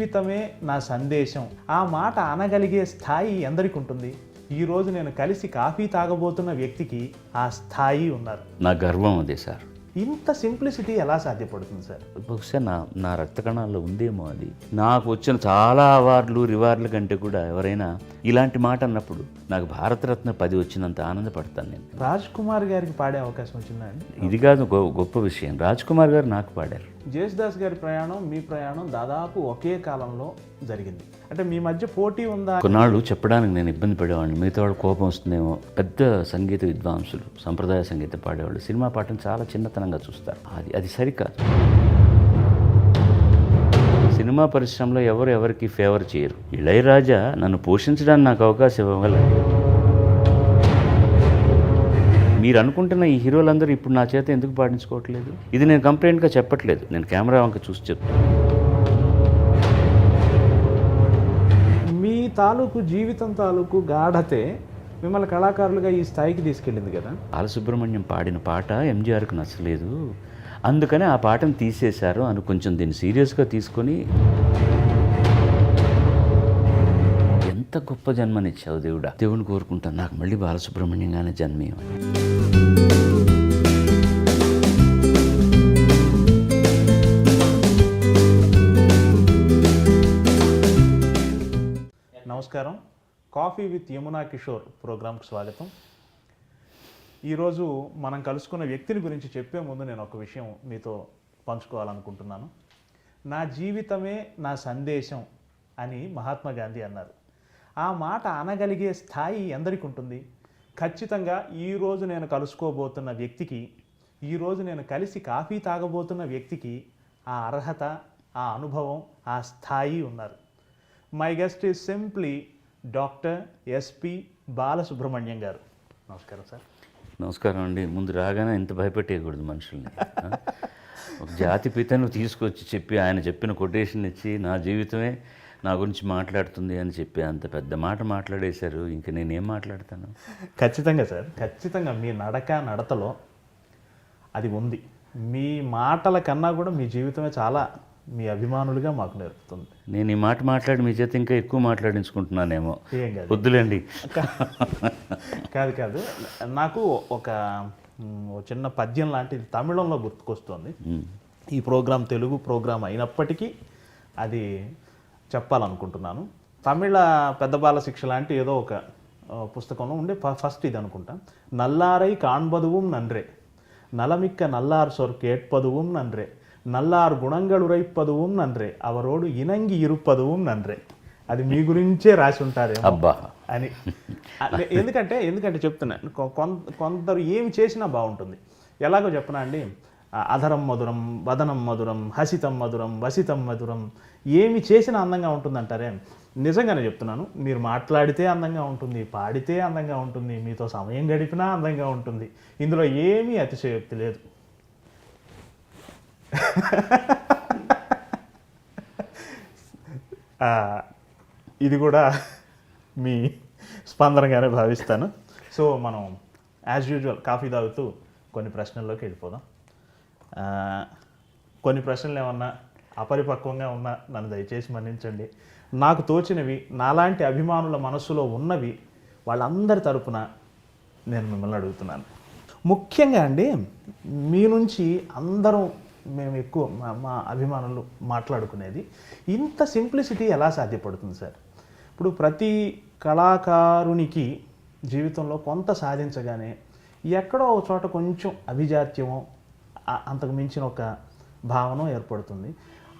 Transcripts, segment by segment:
జీవితమే నా సందేశం, ఆ మాట అనగలిగే స్థాయి ఎందరికి ఉంటుంది? ఈరోజు నేను కలిసి కాఫీ తాగబోతున్న వ్యక్తికి ఆ స్థాయి ఉన్నారు. నా గర్వం అదే సార్. ఇంత సింప్లిసిటీ ఎలా సాధ్యపడుతుంది సార్? బహుశా నా రక్త కణాల్లో ఉందేమో అది. నాకు వచ్చిన చాలా అవార్డులు రివార్డుల కంటే కూడా ఎవరైనా ఇలాంటి మాట అన్నప్పుడు నాకు భారతరత్న 10 వచ్చినంత ఆనందపడతాను నేను. రాజ్ కుమార్ గారికి పాడే అవకాశం వచ్చిందా అండి? ఇది కాదు గొప్ప విషయం. రాజ్ కుమార్ గారు నాకు పాడారు. జేసుదాస్ గారి ప్రయాణం, మీ ప్రయాణం దాదాపు ఒకే కాలంలో జరిగింది. అంటే మీ మధ్య పోటీ ఉందా? కొన్నాళ్ళు చెప్పడానికి నేను ఇబ్బంది పడేవాడిని. మిగతా వాళ్ళు కోపం వస్తుందేమో. పెద్ద సంగీత విద్వాంసులు, సంప్రదాయ సంగీతం పాడేవాళ్ళు సినిమా పాటను చాలా చిన్నతనంగా చూస్తారు. అది సరికాదు. సినిమా పరిశ్రమలో ఎవరికి ఫేవర్ చేయరు. ఇళయరాజా నన్ను పోషించడానికి నాకు అవకాశం ఇవ్వగల. మీరు అనుకుంటున్న ఈ హీరోలందరూ ఇప్పుడు నా చేత ఎందుకు పాటించుకోవట్లేదు? ఇది నేను కంప్లైంట్గా చెప్పట్లేదు, నేను కెమెరా వంక చూసి చెప్తాను. మీ తాలూకు జీవితం తాలూకు గాఢతే మిమ్మల్ని కళాకారులుగా ఈ స్థాయికి తీసుకెళ్ళింది కదా. బాలసుబ్రహ్మణ్యం పాడిన పాట ఎంజీఆర్కి నచ్చలేదు, అందుకని ఆ పాటను తీసేశారు అని కొంచెం దీన్ని సీరియస్గా తీసుకొని, ఎంత గొప్ప జన్మనిచ్చావు దేవుడా, దేవుని కోరుకుంటాను నాకు మళ్ళీ బాలసుబ్రహ్మణ్యంగానే జన్మేయమని. నమస్కారం. కాఫీ విత్ యమునా కిషోర్ ప్రోగ్రాంకి స్వాగతం. ఈరోజు మనం కలుసుకున్న వ్యక్తిని గురించి చెప్పే ముందు నేను ఒక విషయం మీతో పంచుకోవాలనుకుంటున్నాను. నా జీవితమే నా సందేశం అని మహాత్మా గాంధీ అన్నారు. ఆ మాట అనగలిగే స్థాయి ఎందరికి ఉంటుంది? ఖచ్చితంగా ఈరోజు నేను కలుసుకోబోతున్న వ్యక్తికి, ఈరోజు నేను కలిసి కాఫీ తాగబోతున్న వ్యక్తికి ఆ అర్హత, ఆ అనుభవం, ఆ స్థాయి ఉన్నారు. My guest is simply doctor SP Balasubrahmanyam గారు. నమస్కారం సార్. నమస్కారం అండి. ముందు రాగానే ఇంత భయపెట్టేయకూడదు మనుషుల్ని. ఒక జాతిపితను తీసుకొచ్చి చెప్పి ఆయన చెప్పిన కొటేషన్ ఇచ్చి నా జీవితమే నా గురించి మాట్లాడుతుంది అని చెప్పి అంత పెద్ద మాట మాట్లాడేశారు. ఇంక నేనేం మాట్లాడతాను? ఖచ్చితంగా సార్, ఖచ్చితంగా మీ నడతలో అది ఉంది. మీ మాటల కన్నా కూడా మీ జీవితమే చాలా మీ అభిమానులుగా మాకు నేర్పుతుంది. నేను ఈ మాట మాట్లాడి మీ చేత ఇంకా ఎక్కువ మాట్లాడించుకుంటున్నానేమో. ఏం కాదు, వద్దులేండి. కాదు. నాకు ఒక చిన్న పద్యం లాంటిది తమిళంలో గుర్తుకొస్తుంది. ఈ ప్రోగ్రాం తెలుగు ప్రోగ్రాం అయినప్పటికీ అది చెప్పాలనుకుంటున్నాను. తమిళ పెద్ద బాల శిక్ష లాంటి ఏదో ఒక పుస్తకంలో ఉండే ఫస్ట్ ఇది అనుకుంటా. నల్లారై కాண்பதுவும் நன்றே, நலமிக்க நல்லார் சொற் கேட்பதுவும் நன்றே, నల్లారు గుణంగళ ఉరైపదుவும் నన్రే, అవరోడు ఇనంగి ఇరుపదుவும் నన్రే. అది మీ గురించే రాసి ఉంటారేమో అబ్బా అని. ఎందుకంటే చెప్తున్నాను, కొందరు ఏమి చేసినా బాగుంటుంది. ఎలాగో చెప్పనా అండి, అధరం మధురం, వదనం మధురం, హసితం మధురం, వసితం మధురం, ఏమి చేసినా అందంగా ఉంటుందంటారే. నిజంగానే చెప్తున్నాను, మీరు మాట్లాడితే అందంగా ఉంటుంది, పాడితే అందంగా ఉంటుంది, మీతో సమయం గడిపినా అందంగా ఉంటుంది. ఇందులో ఏమీ అతిశయోక్తి లేదు. ఇది కూడా మీ స్పందనగానే భావిస్తాను. సో మనం యాజ్ యూజువల్ కాఫీ తాగుతూ కొన్ని ప్రశ్నల్లోకి వెళ్ళిపోదాం. కొన్ని ప్రశ్నలు ఏమన్నా అపరిపక్వంగా ఉన్నా నన్ను దయచేసి మన్నించండి. నాకు తోచినవి, నాలాంటి అభిమానుల మనస్సులో ఉన్నవి వాళ్ళందరి తరపున నేను మిమ్మల్ని అడుగుతున్నాను. ముఖ్యంగా అండి, మీ నుంచి అందరం మేము ఎక్కువ మా అభిమానులు మాట్లాడుకునేది, ఇంత సింప్లిసిటీ ఎలా సాధ్యపడుతుంది సార్? ఇప్పుడు ప్రతి కళాకారునికి జీవితంలో కొంత సాధించగానే ఎక్కడో ఒక చోట కొంచెం అభిజాత్యమో అంతకు మించిన ఒక భావన ఏర్పడుతుంది.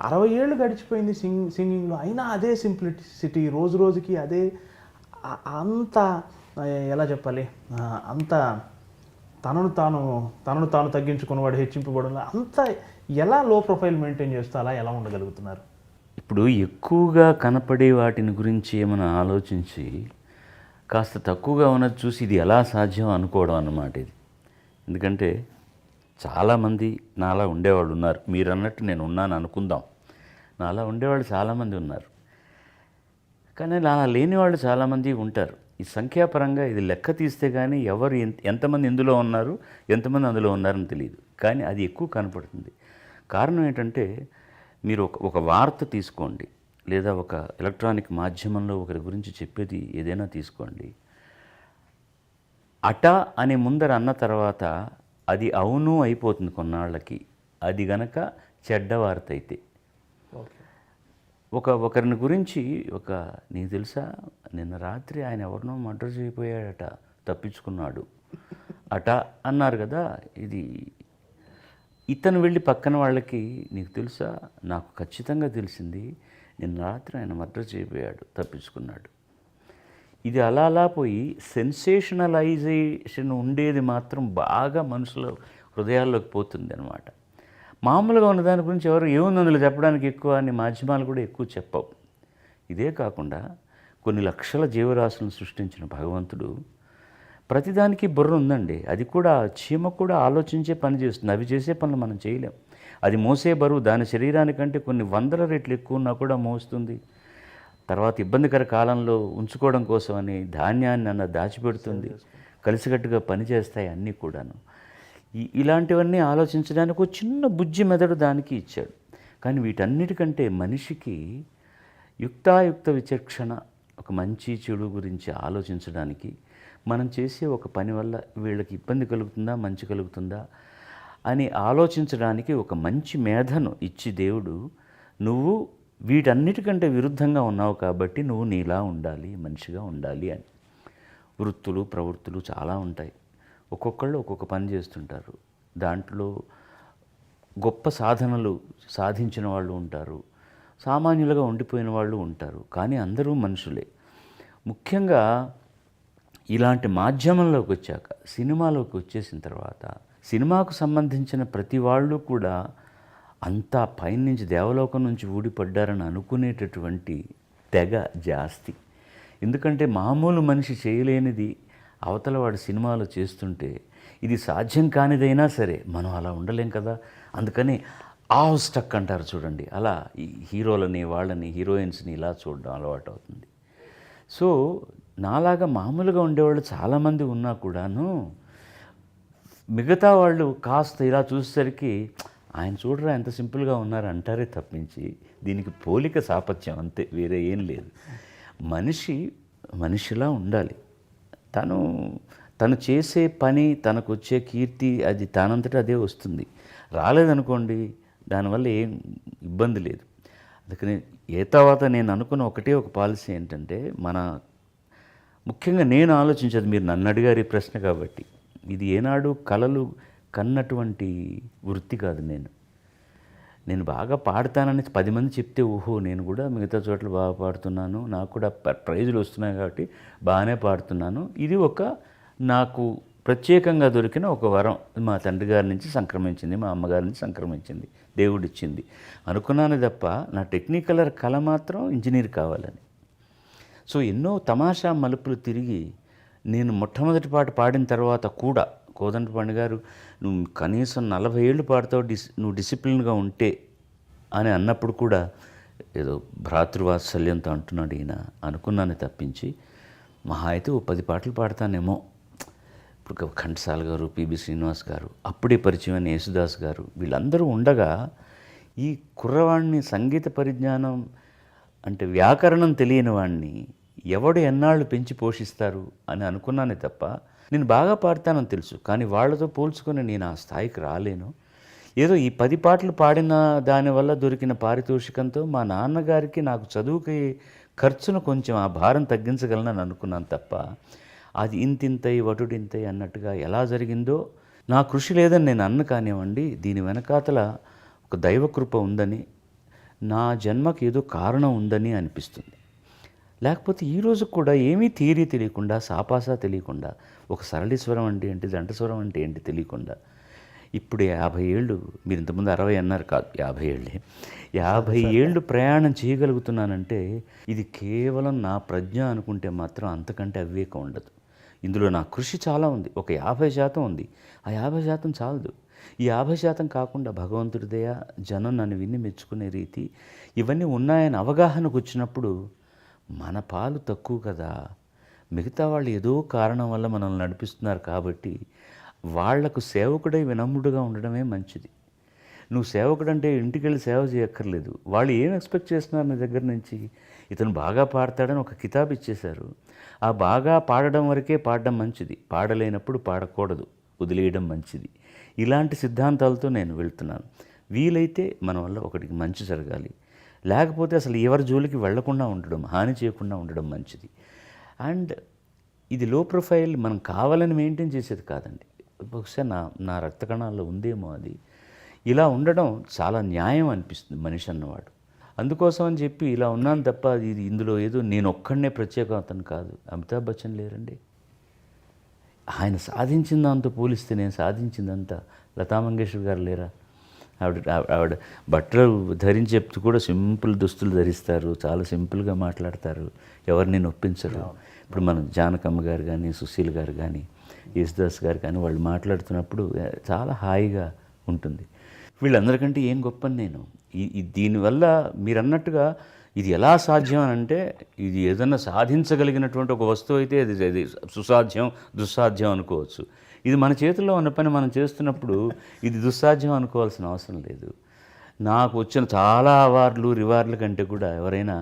60 ఏళ్ళు గడిచిపోయింది సింగింగ్లో, అయినా అదే సింప్లిసిటీ, రోజు రోజుకి అదే, అంత ఎలా చెప్పాలి, అంత తనను తాను తగ్గించుకున్నవాడు హెచ్చింపబడిన, అంత ఎలా లో ప్రొఫైల్ మెయింటైన్ చేస్తూ అలా ఎలా ఉండగలుగుతున్నారు? ఇప్పుడు ఎక్కువగా కనపడే వాటిని గురించి ఏమైనా ఆలోచించి కాస్త తక్కువగా ఉన్నది చూసి ఇది ఎలా సాధ్యం అనుకోవడం అన్నమాట ఇది. ఎందుకంటే చాలామంది నాలా ఉండేవాళ్ళు ఉన్నారు. మీరు అన్నట్టు నేను ఉన్నాను అనుకుందాం. నాలా ఉండేవాళ్ళు చాలామంది ఉన్నారు, కానీ నాలా లేని వాళ్ళు చాలామంది ఉంటారు. ఈ సంఖ్యాపరంగా ఇది లెక్క తీస్తే కానీ ఎవరు ఎంతమంది ఇందులో ఉన్నారు, ఎంతమంది అందులో ఉన్నారని తెలియదు, కానీ అది ఎక్కువ కనపడుతుంది. కారణం ఏంటంటే, మీరు ఒక వార్త తీసుకోండి, లేదా ఒక ఎలక్ట్రానిక్ మాధ్యమంలో ఒకరి గురించి చెప్పేది ఏదైనా తీసుకోండి, అట అని ముందర అన్న తర్వాత అది అవును అయిపోతుంది కొన్నాళ్ళకి, అది గనక చెడ్డ వార్త అయితే. ఒకరిని గురించి నీకు తెలుసా నిన్న రాత్రి ఆయన ఎవరినో మర్డర్ చేయబోయాడట, తప్పించుకున్నాడు అట అన్నారు కదా. ఇతను వెళ్ళి పక్కన వాళ్ళకి, నీకు తెలుసా నాకు ఖచ్చితంగా తెలిసింది, నిన్న రాత్రి ఆయన మర్డర్ చేయబోయాడు, తప్పించుకున్నాడు. ఇది అలా పోయి సెన్సేషనలైజేషన్ ఉండేది మాత్రం బాగా మనుషుల హృదయాల్లోకి పోతుంది అనమాట. మామూలుగా ఉన్న దాని గురించి ఎవరు ఏముంది అందులో చెప్పడానికి ఎక్కువ అని మాధ్యమాలు కూడా ఎక్కువ చెప్పవు. ఇదే కాకుండా కొన్ని లక్షల జీవరాశులను సృష్టించిన భగవంతుడు ప్రతిదానికి బుర్ర ఉందండి. అది కూడా చీమ కూడా ఆలోచించే పని చేస్తుంది. అవి చేసే పనులు మనం చేయలేం. అది మోసే బరువు దాని శరీరానికంటే కొన్ని వందల రెట్లు ఎక్కువ ఉన్నా కూడా మోస్తుంది. తర్వాత ఇబ్బందికర కాలంలో ఉంచుకోవడం కోసం అని ధాన్యాన్ని దాచిపెడుతుంది. కలిసికట్టుగా పనిచేస్తాయి అన్నీ కూడాను. ఇలాంటివన్నీ ఆలోచించడానికి ఒక చిన్న బుజ్జి మెదడు దానికి ఇచ్చాడు. కానీ వీటన్నిటికంటే మనిషికి యుక్తాయుక్త విచక్షణ, ఒక మంచి చెడు గురించి ఆలోచించడానికి, మనం చేసే ఒక పని వల్ల వీళ్ళకి ఇబ్బంది కలుగుతుందా మంచి కలుగుతుందా అని ఆలోచించడానికి ఒక మంచి మేధను ఇచ్చి దేవుడు, నువ్వు వీటన్నిటికంటే విరుద్ధంగా ఉన్నావు కాబట్టి నువ్వు నీలా ఉండాలి, మనిషిగా ఉండాలి అని. వృత్తులు ప్రవృత్తులు చాలా ఉంటాయి. ఒక్కొక్కళ్ళు ఒక్కొక్క పని చేస్తుంటారు. దాంట్లో గొప్ప సాధనలు సాధించిన వాళ్ళు ఉంటారు, సామాన్యులుగా ఉండిపోయిన వాళ్ళు ఉంటారు. కానీ అందరూ మనుషులే. ముఖ్యంగా ఇలాంటి మాధ్యమంలోకి వచ్చాక, సినిమాలోకి వచ్చేసిన తర్వాత, సినిమాకు సంబంధించిన ప్రతి వాళ్ళు కూడా అంతా పైనుంచి దేవలోకం నుంచి ఊడిపడ్డారని అనుకునేటటువంటి తెగ జాస్తి. ఎందుకంటే మామూలు మనిషి చేయలేనిది అవతల వాడు సినిమాలో చేస్తుంటే ఇది సాధ్యం కానిదైనా సరే మనం అలా ఉండలేం కదా. అందుకని ఆవ్ స్టక్ అంటారు చూడండి, అలా ఈ హీరోలని వాళ్ళని హీరోయిన్స్ని ఇలా చూడడం అలవాటు అవుతుంది. సో నాలాగా మామూలుగా ఉండేవాళ్ళు చాలామంది ఉన్నా కూడాను మిగతా వాళ్ళు కాస్త ఇలా చూసేసరికి ఆయన చూడరా ఎంత సింపుల్గా ఉన్నారు అంటారే తప్పించి దీనికి పోలిక సాపత్యం అంతే, వేరే ఏం లేదు. మనిషిలా ఉండాలి. తను చేసే పని, తనకు వచ్చే కీర్తి అది తానంతటా అదే వస్తుంది. రాలేదనుకోండి దానివల్ల ఏం ఇబ్బంది లేదు. అందుకని తర్వాత నేను అనుకున్న ఒక పాలసీ ఏంటంటే, ముఖ్యంగా నేను ఆలోచించేది, మీరు నన్ను అడిగారు ఈ ప్రశ్న కాబట్టి, ఇది ఏనాడు కలలు కన్నటువంటి వృత్తి కాదు. నేను బాగా పాడతానని 10 మంది చెప్తే ఓహో నేను కూడా మిగతా చోట్ల బాగా పాడుతున్నాను, నాకు కూడా ప్రైజులు వస్తున్నాయి కాబట్టి బాగానే పాడుతున్నాను, ఇది నాకు ప్రత్యేకంగా దొరికిన ఒక వరం, మా తండ్రి గారి నుంచి సంక్రమించింది, మా అమ్మగారి నుంచి సంక్రమించింది, దేవుడిచ్చింది అనుకున్నాను తప్ప నా టెక్నికల్ కళ మాత్రం ఇంజనీర్ కావాలని. సో ఎన్నో తమాషా మలుపులు తిరిగి నేను మొట్టమొదటి పాట పాడిన తర్వాత కూడా కోదండపాణి గారు నువ్వు కనీసం 40 ఏళ్ళు పాడతావు, నువ్వు డిసిప్లిన్గా ఉంటే అని అన్నప్పుడు కూడా ఏదో భ్రాతృవాత్సల్యంతో అంటున్నాడు ఈయన అనుకున్నాను తప్పించి, మహా అయితే 10 పాటలు పాడతానేమో. ఇప్పుడు ఘంటసాల గారు, పిబి శ్రీనివాస్ గారు, అప్పుడే పరిచయం అయిన యేసుదాస్ గారు, వీళ్ళందరూ ఉండగా ఈ కుర్రవాడిని సంగీత పరిజ్ఞానం అంటే వ్యాకరణం తెలియని వాడిని ఎవడు ఎన్నాళ్ళు పెంచి పోషిస్తారు అని అనుకున్నానే తప్ప, నేను బాగా పాడతానని తెలుసు, కానీ వాళ్ళతో పోల్చుకొని నేను ఆ స్థాయికి రాలేను. ఏదో ఈ 10 పాటలు పాడిన దానివల్ల దొరికిన పారితోషికంతో మా నాన్నగారికి నాకు చదువుకి ఖర్చును కొంచెం ఆ భారం తగ్గించగలనని అనుకున్నాను తప్ప, అది ఇంతింతై వటుడింతై అన్నట్టుగా ఎలా జరిగిందో నా కృషి లేదని నేను అన్న కానివ్వండి, దీని వెనకాతల ఒక దైవకృప ఉందని, నా జన్మకి ఏదో కారణం ఉందని అనిపిస్తుంది. లేకపోతే ఈరోజు కూడా ఏమీ థియరీ తెలియకుండా, సాపాసా తెలియకుండా, ఒక సరళీస్వరం అంటే ఏంటి, జంటస్వరం అంటే ఏంటి తెలియకుండా, ఇప్పుడు 50 ఏళ్ళు, మీరు ఇంతకుముందు 60 అన్నారు, కాదు 50 ఏళ్ళే, 50 ఏళ్ళు ప్రయాణం చేయగలుగుతున్నానంటే ఇది కేవలం నా ప్రజ్ఞ అనుకుంటే మాత్రం అంతకంటే అవివేకం ఉండదు. ఇందులో నా కృషి చాలా ఉంది, ఒక 50% ఉంది. ఆ 50% చాలదు. ఈ 50% కాకుండా భగవంతుడి దయ, జనం నన్ను విని మెచ్చుకునే రీతి, ఇవన్నీ ఉన్నాయని అవగాహనకు వచ్చినప్పుడు మన పాలు తక్కువ కదా, మిగతా వాళ్ళు ఏదో కారణం వల్ల మనల్ని నడిపిస్తున్నారు కాబట్టి వాళ్లకు సేవకుడై వినమ్రుడుగా ఉండడమే మంచిది. నువ్వు సేవకుడు అంటే ఇంటికి వెళ్ళి సేవ చేయక్కర్లేదు. వాళ్ళు ఏం ఎక్స్పెక్ట్ చేస్తున్నారు నీ దగ్గర నుంచి? ఇతను బాగా పాడతాడని ఒక కితాబ్ ఇచ్చేశారు. ఆ బాగా పాడడం వరకే పాడడం మంచిది, పాడలేనప్పుడు పాడకూడదు, వదిలేయడం మంచిది. ఇలాంటి సిద్ధాంతాలతో నేను వెళ్తున్నాను. వీలైతే మన వల్ల ఒకటికి మంచి జరగాలి, లేకపోతే అసలు ఎవరి జోలికి వెళ్లకుండా ఉండడం, హాని చేయకుండా ఉండడం మంచిది. అండ్ ఇది లో ప్రొఫైల్ మనం కావాలని మెయింటైన్ చేసేది కాదండి. బహుశా నా రక్త కణాల్లో ఉందేమో అది. ఇలా ఉండడం చాలా న్యాయం అనిపిస్తుంది మనిషి అన్నవాడు. అందుకోసం అని చెప్పి ఇలా ఉన్నాను తప్ప ఇది ఇందులో ఏదో నేను ఒక్కడనే ప్రత్యేకతను కాదు. అమితాబ్ బచ్చన్ లేరండి, ఆయన సాధించిన దాంతో పోలిస్తే నేను సాధించిందంతా. లతా మంగేష్కర్ గారు లేరా? ఆవిడ బట్టలు ధరించి చెప్తూ కూడా సింపుల్ దుస్తులు ధరిస్తారు, చాలా సింపుల్గా మాట్లాడతారు, ఎవరిని నొప్పించరు. ఇప్పుడు మనం జానకమ్మ గారు కానీ, సుశీల్ గారు కానీ, యేసుదాస్ గారు కానీ వాళ్ళు మాట్లాడుతున్నప్పుడు చాలా హాయిగా ఉంటుంది. వీళ్ళందరికంటే ఏం గొప్పని నేను దీనివల్ల మీరు అన్నట్టుగా ఇది ఎలా సాధ్యం అని అంటే, ఇది ఏదన్నా సాధించగలిగినటువంటి ఒక వస్తువు అయితే అది సుసాధ్యం దుస్సాధ్యం అనుకోవచ్చు. ఇది మన చేతుల్లో ఉన్న పని మనం చేస్తున్నప్పుడు ఇది దుస్సాధ్యం అనుకోవాల్సిన అవసరం లేదు. నాకు వచ్చిన చాలా అవార్డులు రివార్డుల కంటే కూడా ఎవరైనా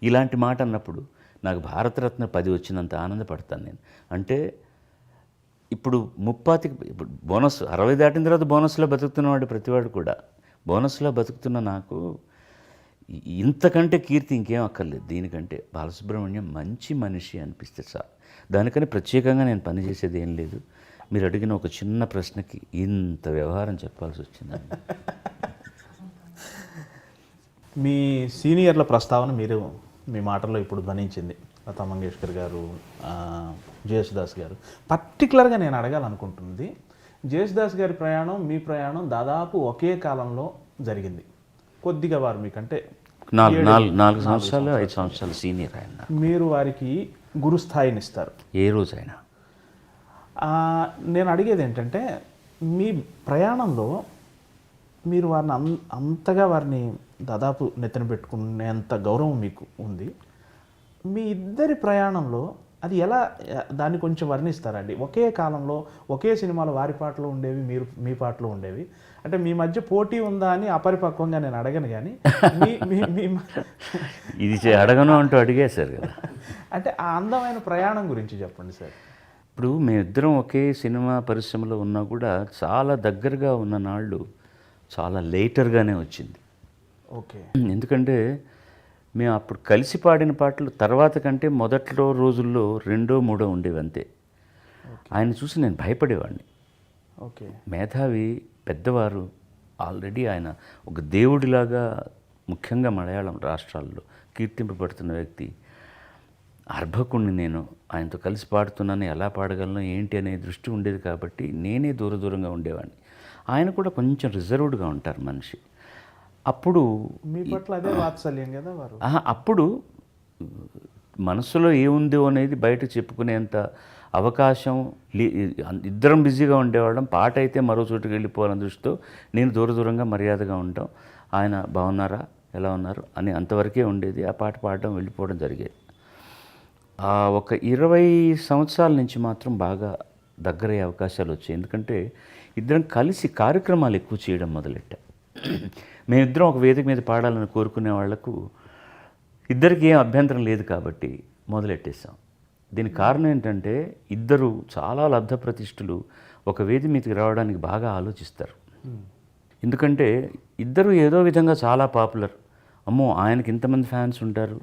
ఇలాంటి మాట అన్నప్పుడు నాకు భారతరత్న 10 వచ్చినంత ఆనందపడతాను నేను. అంటే ఇప్పుడు ఇప్పుడు బోనస్ 60 దాటిన తర్వాత బోనస్లో బతుకుతున్నవాడు ప్రతివాడు కూడా. బోనస్లో బతుకుతున్న నాకు ఇంతకంటే కీర్తి ఇంకేం అక్కర్లేదు. దీనికంటే బాలసుబ్రహ్మణ్యం మంచి మనిషి అనిపిస్తే చాలు. దానికని ప్రత్యేకంగా నేను పనిచేసేది ఏం లేదు. మీరు అడిగిన ఒక చిన్న ప్రశ్నకి ఇంత వ్యవహారం చెప్పాల్సి వచ్చిందండి. మీ సీనియర్ల ప్రస్తావన మీరు మీ మాటల్లో ఇప్పుడు ధ్వనించింది. లతా మంగేష్కర్ గారు, జేసుదాస్ గారు. పర్టికులర్గా నేను అడగాలనుకుంటుంది, జేసుదాస్ గారి ప్రయాణం మీ ప్రయాణం దాదాపు ఒకే కాలంలో జరిగింది. కొద్దిగా వారు మీకంటే 4 సంవత్సరాలు 5 సంవత్సరాలు సీనియర్ ఆయన. మీరు వారికి గురుస్థాయిని ఇస్తారు ఏ రోజైనా. నేను అడిగేది ఏంటంటే, మీ ప్రయాణంలో మీరు వారిని అంతగా వారిని దాదాపు నెత్తిన పెట్టుకునేంత గౌరవం మీకు ఉంది. మీ ఇద్దరి ప్రయాణంలో అది ఎలా, దాన్ని కొంచెం వర్ణిస్తారండి? ఒకే కాలంలో ఒకే సినిమాలో వారి పాటలు ఉండేవి, మీ పాటలు ఉండేవి. అంటే మీ మధ్య పోటీ ఉందా అని అపరిపక్వంగా నేను అడగను, కానీ ఇది అడగను అంటూ అడిగేశారు కదా. అంటే ఆ అందమైన ప్రయాణం గురించి చెప్పండి సార్. ఇప్పుడు మేమిద్దరం ఒకే సినిమా పరిశ్రమలో ఉన్నా కూడా చాలా దగ్గరగా ఉన్న నాళ్ళు చాలా లేటర్గానే వచ్చింది. ఓకే. ఎందుకంటే మేము అప్పుడు కలిసి పాడిన పాటలు తర్వాత కంటే మొదట్లో రోజుల్లో 2, 3 ఉండేవి అంతే. ఆయన చూసి నేను భయపడేవాడిని. ఓకే. మేధావి, పెద్దవారు, ఆల్రెడీ ఆయన ఒక దేవుడిలాగా ముఖ్యంగా మలయాళం రాష్ట్రాల్లో కీర్తింపబడుతున్న వ్యక్తి. అర్భకుణ్ణి నేను, ఆయనతో కలిసి పాడుతున్నాను, ఎలా పాడగలను ఏంటి అనే దృష్టి ఉండేది కాబట్టి నేనే దూరంగా ఉండేవాడిని. ఆయన కూడా కొంచెం రిజర్వ్డ్గా ఉంటారు మనిషి. అప్పుడు మీ పట్ల అదే వాత్సల్యం కదా వారు. అప్పుడు మనసులో ఏముందో అనేది బయట చెప్పుకునేంత అవకాశం ఇద్దరం బిజీగా ఉండేవాళ్ళం. పాట అయితే మరో చోటుకి వెళ్ళిపోవాలని దృష్టితో నేను దూరంగా మర్యాదగా ఉంటాం. ఆయన బాగున్నారా, ఎలా ఉన్నారు అని అంతవరకే ఉండేది. ఆ పాట పాడడం, వెళ్ళిపోవడం జరిగేది. ఒక 20 సంవత్సరాల నుంచి మాత్రం బాగా దగ్గరయ్యే అవకాశాలు వచ్చాయి. ఎందుకంటే ఇద్దరం కలిసి కార్యక్రమాలు ఎక్కువ చేయడం మొదలెట్టాం. మేమిద్దరం ఒక వేదిక మీద పాడాలని కోరుకునే వాళ్లకు ఇద్దరికి ఏం అభ్యంతరం లేదు కాబట్టి మొదలెట్టేసాం. దీనికి కారణం ఏంటంటే ఇద్దరు చాలా లబ్ధప్రతిష్ఠులు ఒక వేదిక మీదకి రావడానికి బాగా ఆలోచిస్తారు. ఎందుకంటే ఇద్దరు ఏదో విధంగా చాలా పాపులర్, అమ్మో ఆయనకి ఇంతమంది ఫ్యాన్స్ ఉంటారు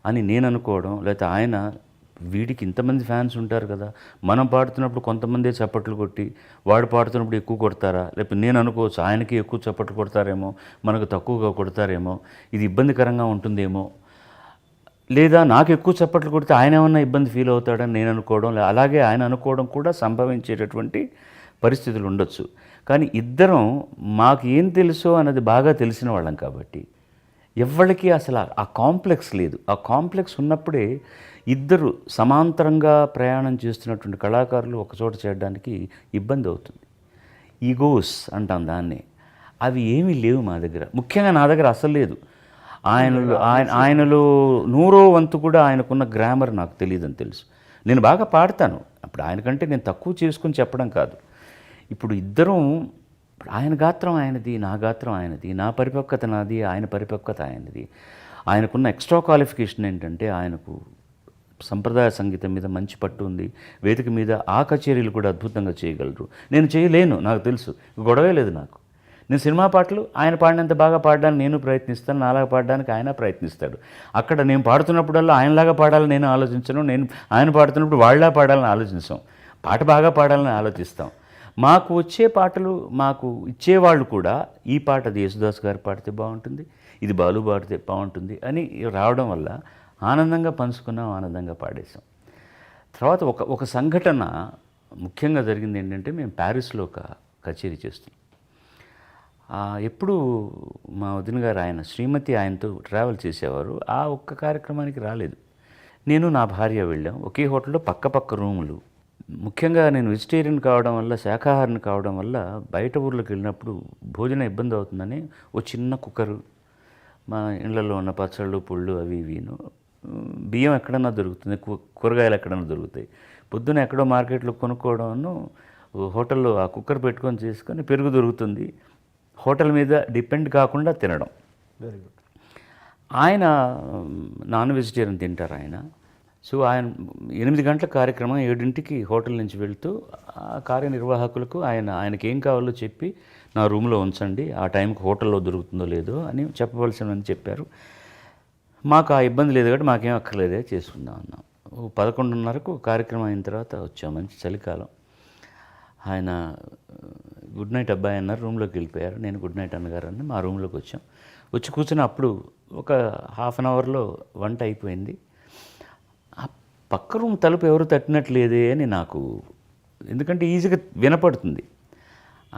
అని నేను అనుకోవడం, లేకపోతే ఆయన వీడికి ఇంతమంది ఫ్యాన్స్ ఉంటారు కదా, మనం పాడుతున్నప్పుడు కొంతమందే చప్పట్లు కొట్టి వాడు పాడుతున్నప్పుడు ఎక్కువ కొడతారా, లేకపోతే నేను అనుకోవచ్చు ఆయనకి ఎక్కువ చప్పట్లు కొడతారేమో, మనకు తక్కువగా కొడతారేమో, ఇది ఇబ్బందికరంగా ఉంటుందేమో, లేదా నాకు ఎక్కువ చప్పట్లు కొడితే ఆయన ఏమన్నా ఇబ్బంది ఫీల్ అవుతాడని నేను అనుకోవడం, అలాగే ఆయన అనుకోవడం కూడా సంభవించేటటువంటి పరిస్థితులు ఉండొచ్చు. కానీ ఇద్దరం మాకు ఏం తెలుసో అన్నది బాగా తెలిసిన వాళ్ళం కాబట్టి ఎవరికి అసలు ఆ కాంప్లెక్స్ లేదు. ఆ కాంప్లెక్స్ ఉన్నప్పుడే ఇద్దరు సమాంతరంగా ప్రయాణం చేస్తున్నటువంటి కళాకారులు ఒకచోట చేయడానికి ఇబ్బంది అవుతుంది. ఈగోస్ అంటాం దాన్ని. అవి ఏమీ లేవు మా దగ్గర, ముఖ్యంగా నా దగ్గర అసలు లేదు. ఆయనలో 100వ వంతు కూడా ఆయనకున్న గ్రామర్ నాకు తెలియదని తెలుసు. నేను బాగా పాడతాను, అప్పుడు ఆయనకంటే నేను తక్కువ చేసుకుని చెప్పడం కాదు. ఇప్పుడు ఇద్దరం ఇప్పుడు ఆయన గాత్రం ఆయనది, నా గాత్రం ఆయనది, నా పరిపక్వత నాది, ఆయన పరిపక్వత ఆయనది. ఆయనకున్న ఎక్స్ట్రా క్వాలిఫికేషన్ ఏంటంటే ఆయనకు సంప్రదాయ సంగీతం మీద మంచి పట్టు ఉంది. వేదిక మీద ఆ కచేరీలు కూడా అద్భుతంగా చేయగలరు. నేను చేయలేను, నాకు తెలుసు, గొడవే లేదు నాకు. నేను సినిమా పాటలు ఆయన పాడినంత బాగా పాడడానికి నేను ప్రయత్నిస్తాను, నాలాగా పాడడానికి ఆయన ప్రయత్నిస్తాడు. అక్కడ నేను పాడుతున్నప్పుడల్లా ఆయనలాగా పాడాలని నేను ఆలోచించను, నేను ఆయన పాడుతున్నప్పుడు వాళ్ళలా పాడాలని ఆలోచించాం. పాట బాగా పాడాలని ఆలోచిస్తాం. మాకు వచ్చే పాటలు మాకు ఇచ్చేవాళ్ళు కూడా ఈ పాట అది యేసుదాస్ గారు పాడితే బాగుంటుంది, ఇది బాలు పాడితే బాగుంటుంది అని రావడం వల్ల ఆనందంగా పంచుకున్నాం, ఆనందంగా పాడేశాం. తర్వాత ఒక సంఘటన ముఖ్యంగా జరిగింది ఏంటంటే, మేము ప్యారిస్లో ఒక కచేరీ చేస్తున్నాం. ఎప్పుడు మా వదిన గారు ఆయన శ్రీమతి ఆయనతో ట్రావెల్ చేసేవారు. ఆ ఒక్క కార్యక్రమానికి రాలేదు. నేను నా భార్య వెళ్ళాం. ఒకే హోటల్లో పక్క రూములు. ముఖ్యంగా నేను వెజిటేరియన్ కావడం వల్ల, శాకాహారిని కావడం వల్ల బయట ఊర్లోకి వెళ్ళినప్పుడు భోజనం ఇబ్బంది అవుతుందని ఓ చిన్న కుక్కరు, మా ఇళ్ళల్లో ఉన్న పచ్చళ్ళు పుళ్ళు అవి ఇవిను, బియ్యం ఎక్కడన్నా దొరుకుతుంది, కూరగాయలు ఎక్కడన్నా దొరుకుతాయి. పొద్దున ఎక్కడో మార్కెట్లో కొనుక్కోవడం, హోటల్లో ఆ కుక్కర్ పెట్టుకొని చేసుకొని పెరుగు దొరుకుతుంది, హోటల్ మీద డిపెండ్ కాకుండా తినడం. Very good. ఆయన నాన్ వెజిటేరియన్ తింటారు ఆయన. సో ఆయన 8 గంటల కార్యక్రమం 7ంటికి హోటల్ నుంచి వెళ్తూ ఆ కార్యనిర్వాహకులకు ఆయనకి ఏం కావాలో చెప్పి నా రూమ్లో ఉంచండి, ఆ టైంకి హోటల్లో దొరుకుతుందో లేదో అని చెప్పవలసినని చెప్పారు. మాకు ఆ ఇబ్బంది లేదు కాబట్టి మాకేం అక్కర్లేదే, చేసుకుందాం అన్నాం. 11:30కు కార్యక్రమం అయిన తర్వాత వచ్చాం. మంచి చలికాలం. ఆయన గుడ్ నైట్ అబ్బాయి అన్నారు, రూమ్లోకి వెళ్ళిపోయారు. నేను గుడ్ నైట్ అన్నగారు అన్న మా రూమ్లోకి వచ్చాం. వచ్చి కూర్చుని అప్పుడు ఒక హాఫ్ అన్ అవర్లో వంట అయిపోయింది. ఆ పక్క రూమ్ తలుపు ఎవరు తట్టినట్లేదే అని నాకు, ఎందుకంటే ఈజీగా వినపడుతుంది.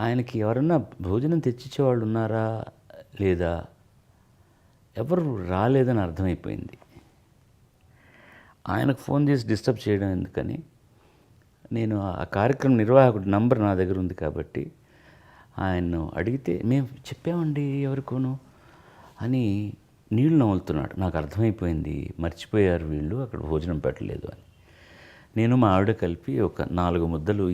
ఆయనకి ఎవరన్నా భోజనం తెచ్చిచ్చేవాళ్ళు ఉన్నారా లేదా, ఎవరు రాలేదని అర్థమైపోయింది. ఆయనకు ఫోన్ చేసి డిస్టర్బ్ చేయడం ఎందుకని, నేను ఆ కార్యక్రమం నిర్వాహకుడి నంబర్ నా దగ్గర ఉంది కాబట్టి ఆయన్ను అడిగితే, మేము చెప్పామండి ఎవరికోను అని నీళ్ళు నవ్వులుతున్నాడు. నాకు అర్థమైపోయింది, మర్చిపోయారు వీళ్ళు, అక్కడ భోజనం పెట్టలేదు అని. నేను మా ఆవిడ కలిపి ఒక 4 ముద్దలు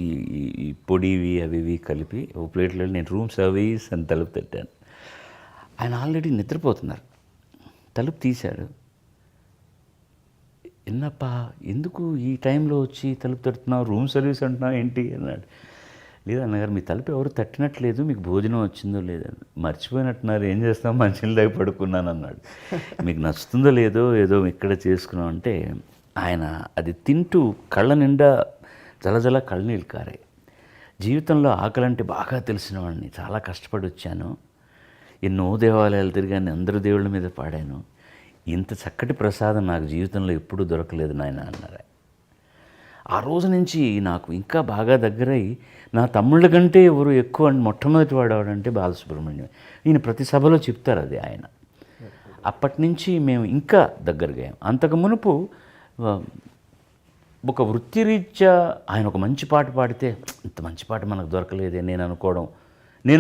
ఈ పొడివి అవి కలిపి ఒక ప్లేట్లో నేను రూమ్ సర్వీస్ అని తలుపు తట్టాను. ఆయన ఆల్రెడీ నిద్రపోతున్నారు. తలుపు తీశాడు. ఎన్నప్పా ఎందుకు ఈ టైంలో వచ్చి తలుపు తడుతున్నావు, రూమ్ సర్వీస్ అంటున్నావు ఏంటి అన్నాడు. లేదు అన్నగారు, మీ తలుపు ఎవరు తట్టినట్లేదు, మీకు భోజనం వచ్చిందో లేదని. మర్చిపోయినట్టున్నారు, ఏం చేస్తాం, మంచినీళ్ళ దగ్గర పడుకున్నాను అన్నాడు. మీకు నచ్చుతుందో లేదో ఏదో ఇక్కడ చేసుకున్నాం అంటే, ఆయన అది తింటూ కళ్ళ నిండా జలజల కళ్ళనీళ్ళు కారాయి. జీవితంలో ఆకలంటే బాగా తెలిసిన వాడిని, చాలా కష్టపడి వచ్చాను, ఎన్నో దేవాలయాలు తిరిగాను, అందరూ దేవుళ్ళ మీద పాడాను, ఇంత చక్కటి ప్రసాదం నాకు జీవితంలో ఎప్పుడూ దొరకలేదు నాయన అన్నారు. ఆ రోజు నుంచి నాకు ఇంకా బాగా దగ్గరై, నా తమ్ముళ్ళ కంటే ఎవరు ఎక్కువ మొట్టమొదటి వాడేవాడంటే బాలసుబ్రహ్మణ్యం. ఈయన ప్రతి సభలో చెప్తారు అది ఆయన. అప్పటి నుంచి మేము ఇంకా దగ్గరగా. అంతకు మునుపు ఒక వృత్తిరీత్యా ఆయన ఒక మంచి పాట పాడితే, ఇంత మంచి పాట మనకు దొరకలేదే నేను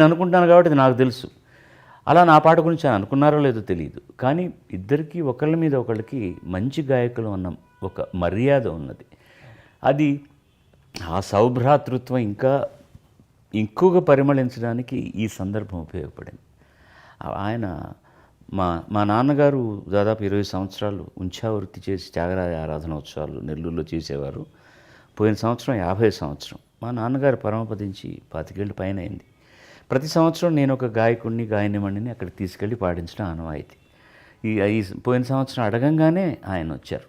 అనుకుంటాను కాబట్టి అది నాకు తెలుసు. అలా నా పాట గురించి ఆయన అనుకున్నారో లేదో తెలియదు. కానీ ఇద్దరికీ ఒకళ్ళ మీద ఒకళ్ళకి మంచి గాయకులు ఉన్న ఒక మర్యాద ఉన్నది. అది ఆ సౌభ్రాతృత్వం ఇంకా ఎక్కువగా పరిమళించడానికి ఈ సందర్భం ఉపయోగపడింది. ఆయన మా నాన్నగారు దాదాపు 20 సంవత్సరాలు ఉంచావృత్తి చేసి త్యాగరాజ ఆరాధన ఉత్సవాలు నెల్లూరులో చేసేవారు. పోయిన సంవత్సరం 50 సంవత్సరం. మా నాన్నగారు పరమపదించి 25 ఏళ్ళు పైన అయింది. ప్రతి సంవత్సరం నేను ఒక గాయకుడిని గాయనిమణిని అక్కడికి తీసుకెళ్ళి పాడించడం ఆనవాయితీ. ఈ పోయిన సంవత్సరం అడగంగానే ఆయన వచ్చారు,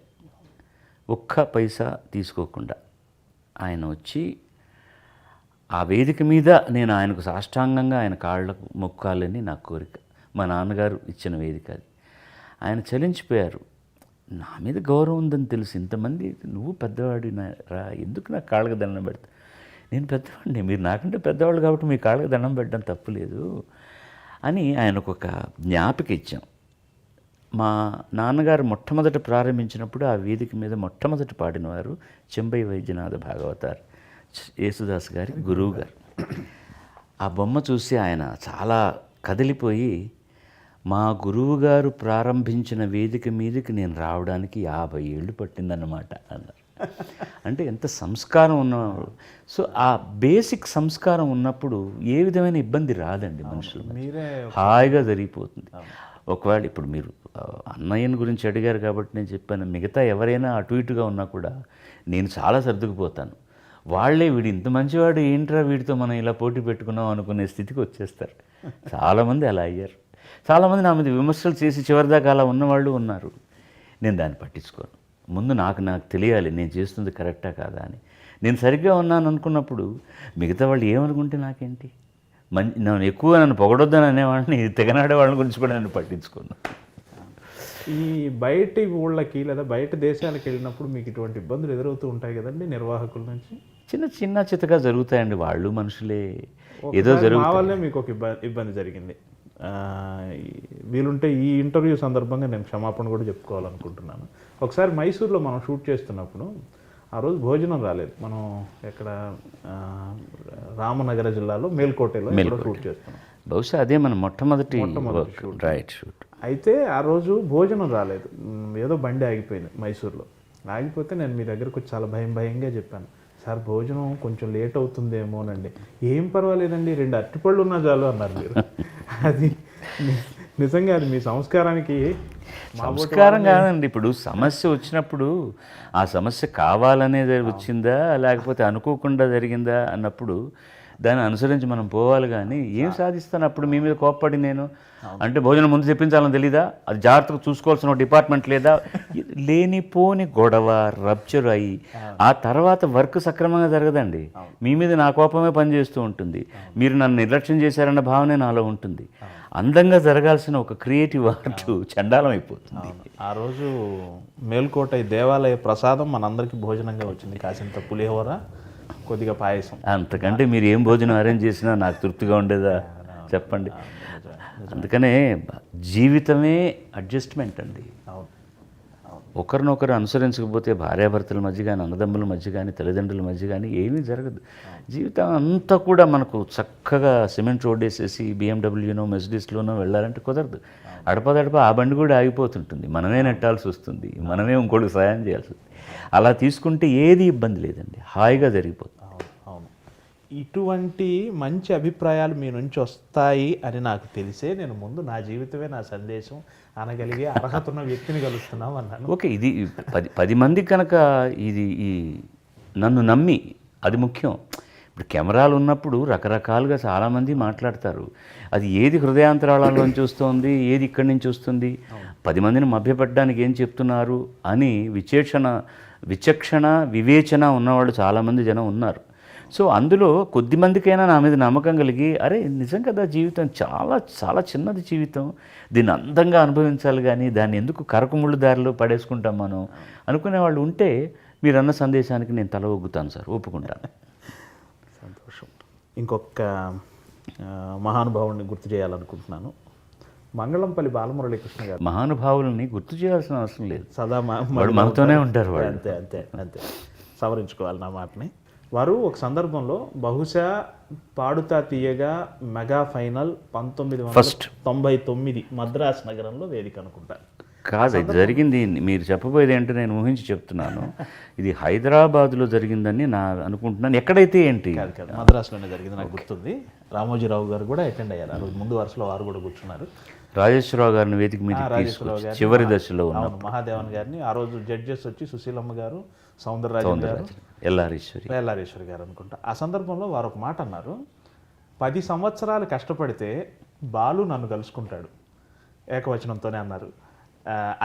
ఒక్క పైసా తీసుకోకుండా ఆయన వచ్చి ఆ వేదిక మీద నేను ఆయనకు సాష్టాంగంగా ఆయన కాళ్ళకు మొక్కాలని నా కోరిక. మా నాన్నగారు ఇచ్చిన వేదిక అది. ఆయన చలించిపోయారు. నా మీద గౌరవం ఉందని తెలుసు, ఇంతమంది, నువ్వు పెద్దవాడి రా, ఎందుకు నా కాళ్ళకు దండం పెడతా, నేను పెద్దవాడిని, మీరు నాకంటే పెద్దవాళ్ళు కాబట్టి మీ కాళ్ళకు దండం పెట్టడం తప్పులేదు అని ఆయనకు ఒక జ్ఞాపిక ఇచ్చాం. మా నాన్నగారు మొట్టమొదట ప్రారంభించినప్పుడు ఆ వేదిక మీద మొట్టమొదట పాడినవారు చెంబై వైద్యనాథ భాగవతార్ యేసుదాస్ గారి గురువు గారు. ఆ బొమ్మ చూసి ఆయన చాలా కదిలిపోయి, మా గురువుగారు ప్రారంభించిన వేదిక మీదకి నేను రావడానికి 50 ఏళ్ళు పట్టిందన్నమాట అన్నారు. అంటే ఎంత సంస్కారం ఉన్నవాడు. సో ఆ బేసిక్ సంస్కారం ఉన్నప్పుడు ఏ విధమైన ఇబ్బంది రాదండి మనుషులు, మీరే హాయిగా జరిగిపోతుంది. ఒకవేళ ఇప్పుడు మీరు అన్నయ్యని గురించి అడిగారు కాబట్టి నేను చెప్పాను, మిగతా ఎవరైనా అటు ఇటుగా ఉన్నా కూడా నేను చాలా సర్దుకుపోతాను. వాళ్ళే వీడు ఇంత మంచివాడు ఏంట్రా వీడితో మనం ఇలా పోటీ పెట్టుకున్నాం అనుకునే స్థితికి వచ్చేస్తారు. చాలామంది అలా అయ్యారు. చాలామంది నా మీద విమర్శలు చేసి చివరిదాకా అలా ఉన్నవాళ్ళు ఉన్నారు. నేను దాన్ని పట్టించుకోను. ముందు నాకు తెలియాలి నేను చేస్తుంది కరెక్టా కాదా అని. నేను సరిగ్గా ఉన్నాను అనుకున్నప్పుడు మిగతా వాళ్ళు ఏమనుకుంటే నాకేంటి. నన్ను ఎక్కువగా నన్ను పొగడొద్దని అనేవాడిని, తెగనాడే వాళ్ళ గురించి కూడా నేను పట్టించుకోను. ఈ బయటి ఊళ్ళకి లేదా బయట దేశాలకు వెళ్ళినప్పుడు మీకు ఇటువంటి ఇబ్బందులు ఎదురవుతూ ఉంటాయి కదండి నిర్వాహకుల నుంచి? చిన్న చితగా జరుగుతాయండి, వాళ్ళు మనుషులే, ఏదో మా జరుగుతుంది. వల్లే మీకు ఒక ఇబ్బంది జరిగింది. వీలుంటే ఈ ఇంటర్వ్యూ సందర్భంగా నేను క్షమాపణ కూడా చెప్పుకోవాలనుకుంటున్నాను. ఒకసారి మైసూర్లో మనం షూట్ చేస్తున్నప్పుడు ఆ రోజు భోజనం రాలేదు. మనం ఎక్కడ రామనగర జిల్లాలో మేల్కోటలో షూట్ చేస్తున్నాం. బహుశా అదే మన మొట్టమొదటి రైట్ షూట్. అయితే ఆ రోజు భోజనం రాలేదు. ఏదో బండి ఆగిపోయింది మైసూర్లో. ఆగిపోతే నేను మీ దగ్గరకు వచ్చి చాలా భయంగా చెప్పాను, సార్ భోజనం కొంచెం లేట్ అవుతుందేమోనండి. ఏం పర్వాలేదండి, 2 అరటిపళ్ళు ఉన్నా చాలు అన్నారు మీరు. అది నిజంగా అది మీ సంస్కారానికి సంస్కారం కాదండి. ఇప్పుడు సమస్య వచ్చినప్పుడు ఆ సమస్య కావాలనేది వచ్చిందా లేకపోతే అనుకోకుండా జరిగిందా అన్నప్పుడు దాన్ని అనుసరించి మనం పోవాలి. కానీ ఏం సాధిస్తాను అప్పుడు మీ మీద కోప్పడి నేను అంటే భోజనం ముందు చెప్పించాలని తెలీదా, అది జాగ్రత్తగా చూసుకోవాల్సిన డిపార్ట్మెంట్ లేదా, లేనిపోని గొడవ రప్చర్ అయ్యి ఆ తర్వాత వర్క్ సక్రమంగా జరగదండి. మీ మీద నా కోపమే పనిచేస్తూ ఉంటుంది, మీరు నన్ను నిర్లక్ష్యం చేశారన్న భావనే నాలో ఉంటుంది. అందంగా జరగాల్సిన ఒక క్రియేటివ్ ఆర్ట్ చండాలం అయిపోతుంది. ఆ రోజు మేల్కోట ఈ దేవాలయ ప్రసాదం మనందరికీ భోజనంగా వచ్చింది. కాసింత పులిహోర, కొద్దిగా పాయసం. అంతకంటే మీరు ఏం భోజనం అరేంజ్ చేసినా నాకు తృప్తిగా ఉండేదా చెప్పండి. అందుకనే జీవితమే అడ్జస్ట్మెంట్ అండి. ఒకరినొకరు అనుసరించకపోతే భార్యాభర్తల మధ్య కానీ, అన్నదమ్ముల మధ్య కానీ, తల్లిదండ్రుల మధ్య కానీ ఏమీ జరగదు. జీవితం అంతా కూడా మనకు చక్కగా సిమెంట్ రోడ్ వేసేసి బిఎండబ్ల్యూనో మెర్సిడీస్లోనో వెళ్ళాలంటే కుదరదు. అడపదడప ఆ బండి కూడా ఆగిపోతుంటుంది, మనమే నెట్టాల్సి వస్తుంది, మనమే ఇంకోటికి సహాయం చేయాల్సి వస్తుంది. అలా తీసుకుంటే ఏది ఇబ్బంది లేదండి, హాయిగా జరిగిపోతుంది. అవును, ఇటువంటి మంచి అభిప్రాయాలు మీ నుంచి వస్తాయి అని నాకు తెలిసే నేను ముందు నా జీవితమే నా సందేశం అనగలిగే అర్హత ఉన్న వ్యక్తిని కలుస్తున్నాం అన్నాను. ఓకే, ఇది 10 మంది కనుక ఇది నన్ను నమ్మి, అది ముఖ్యం. ఇప్పుడు కెమెరాలు ఉన్నప్పుడు రకరకాలుగా చాలామంది మాట్లాడతారు, అది ఏది హృదయాంతరాళాల్లోంచి వస్తుంది, ఏది ఇక్కడి నుంచి వస్తుంది, 10 మందిని మభ్యపెట్టడానికి ఏం చెప్తున్నారు అని విచక్షణ వివేచన ఉన్నవాళ్ళు చాలామంది జనం ఉన్నారు. సో అందులో కొద్ది మందికైనా నా మీద నమ్మకం కలిగి, అరే నిజం కదా జీవితం చాలా చాలా చిన్నది జీవితం, దీన్ని అందంగా అనుభవించాలి కానీ దాన్ని ఎందుకు కరకుముళ్ళు దారిలో పడేసుకుంటాం మనం అనుకునే వాళ్ళు ఉంటే మీరన్న సందేశానికి నేను తల ఒగ్గుతాను సార్, ఒప్పుకుంటాను. సంతోషం. ఇంకొక మహానుభావుడిని గుర్తు చేయాలనుకుంటున్నాను, మంగళంపల్లి బాలమురళీకృష్ణ గారు. మహానుభావులని గుర్తు చేయాల్సిన అవసరం లేదు, సదా వాడు మనతోనే ఉంటారు. వాడు అంతే అంతే అంతే సవరించుకోవాలి నా మాటని. వారు ఒక సందర్భంలో బహుశా పాడుతా తీయగా మెగా ఫైనల్ 1999 మద్రాస్ నగరంలో వేదిక అనుకుంటా. కాదు, ఇది జరిగింది మీరు చెప్పబోయేది ఏంటో నేను ఊహించి చెప్తున్నాను. ఇది హైదరాబాద్లో జరిగిందని నా అనుకుంటున్నాను. ఎక్కడైతే ఏంటి కాదు, మద్రాసులోనే జరిగింది నాకు గుర్తుంది. రామోజీరావు గారు కూడా అటెండ్ అయ్యారు ఆ రోజు, ముందు వరుసలో వారు కూడా కూర్చున్నారు. రాజేశ్వరరావు గారిని వేదిక మీద చివరి దశలో ఉన్న మహాదేవన్ గారిని ఆ రోజు జడ్జెస్ వచ్చి సుశీలమ్మ గారు, సౌందరరాజన్ గారు, ఎల్లారేశ్వరి గారు అనుకుంటా. ఆ సందర్భంలో వారు ఒక మాట అన్నారు, 10 సంవత్సరాలు కష్టపడితే బాలు నన్ను కలుసుకుంటాడు, ఏకవచనంతోనే అన్నారు.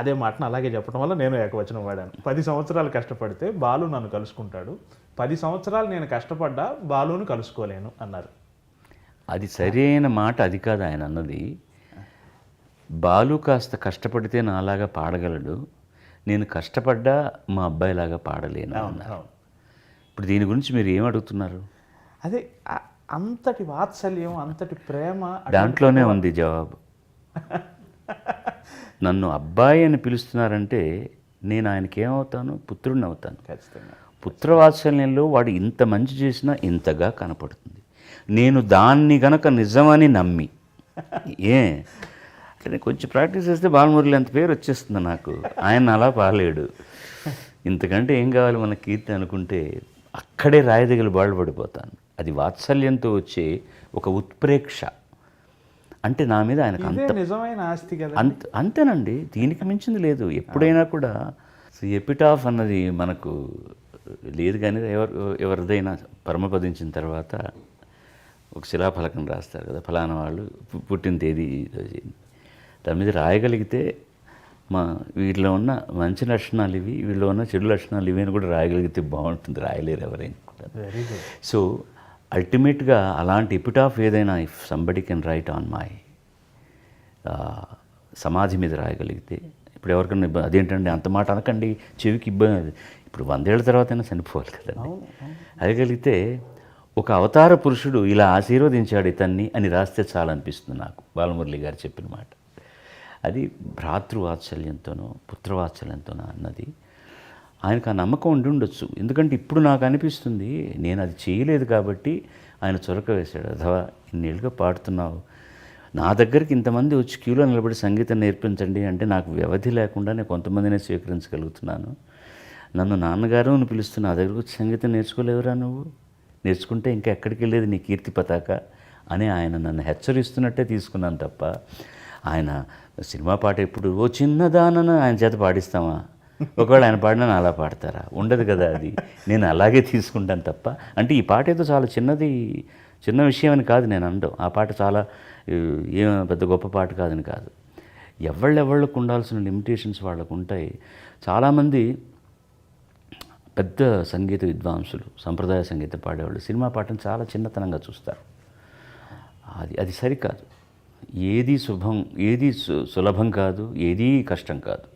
అదే మాటను అలాగే చెప్పడం వల్ల నేను ఏకవచనం వాడాను. 10 సంవత్సరాలు కష్టపడితే బాలు నన్ను కలుసుకుంటాడు, 10 సంవత్సరాలు నేను కష్టపడ్డా బాలును కలుసుకోలేను అన్నారు. అది సరైన మాట, అది కాదు ఆయన అన్నది. బాలు కాస్త కష్టపడితే నాలాగా పాడగలడు, నేను కష్టపడ్డా మా అబ్బాయిలాగా పాడలేను అన్నారు. ఇప్పుడు దీని గురించి మీరు ఏం అడుగుతున్నారు? అదే అంతటి వాత్సల్యం, అంతటి ప్రేమ దాంట్లోనే ఉంది జవాబు. నన్ను అబ్బాయి అని పిలుస్తున్నారంటే నేను ఆయనకి ఏమవుతాను? పుత్రుడిని అవుతాను. ఖచ్చితంగా పుత్రవాత్సల్యంలో వాడు ఇంత మంచి చేసినా ఇంతగా కనపడుతుంది. నేను దాన్ని గనక నిజమని నమ్మి అంటే కొంచెం ప్రాక్టీస్ చేస్తే బాలమురళి అంత పేరు వచ్చేస్తుంది నాకు. ఆయన అలా పాలేడు. ఇంతకంటే ఏం కావాలి మన కీర్తి అనుకుంటే అక్కడే రాయదగిలి బాళ్ళు పడిపోతాను. అది వాత్సల్యంతో వచ్చే ఒక ఉత్ప్రేక్ష. అంటే నా మీద ఆయనకు ఇదే నిజమైన ఆస్తి కదా. అంతేనండి, దీనికి మించింది లేదు. ఎప్పుడైనా కూడా ఎపిటాఫ్ అన్నది మనకు లేదు, కానీ ఎవరిదైనా పరమపదించిన తర్వాత ఒక శిలాఫలకం రాస్తారు కదా, ఫలానా వాళ్ళు పుట్టిన తేదీ దాని మీద రాయగలిగితే వీటిలో ఉన్న మంచి లక్షణాలు ఇవి, వీళ్ళలో ఉన్న చెడు లక్షణాలు ఇవి అని కూడా రాయగలిగితే బాగుంటుంది. రాయలేరు ఎవరైనా కూడా. Very good. సో అల్టిమేట్గా అలాంటి ఎపిటాఫ్ ఏదైనా, if somebody can write on my సమాధి మీద రాయగలిగితే, ఇప్పుడు ఎవరికైనా అదేంటండి అంత మాట అనకండి, చెవికి ఇబ్బంది, ఇప్పుడు 100 ఏళ్ళ తర్వాతైనా చనిపోవాలి కదండి. అడగలిగితే ఒక అవతార పురుషుడు ఇలా ఆశీర్వదించాడు ఇతన్ని అని రాస్తే చాలనిపిస్తుంది నాకు, బాలమురళి గారు చెప్పిన మాట. అది భ్రాతృవాత్సల్యంతోనో పుత్రవాత్సల్యంతోనో అన్నది ఆయనకు ఆ నమ్మకం ఉండి ఉండొచ్చు. ఎందుకంటే ఇప్పుడు నాకు అనిపిస్తుంది, నేను అది చేయలేదు కాబట్టి ఆయన చొరక వేశాడు. అథవా ఇన్నేళ్ళుగా పాడుతున్నావు, నా దగ్గరికి ఇంతమంది వచ్చి క్యూలో నిలబడి సంగీతం నేర్పించండి అంటే నాకు వ్యవధి లేకుండా నేను కొంతమందినే స్వీకరించగలుగుతున్నాను. నన్ను నాన్నగారు అని పిలుస్తున్నా, నా దగ్గరకు వచ్చి సంగీతం నేర్చుకోలేవురా నువ్వు, నేర్చుకుంటే ఇంకా ఎక్కడికి వెళ్ళేది నీ కీర్తి పతాక అని ఆయన నన్ను హెచ్చరిస్తున్నట్టే తీసుకున్నాను తప్ప, ఆయన సినిమా పాట ఎప్పుడు ఓ చిన్నదానను ఆయన చేత పాడిస్తామా? ఒకవేళ ఆయన పాడినా అలా పాడతారా? ఉండదు కదా. అది నేను అలాగే తీసుకుంటాను తప్ప, అంటే ఈ పాట ఏదో చాలా చిన్న విషయం అని కాదు నేను అనడం. ఆ పాట చాలా ఏం పెద్ద గొప్ప పాట కాదని కాదు. ఎవళ్ళకు ఉండాల్సిన లిమిటేషన్స్ వాళ్ళకు ఉంటాయి. చాలామంది పెద్ద సంగీత విద్వాంసులు, సంప్రదాయ సంగీతం పాడేవాళ్ళు సినిమా పాటను చాలా చిన్నతనంగా చూస్తారు. అది సరికాదు. ఏది శుభం, ఏది సులభం కాదు, ఏదీ కష్టం కాదు.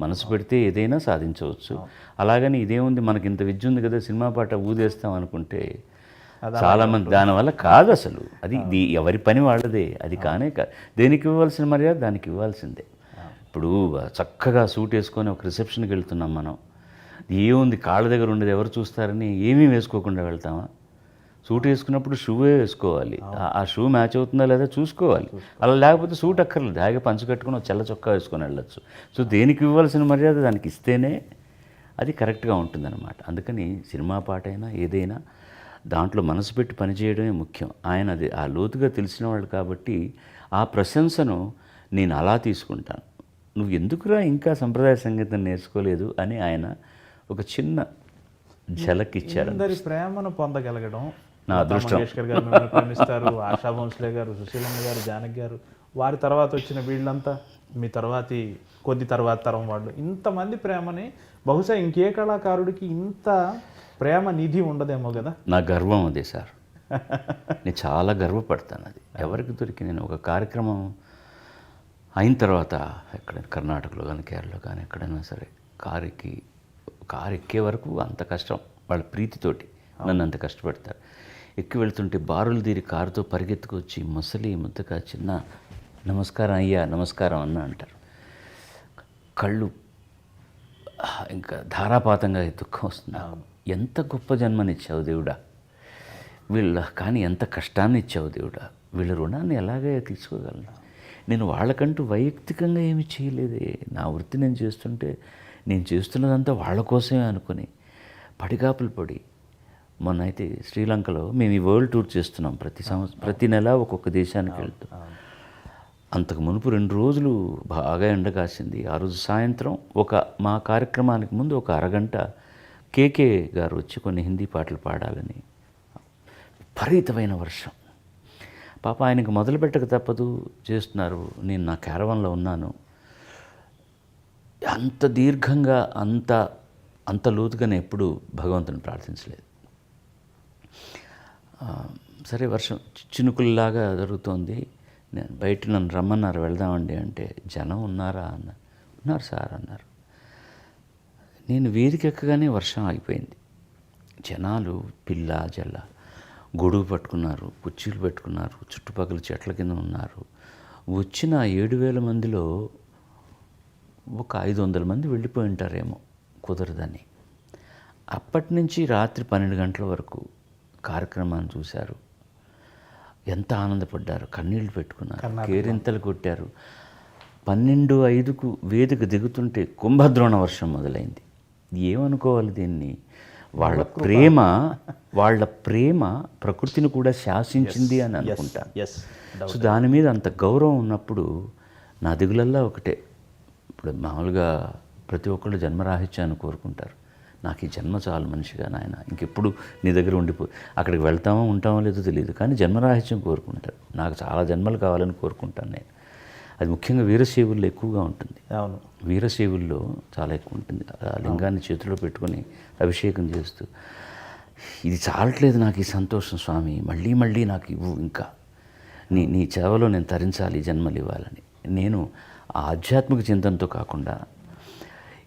మనసు పెడితే ఏదైనా సాధించవచ్చు. అలాగని ఇదేముంది మనకి ఇంత విద్య ఉంది కదా సినిమా పాట ఊదేస్తాం అనుకుంటే చాలామంది దానివల్ల కాదు అసలు. అది ఎవరి పని వాళ్ళదే. అది కానే కాదు. దేనికి ఇవ్వాల్సిన మర్యాద దానికి ఇవ్వాల్సిందే. ఇప్పుడు చక్కగా సూట్ వేసుకొని ఒక రిసెప్షన్కి వెళ్తున్నాం మనం, ఏముంది కాళ్ళ దగ్గర ఉండేది ఎవరు చూస్తారని ఏమీ వేసుకోకుండా వెళ్తామా? సూట్ వేసుకున్నప్పుడు షూవే వేసుకోవాలి. ఆ షూ మ్యాచ్ అవుతుందా లేదా చూసుకోవాలి. అలా లేకపోతే సూట్ అక్కర్లేదు, హాయిగా పంచు కట్టుకుని తెల్ల చొక్కా వేసుకొని వెళ్ళచ్చు. సో దేనికి ఇవ్వాల్సిన మర్యాద దానికి ఇస్తేనే అది కరెక్ట్గా ఉంటుందన్నమాట. అందుకని సినిమా పాట అయినా ఏదైనా దాంట్లో మనసు పెట్టి పనిచేయడమే ముఖ్యం. ఆయన అది ఆ లోతుగా తెలిసిన వాళ్ళు కాబట్టి ఆ ప్రశంసను నేను అలా తీసుకుంటాను. నువ్వు ఎందుకురా ఇంకా సంప్రదాయ సంగీతం నేర్చుకోలేదు అని ఆయన ఒక చిన్న ఝలక్ ఇచ్చారు. అందరి ప్రేమను పొందగలగడం నా అదృష్టం. మంగేష్కర్ గారు మిమ్మల్ని ప్రేమిస్తారు, ఆశా భోంస్లే గారు, సుశీలమ్మ గారు, జానకి గారు, వారి తర్వాత వచ్చిన వీళ్ళంతా మీ తర్వాతి కొద్ది తర్వాత తరం వాళ్ళు, ఇంతమంది ప్రేమని బహుశా ఇంకే కళాకారుడికి ఇంత ప్రేమ నిధి ఉండదేమో కదా. నా గర్వం అదే సార్. నేను చాలా గర్వపడతాను. అది ఎవరికి దొరికి నేను ఒక కార్యక్రమం అయిన తర్వాత ఎక్కడ కర్ణాటకలో కానీ కేరళలో కానీ ఎక్కడైనా సరే కారు ఎక్కే వరకు అంత కష్టం, వాళ్ళ ప్రీతితోటి నన్ను అంత కష్టపడతారు. ఎక్కి వెళ్తుంటే బారులు తీరి కారుతో పరిగెత్తుకొచ్చి ముసలి ముద్దగా చిన్న నమస్కారం అయ్యా, నమస్కారం అన్న అంటారు. కళ్ళు ఇంకా ధారాపాతంగా దుఃఖం వస్తుంది. ఎంత గొప్ప జన్మనిచ్చావు దేవుడా, కానీ ఎంత కష్టాన్ని ఇచ్చావు దేవుడా, వీళ్ళ రుణాన్ని ఎలాగే తీసుకోగలను? నేను వాళ్ళకంటూ వైయక్తికంగా ఏమి చేయలేదే. నా వృత్తి నేను చేస్తుంటే నేను చేస్తున్నదంతా వాళ్ళ కోసమే అనుకుని పడిగాపులు పడి, మొన్న అయితే శ్రీలంకలో మేము ఈ వరల్డ్ టూర్ చేస్తున్నాం. ప్రతి నెల ఒక్కొక్క దేశానికి వెళ్తాం. అంతకు మునుపు 2 రోజులు బాగా ఎండ కాసింది. ఆ రోజు సాయంత్రం మా కార్యక్రమానికి ముందు ఒక అరగంట కేకే గారు వచ్చి కొన్ని హిందీ పాటలు పాడాలని, విపరీతమైన వర్షం. పాప ఆయనకు మొదలు పెట్టక తప్పదు, చేస్తున్నారు. నేను నా క్యారవాన్లో ఉన్నాను. అంత దీర్ఘంగా అంత లోతుగా నేను ఎప్పుడు భగవంతుని ప్రార్థించలేదు. సరే వర్షం చినుకుల్లాగా జరుగుతోంది. నేను బయట నన్ను రమ్మన్నారు, వెళ్దామండి అంటే, జనం ఉన్నారా అన్న. ఉన్నారు సార్ అన్నారు. నేను వేదిక ఎక్కగానే వర్షం ఆగిపోయింది. జనాలు పిల్ల జల్ల గొడుగు పట్టుకున్నారు, కుర్చీలు పెట్టుకున్నారు, చుట్టుపక్కల చెట్ల కింద ఉన్నారు. వచ్చిన 7,000 మందిలో ఒక 500 మంది వెళ్ళిపోయి ఉంటారేమో కుదరదని. అప్పటి నుంచి రాత్రి 12 గంటల వరకు కార్యక్రమాన్ని చూశారు. ఎంత ఆనందపడ్డారు, కన్నీళ్లు పెట్టుకున్నారు, కేరింతలు కొట్టారు. 12:05కు వేదిక దిగుతుంటే కుంభద్రోణ వర్షం మొదలైంది. ఏమనుకోవాలి దీన్ని, వాళ్ళ ప్రేమ ప్రకృతిని కూడా శాసించింది అని అనుకుంటాను. ఎస్. సో దాని మీద అంత గౌరవం ఉన్నప్పుడు నా దిగులల్లా ఒకటే. ఇప్పుడు మామూలుగా ప్రతి ఒక్కళ్ళు జన్మరాహిత్యాన్ని కోరుకుంటారు. నాకు ఈ జన్మ చాలు మనిషిగా, నాయన ఇంకెప్పుడు నీ దగ్గర అక్కడికి వెళ్తామో ఉంటామో లేదో తెలియదు, కానీ జన్మరాహిత్యం కోరుకుంటారు. నాకు చాలా జన్మలు కావాలని కోరుకుంటాను నేను. అది ముఖ్యంగా వీరశైవుల్లో ఎక్కువగా ఉంటుంది. అవును, వీరశైవుల్లో చాలా ఎక్కువ ఉంటుంది. ఆ లింగాన్ని చేతిలో పెట్టుకొని అభిషేకం చేస్తూ, ఇది చాలట్లేదు నాకు ఈ సంతోషం స్వామి, మళ్ళీ మళ్ళీ నాకు ఇవ్వు, ఇంకా నీ సేవలో నేను తరించాలి, జన్మలు ఇవ్వాలని. నేను ఆ ఆధ్యాత్మిక చింతనతో కాకుండా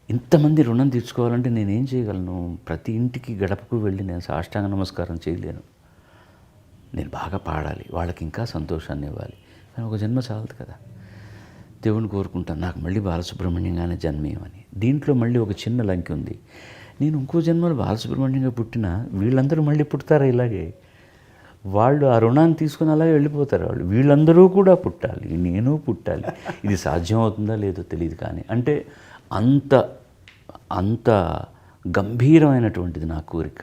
ఇంతమంది రుణం తీర్చుకోవాలంటే నేనేం చేయగలను? ప్రతి ఇంటికి గడపకు వెళ్ళి నేను సాష్టాంగ నమస్కారం చేయలేను. నేను బాగా పాడాలి, వాళ్ళకి ఇంకా సంతోషాన్ని ఇవ్వాలి. కానీ ఒక జన్మ చాలదు కదా. దేవుని కోరుకుంటాను నాకు మళ్ళీ బాలసుబ్రహ్మణ్యంగానే జన్మేయమని. దీంట్లో మళ్ళీ ఒక చిన్న లంకి ఉంది. నేను ఇంకో జన్మలో బాలసుబ్రహ్మణ్యంగా పుట్టినా వీళ్ళందరూ మళ్ళీ పుడతారా ఇలాగే? వాళ్ళు ఆ రుణాన్ని తీసుకుని అలాగే వెళ్ళిపోతారు. వీళ్ళందరూ కూడా పుట్టాలి, నేను పుట్టాలి. ఇది సాధ్యం అవుతుందా లేదో తెలియదు, కానీ అంటే అంత గంభీరమైనటువంటిది నా కోరిక.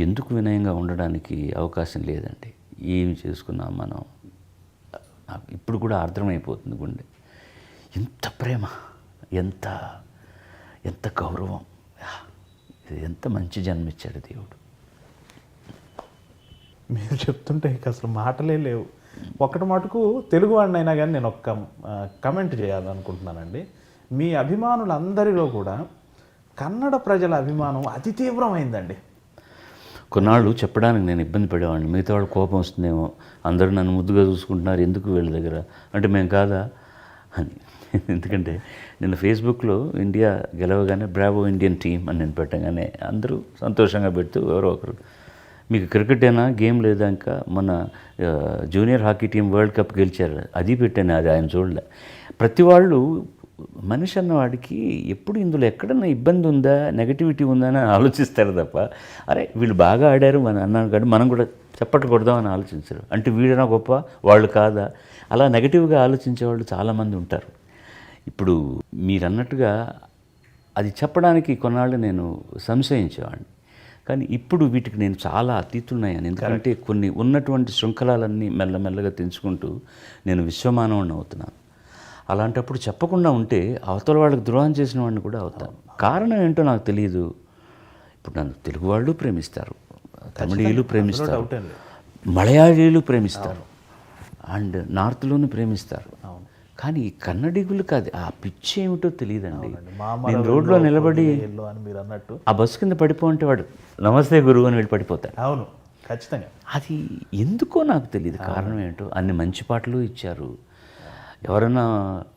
ఎందుకు వినయంగా ఉండడానికి అవకాశం లేదండి. ఏమి చేసుకున్నాం మనం, నాకు ఇప్పుడు కూడా అర్థమైపోతుంది గుండె. ఎంత ప్రేమ, ఎంత గౌరవం, ఎంత మంచి జన్మిచ్చాడు దేవుడు. మీరు చెప్తుంటే ఇక అసలు మాటలే లేవు. ఒకటి మటుకు తెలుగు వాడినైనా కానీ నేను ఒక్క కమెంట్ చేయాలనుకుంటున్నానండి. మీ అభిమానులందరిలో కూడా కన్నడ ప్రజల అభిమానం అతి తీవ్రమైందండి. కొన్నాళ్ళు చెప్పడానికి నేను ఇబ్బంది పడేవాడిని. మిగతా వాళ్ళు కోపం వస్తుందేమో, అందరూ నన్ను ముద్దుగా చూసుకుంటున్నారు, ఎందుకు వీళ్ళ దగ్గర అంటే మేము కాదా అని. ఎందుకంటే నేను ఫేస్బుక్లో ఇండియా గెలవగానే బ్రావో ఇండియన్ టీమ్ అని నేను పెట్టగానే అందరూ సంతోషంగా పెడుతూ ఎవరో ఒకరు మీకు క్రికెట్ అయినా గేమ్ లేదా, ఇంకా మన junior hockey team world cup గెలిచారు అది పెట్టాను, అది ఆయన చూడలే. ప్రతి వాళ్ళు మనిషి అన్నవాడికి ఎప్పుడు ఇందులో ఎక్కడన్నా ఇబ్బంది ఉందా, నెగటివిటీ ఉందా అని ఆలోచిస్తారు తప్ప, అరే వీళ్ళు బాగా ఆడారు మనం అన్నాను కానీ మనం కూడా చప్పట్లు కొడదామని ఆలోచించరు. అంటే వీళ్ళనా గొప్ప, వాళ్ళు కాదా, అలా నెగటివ్గా ఆలోచించేవాళ్ళు చాలామంది ఉంటారు. ఇప్పుడు మీరు అన్నట్టుగా అది చెప్పడానికి కొన్నాళ్ళు నేను సంశయించేవాడిని, కానీ ఇప్పుడు వీటికి నేను చాలా అతీతున్నాయని. ఎందుకంటే కొన్ని ఉన్నటువంటి శృంఖలాలన్నీ మెల్లమెల్లగా తెంచుకుంటూ నేను విశ్వమానవుని అవుతున్నాను. అలాంటప్పుడు చెప్పకుండా ఉంటే అవతల వాళ్ళకి ద్రోహం చేసిన వాడిని కూడా అవుతాను. కారణం ఏంటో నాకు తెలియదు. ఇప్పుడు నన్ను తెలుగు వాళ్ళు ప్రేమిస్తారు, తమిళీయులు ప్రేమిస్తారు, మలయాళీలు ప్రేమిస్తారు, అండ్ నార్త్లోనూ ప్రేమిస్తారు. కానీ ఈ కన్నడిగులకు అది ఆ పిచ్చి ఏమిటో తెలియదండి. నేను రోడ్లో నిలబడి ఆ బస్సు కింద పడిపోంటే వాడు నమస్తే గురువు అని వెళ్ళి పడిపోతాడు. అవును, ఖచ్చితంగా. అది ఎందుకో నాకు తెలియదు, కారణం ఏంటో. అన్ని మంచి పాటలు ఇచ్చారు. ఎవరన్నా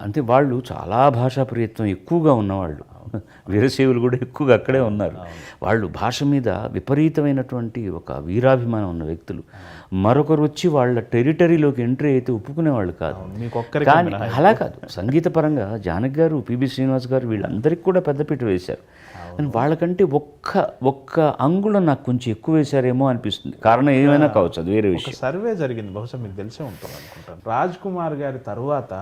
అంటే వాళ్ళు చాలా భాషా ప్రియత్వం ఎక్కువగా ఉన్నవాళ్ళు, వీరశైవులు కూడా ఎక్కువగా అక్కడే ఉన్నారు. వాళ్ళు భాష మీద విపరీతమైనటువంటి ఒక వీరాభిమానం ఉన్న వ్యక్తులు. మరొకరు వచ్చి వాళ్ళ టెరిటరీలోకి ఎంట్రీ అయితే ఒప్పుకునేవాళ్ళు కాదు. కానీ అలా కాదు, సంగీతపరంగా జానకి గారు, పిబి శ్రీనివాస్ గారు వీళ్ళందరికీ కూడా పెద్దపీట వేశారు. కానీ వాళ్ళకంటే ఒక్క అంగుళం నాకు కొంచెం ఎక్కువ వేశారేమో అనిపిస్తుంది. కారణం ఏమైనా కావచ్చు, అది వేరే విషయం. సర్వే జరిగింది, బహుశా మీకు తెలిసే ఉంటుంది అనుకుంటాను. రాజ్ కుమార్ గారి తరువాత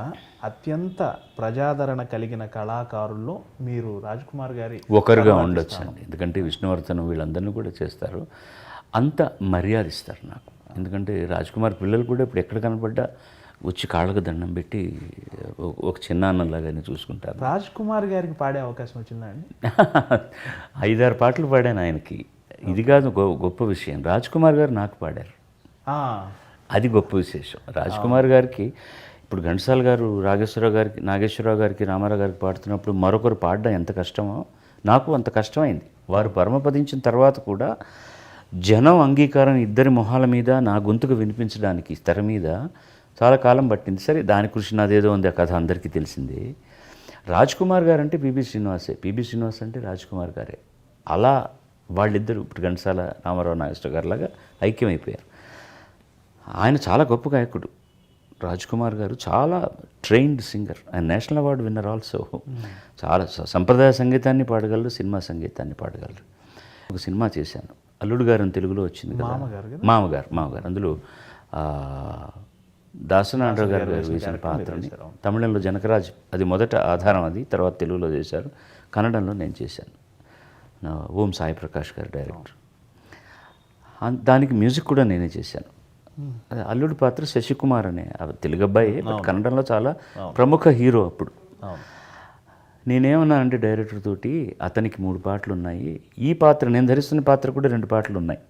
అత్యంత ప్రజాదరణ కలిగిన కళాకారుల్లో మీరు రాజ్ కుమార్ గారి ఒకరుగా ఉండొచ్చు అండి. ఎందుకంటే విష్ణువర్ధన్ వీళ్ళందరినీ కూడా చేస్తారు, అంత మర్యాద ఇస్తారు నాకు. ఎందుకంటే రాజ్ కుమార్ పిల్లలు కూడా ఇప్పుడు ఎక్కడ కనపడ్డా వచ్చి కాళ్ళకు దండం పెట్టి ఒక చిన్న అన్నలాగానే చూసుకుంటారు. రాజ్ కుమార్ గారికి పాడే అవకాశం వచ్చిందా అండి? 5-6 పాటలు పాడాను ఆయనకి. ఇది కాదు గొప్ప విషయం, రాజ్ కుమార్ గారు నాకు పాడారు, అది గొప్ప విశేషం. రాజ్ కుమార్ గారికి ఇప్పుడు ఘంటసాల గారు నాగేశ్వరరావు గారికి రామారావు గారికి పాడుతున్నప్పుడు మరొకరు పాడడం ఎంత కష్టమో నాకు అంత కష్టమైంది. వారు పరమపదించిన తర్వాత కూడా జనం అంగీకారం ఇద్దరి మొహాల మీద నా గొంతుకు వినిపించడానికి తెర మీద చాలా కాలం పట్టింది. సరే, దాని కృషి నాదేదో ఉంది, ఆ కథ అందరికీ తెలిసింది. రాజ్ కుమార్ గారు అంటే పిబి శ్రీనివాస్ అంటే రాజ్ కుమార్ గారే. అలా వాళ్ళిద్దరూ ఇప్పుడు ఘంటసాల రామారావు నాగేశ్వర గారు లాగా ఐక్యమైపోయారు. ఆయన చాలా గొప్ప గాయకుడు. రాజ్ కుమార్ గారు చాలా ట్రైన్డ్ సింగర్, ఆయన నేషనల్ అవార్డు విన్నర్ ఆల్సో. చాలా సంప్రదాయ సంగీతాన్ని పాడగలరు, సినిమా సంగీతాన్ని పాడగలరు. ఒక సినిమా చేశాను, అల్లుడు గారు అని తెలుగులో వచ్చింది కదా, మామగారు. అందులో దాసనారాయణరావు గారు వేసిన పాత్రని తమిళంలో జనకరాజ్ అది మొదట ఆధారం, అది తర్వాత తెలుగులో చేశారు, కన్నడంలో నేను చేశాను. ఓం సాయి ప్రకాష్ గారు డైరెక్టర్. దానికి మ్యూజిక్ కూడా నేనే చేశాను. అల్లుడి పాత్ర శశికుమార్ అనే తెలుగు అబ్బాయి, బట్ కన్నడంలో చాలా ప్రముఖ హీరో అప్పుడు. నేనేమన్నానంటే డైరెక్టర్ తోటి, అతనికి 3 పాటలు ఉన్నాయి, ఈ పాత్ర నేను ధరిస్తున్న పాత్ర కూడా 2 పాటలు ఉన్నాయి,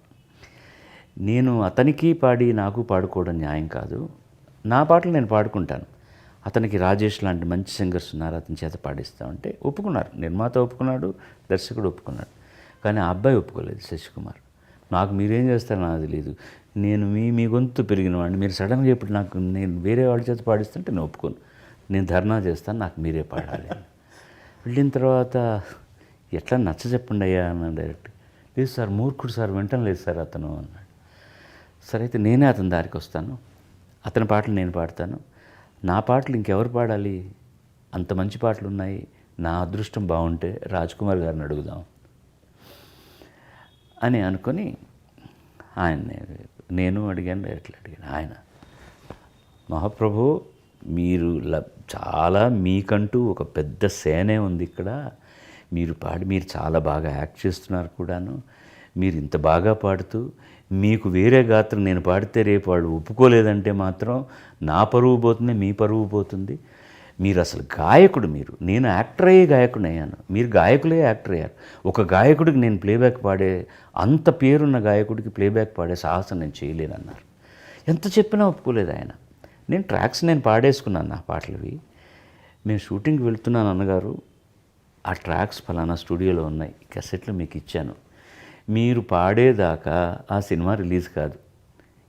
నేను అతనికి పాడి నాకు పాడుకోవడం న్యాయం కాదు, నా పాటలు నేను పాడుకుంటాను, అతనికి రాజేష్ లాంటి మంచి సింగర్స్ ఉన్నారు, అతని చేత పాడిస్తామంటే ఒప్పుకున్నారు. నిర్మాత ఒప్పుకున్నాడు, దర్శకుడు ఒప్పుకున్నాడు. కానీ ఆ అబ్బాయి ఒప్పుకోలేదు, శశికుమార్. నాకు మీరేం చేస్తారో నాకు తెలియదు, నేను మీ గొంతు పెరిగిన వాడిని, మీరు సడన్గా ఇప్పుడు నాకు నేను వేరే వాళ్ళ చేత పాడిస్తుంటే నేను ఒప్పుకోను, నేను ధర్నా చేస్తాను, నాకు మీరే పాడాలి. వెళ్ళిన తర్వాత ఎట్లా నచ్చ చెప్పండి అయ్యా అన్నాను డైరెక్ట్. లేదు సార్, మూర్ఖుడు సార్, వింటం లేదు సార్ అతను అన్నాడు. సరే అయితే నేనే అతని దారికి వస్తాను, అతని పాటలు నేను పాడతాను, నా పాటలు ఇంకెవరు పాడాలి, అంత మంచి పాటలు ఉన్నాయి, నా అదృష్టం బాగుంటే రాజ్ కుమార్ గారిని అడుగుదాం అని అనుకొని ఆయన్ని నేను అడిగాను, డైరెక్ట్లు అడిగాను. ఆయన, మహాప్రభు మీరు చాలా మీకంటూ ఒక పెద్ద సేనే ఉంది ఇక్కడ, మీరు చాలా బాగా యాక్ట్ చేస్తున్నారు కూడాను, మీరు ఇంత బాగా పాడుతూ మీకు వేరే గాత్రం నేను పాడితే రేపు వాళ్ళు ఒప్పుకోలేదంటే మాత్రం నా పరువు పోతుంది, మీ పరువు పోతుంది, మీరు అసలు గాయకుడు, నేను యాక్టర్ అయ్యే గాయకుడిని అయ్యాను, మీరు గాయకులే యాక్టర్ అయ్యారు. ఒక గాయకుడికి నేను ప్లేబ్యాక్ పాడే, అంత పేరున్న గాయకుడికి ప్లేబ్యాక్ పాడే సాహసం నేను చేయలేనన్నారు. ఎంత చెప్పినా ఒప్పుకోలేదు ఆయన. నేను ట్రాక్స్ నేను పాడేసుకున్నాను, నా పాటలవి. మేము షూటింగ్కి వెళ్తున్నాను అన్నగారు, ఆ ట్రాక్స్ ఫలానా స్టూడియోలో ఉన్నాయి, క్యాసెట్లు మీకు ఇచ్చాను, మీరు పాడేదాకా ఆ సినిమా రిలీజ్ కాదు,